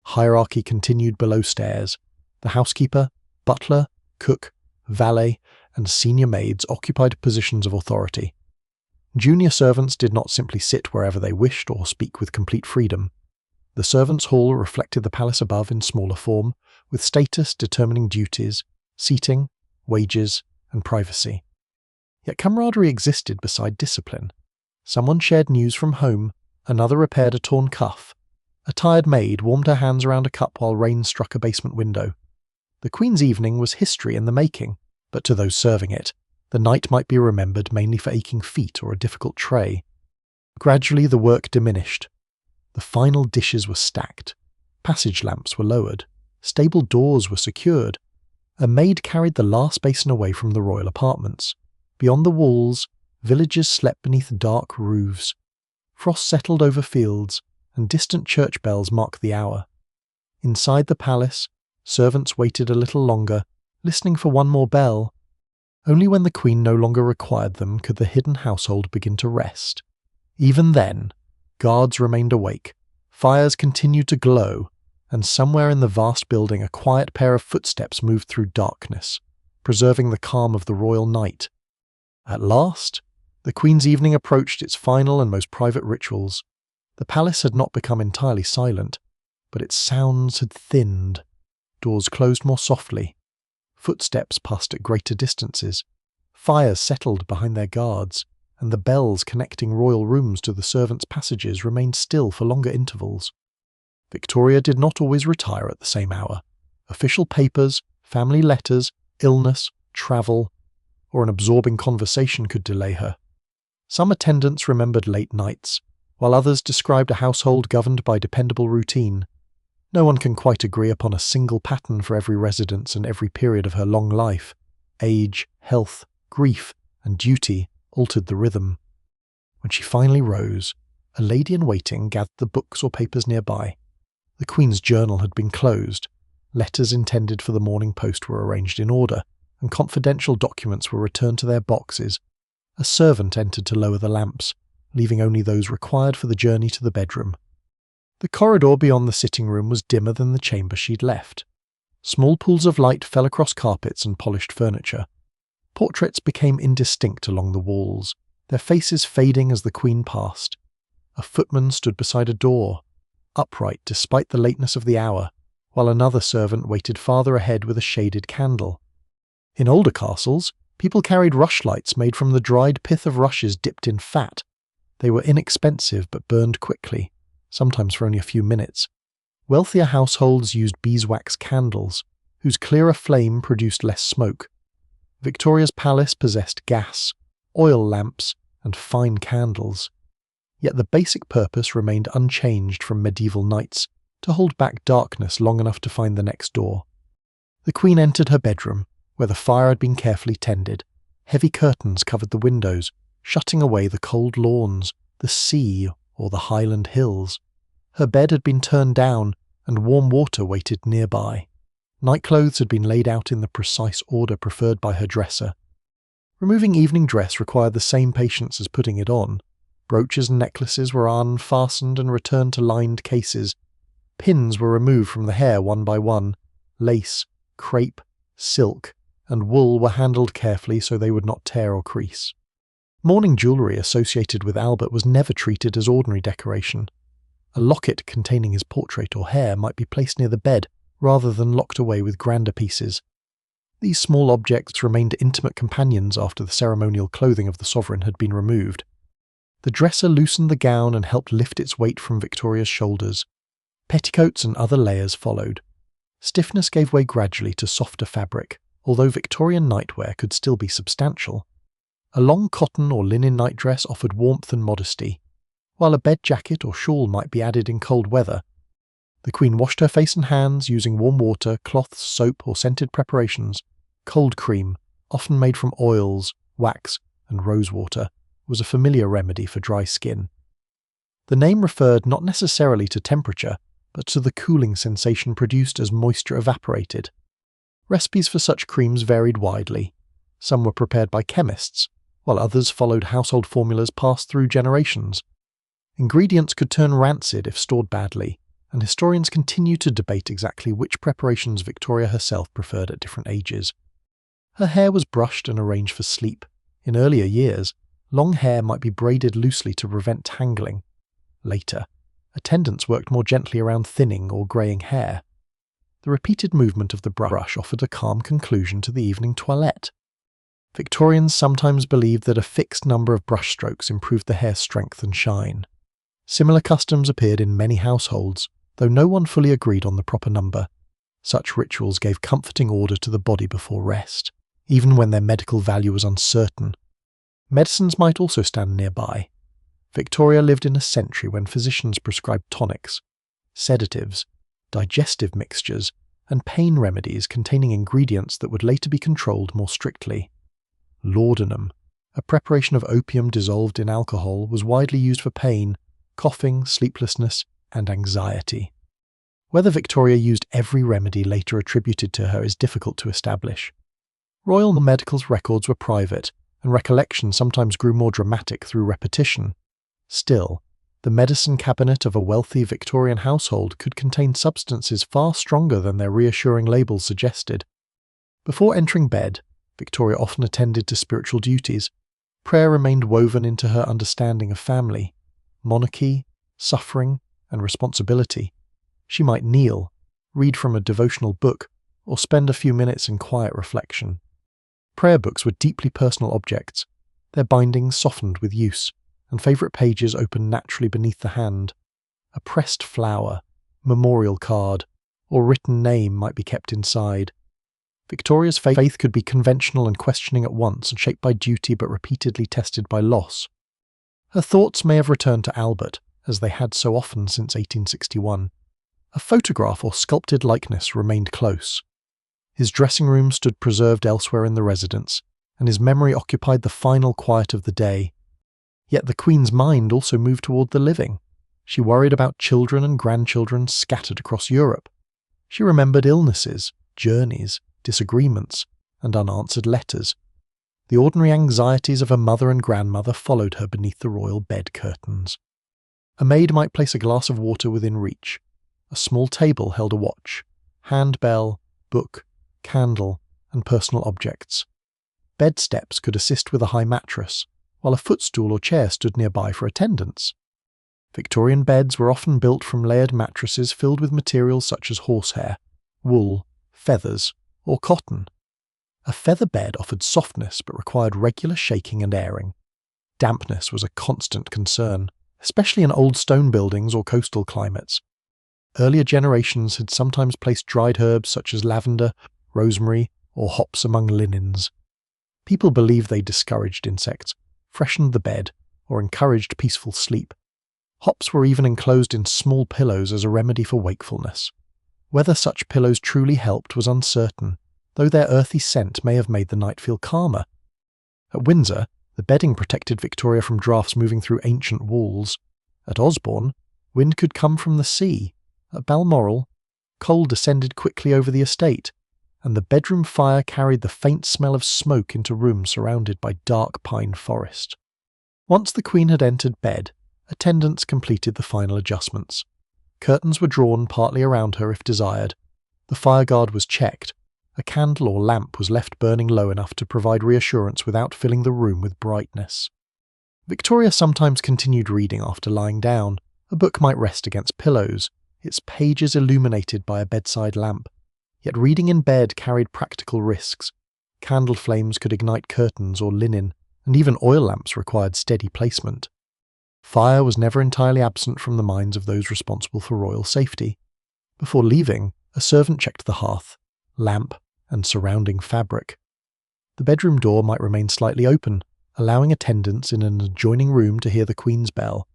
Hierarchy continued below stairs. The housekeeper, butler, cook, valet, and senior maids occupied positions of authority. Junior servants did not simply sit wherever they wished or speak with complete freedom. The servants' hall reflected the palace above in smaller form, with status determining duties, seating, wages, and privacy. Yet camaraderie existed beside discipline. Someone shared news from home, another repaired a torn cuff. A tired maid warmed her hands around a cup while rain struck a basement window. The Queen's evening was history in the making, but to those serving it, the night might be remembered mainly for aching feet or a difficult tray. Gradually the work diminished. The final dishes were stacked. Passage lamps were lowered. Stable doors were secured. A maid carried the last basin away from the royal apartments. Beyond the walls, villagers slept beneath dark roofs. Frost settled over fields, and distant church bells marked the hour. Inside the palace, servants waited a little longer, listening for one more bell. Only when the Queen no longer required them could the hidden household begin to rest. Even then, guards remained awake, fires continued to glow, and somewhere in the vast building a quiet pair of footsteps moved through darkness, preserving the calm of the royal night. At last, the Queen's evening approached its final and most private rituals. The palace had not become entirely silent, but its sounds had thinned. Doors closed more softly. Footsteps passed at greater distances. Fires settled behind their guards, and the bells connecting royal rooms to the servants' passages remained still for longer intervals. Victoria did not always retire at the same hour. Official papers, family letters, illness, travel, or an absorbing conversation could delay her. Some attendants remembered late nights, while others described a household governed by dependable routine. No one can quite agree upon a single pattern for every residence and every period of her long life. Age, health, grief, and duty altered the rhythm. When she finally rose, a lady-in-waiting gathered the books or papers nearby. The Queen's journal had been closed. Letters intended for the morning post were arranged in order, and confidential documents were returned to their boxes. A servant entered to lower the lamps, leaving only those required for the journey to the bedroom. The corridor beyond the sitting room was dimmer than the chamber she'd left. Small pools of light fell across carpets and polished furniture. Portraits became indistinct along the walls, their faces fading as the Queen passed. A footman stood beside a door, upright despite the lateness of the hour, while another servant waited farther ahead with a shaded candle. In older castles, people carried rushlights made from the dried pith of rushes dipped in fat. They were inexpensive but burned quickly, sometimes for only a few minutes. Wealthier households used beeswax candles, whose clearer flame produced less smoke. Victoria's palace possessed gas, oil lamps, and fine candles. Yet the basic purpose remained unchanged from medieval nights, to hold back darkness long enough to find the next door. The Queen entered her bedroom, where the fire had been carefully tended. Heavy curtains covered the windows, shutting away the cold lawns, the sea, or the Highland hills. Her bed had been turned down, and warm water waited nearby. Nightclothes had been laid out in the precise order preferred by her dresser. Removing evening dress required the same patience as putting it on. Brooches and necklaces were unfastened and returned to lined cases. Pins were removed from the hair one by one. Lace, crepe, silk, and wool were handled carefully so they would not tear or crease. Mourning jewellery associated with Albert was never treated as ordinary decoration. A locket containing his portrait or hair might be placed near the bed, rather than locked away with grander pieces. These small objects remained intimate companions after the ceremonial clothing of the sovereign had been removed. The dresser loosened the gown and helped lift its weight from Victoria's shoulders. Petticoats and other layers followed. Stiffness gave way gradually to softer fabric, although Victorian nightwear could still be substantial. A long cotton or linen nightdress offered warmth and modesty, while a bed jacket or shawl might be added in cold weather. The Queen washed her face and hands using warm water, cloths, soap, or scented preparations. Cold cream, often made from oils, wax, and rosewater, was a familiar remedy for dry skin. The name referred not necessarily to temperature, but to the cooling sensation produced as moisture evaporated. Recipes for such creams varied widely. Some were prepared by chemists, while others followed household formulas passed through generations. Ingredients could turn rancid if stored badly, and historians continue to debate exactly which preparations Victoria herself preferred at different ages. Her hair was brushed and arranged for sleep. In earlier years, long hair might be braided loosely to prevent tangling. Later, attendants worked more gently around thinning or greying hair. The repeated movement of the brush offered a calm conclusion to the evening toilette. Victorians sometimes believed that a fixed number of brush strokes improved the hair's strength and shine. Similar customs appeared in many households, though no one fully agreed on the proper number. Such rituals gave comforting order to the body before rest, even when their medical value was uncertain. Medicines might also stand nearby. Victoria lived in a century when physicians prescribed tonics, sedatives, digestive mixtures, and pain remedies containing ingredients that would later be controlled more strictly. Laudanum, a preparation of opium dissolved in alcohol, was widely used for pain, coughing, sleeplessness, and anxiety. Whether Victoria used every remedy later attributed to her is difficult to establish. Royal medical records were private, and recollection sometimes grew more dramatic through repetition. Still, the medicine cabinet of a wealthy Victorian household could contain substances far stronger than their reassuring labels suggested. Before entering bed, Victoria often attended to spiritual duties. Prayer remained woven into her understanding of family, monarchy, suffering, and responsibility. She might kneel, read from a devotional book, or spend a few minutes in quiet reflection. Prayer books were deeply personal objects, their bindings softened with use, and favourite pages opened naturally beneath the hand. A pressed flower, memorial card, or written name might be kept inside. Victoria's faith could be conventional and questioning at once, and shaped by duty but repeatedly tested by loss. Her thoughts may have returned to Albert, as they had so often since 1861. A photograph or sculpted likeness remained close. His dressing room stood preserved elsewhere in the residence, and his memory occupied the final quiet of the day. Yet the Queen's mind also moved toward the living. She worried about children and grandchildren scattered across Europe. She remembered illnesses, journeys, disagreements, and unanswered letters. The ordinary anxieties of her mother and grandmother followed her beneath the royal bed curtains. A maid might place a glass of water within reach. A small table held a watch, handbell, book, candle, and personal objects. Bed steps could assist with a high mattress, while a footstool or chair stood nearby for attendance. Victorian beds were often built from layered mattresses filled with materials such as horsehair, wool, feathers, or cotton. A feather bed offered softness but required regular shaking and airing. Dampness was a constant concern, especially in old stone buildings or coastal climates. Earlier generations had sometimes placed dried herbs such as lavender, rosemary, or hops among linens. People believed they discouraged insects, freshened the bed, or encouraged peaceful sleep. Hops were even enclosed in small pillows as a remedy for wakefulness. Whether such pillows truly helped was uncertain, though their earthy scent may have made the night feel calmer. At Windsor, the bedding protected Victoria from draughts moving through ancient walls. At Osborne, wind could come from the sea. At Balmoral, cold descended quickly over the estate, and the bedroom fire carried the faint smell of smoke into rooms surrounded by dark pine forest. Once the Queen had entered bed, attendants completed the final adjustments. Curtains were drawn partly around her if desired. The fireguard was checked. A candle or lamp was left burning low enough to provide reassurance without filling the room with brightness. Victoria sometimes continued reading after lying down. A book might rest against pillows, its pages illuminated by a bedside lamp. Yet reading in bed carried practical risks. Candle flames could ignite curtains or linen, and even oil lamps required steady placement. Fire was never entirely absent from the minds of those responsible for royal safety. Before leaving, a servant checked the hearth, lamp, and surrounding fabric. The bedroom door might remain slightly open, allowing attendants in an adjoining room to hear the Queen's bell.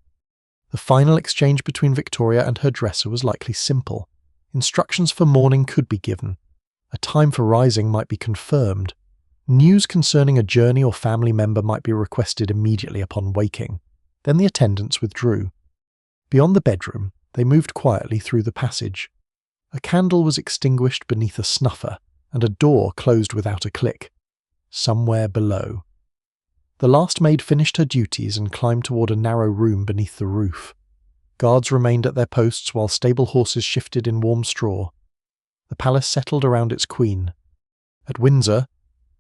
The final exchange between Victoria and her dresser was likely simple. Instructions for morning could be given. A time for rising might be confirmed. News concerning a journey or family member might be requested immediately upon waking. Then the attendants withdrew. Beyond the bedroom, they moved quietly through the passage. A candle was extinguished beneath a snuffer, and a door closed without a click, somewhere below. The last maid finished her duties and climbed toward a narrow room beneath the roof. Guards remained at their posts while stable horses shifted in warm straw. The palace settled around its queen. At Windsor,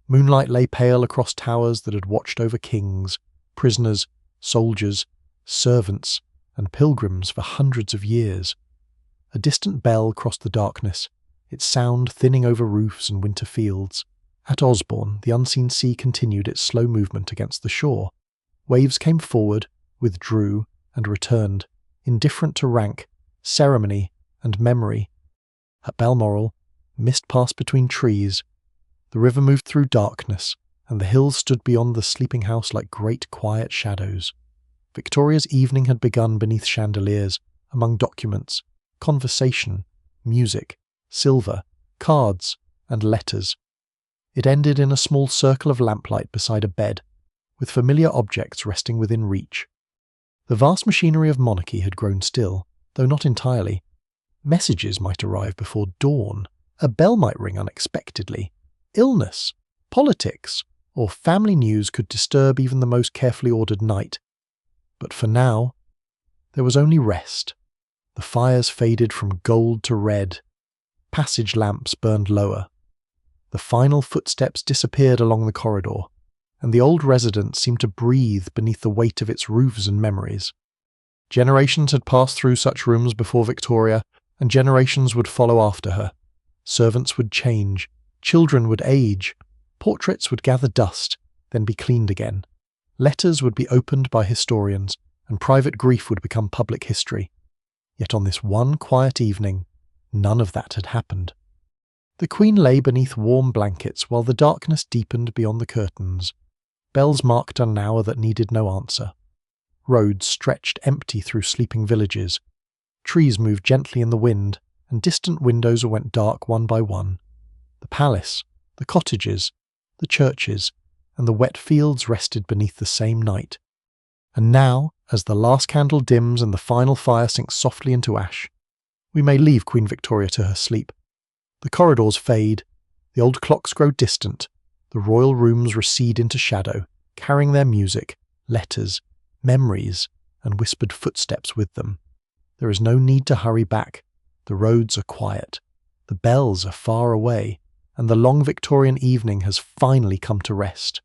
moonlight lay pale across towers that had watched over kings, prisoners, soldiers, servants, and pilgrims for hundreds of years. A distant bell crossed the darkness, its sound thinning over roofs and winter fields. At Osborne, the unseen sea continued its slow movement against the shore. Waves came forward, withdrew, and returned, indifferent to rank, ceremony, and memory. At Balmoral, mist passed between trees. The river moved through darkness, and the hills stood beyond the sleeping house like great quiet shadows. Victoria's evening had begun beneath chandeliers, among documents, conversation, music, silver, cards, and letters. It ended in a small circle of lamplight beside a bed, with familiar objects resting within reach. The vast machinery of monarchy had grown still, though not entirely. Messages might arrive before dawn, a bell might ring unexpectedly, illness, politics, or family news could disturb even the most carefully ordered night. But for now, there was only rest. The fires faded from gold to red. Passage lamps burned lower. The final footsteps disappeared along the corridor, and the old residence seemed to breathe beneath the weight of its roofs and memories. Generations had passed through such rooms before Victoria, and generations would follow after her. Servants would change, children would age, portraits would gather dust, then be cleaned again. Letters would be opened by historians, and private grief would become public history. Yet on this one quiet evening, none of that had happened. The Queen lay beneath warm blankets while the darkness deepened beyond the curtains. Bells marked an hour that needed no answer. Roads stretched empty through sleeping villages. Trees moved gently in the wind, and distant windows went dark one by one. The palace, the cottages, the churches, and the wet fields rested beneath the same night. And now, as the last candle dims and the final fire sinks softly into ash, we may leave Queen Victoria to her sleep. The corridors fade, the old clocks grow distant, the royal rooms recede into shadow, carrying their music, letters, memories, and whispered footsteps with them. There is no need to hurry back. The roads are quiet, the bells are far away, and the long Victorian evening has finally come to rest.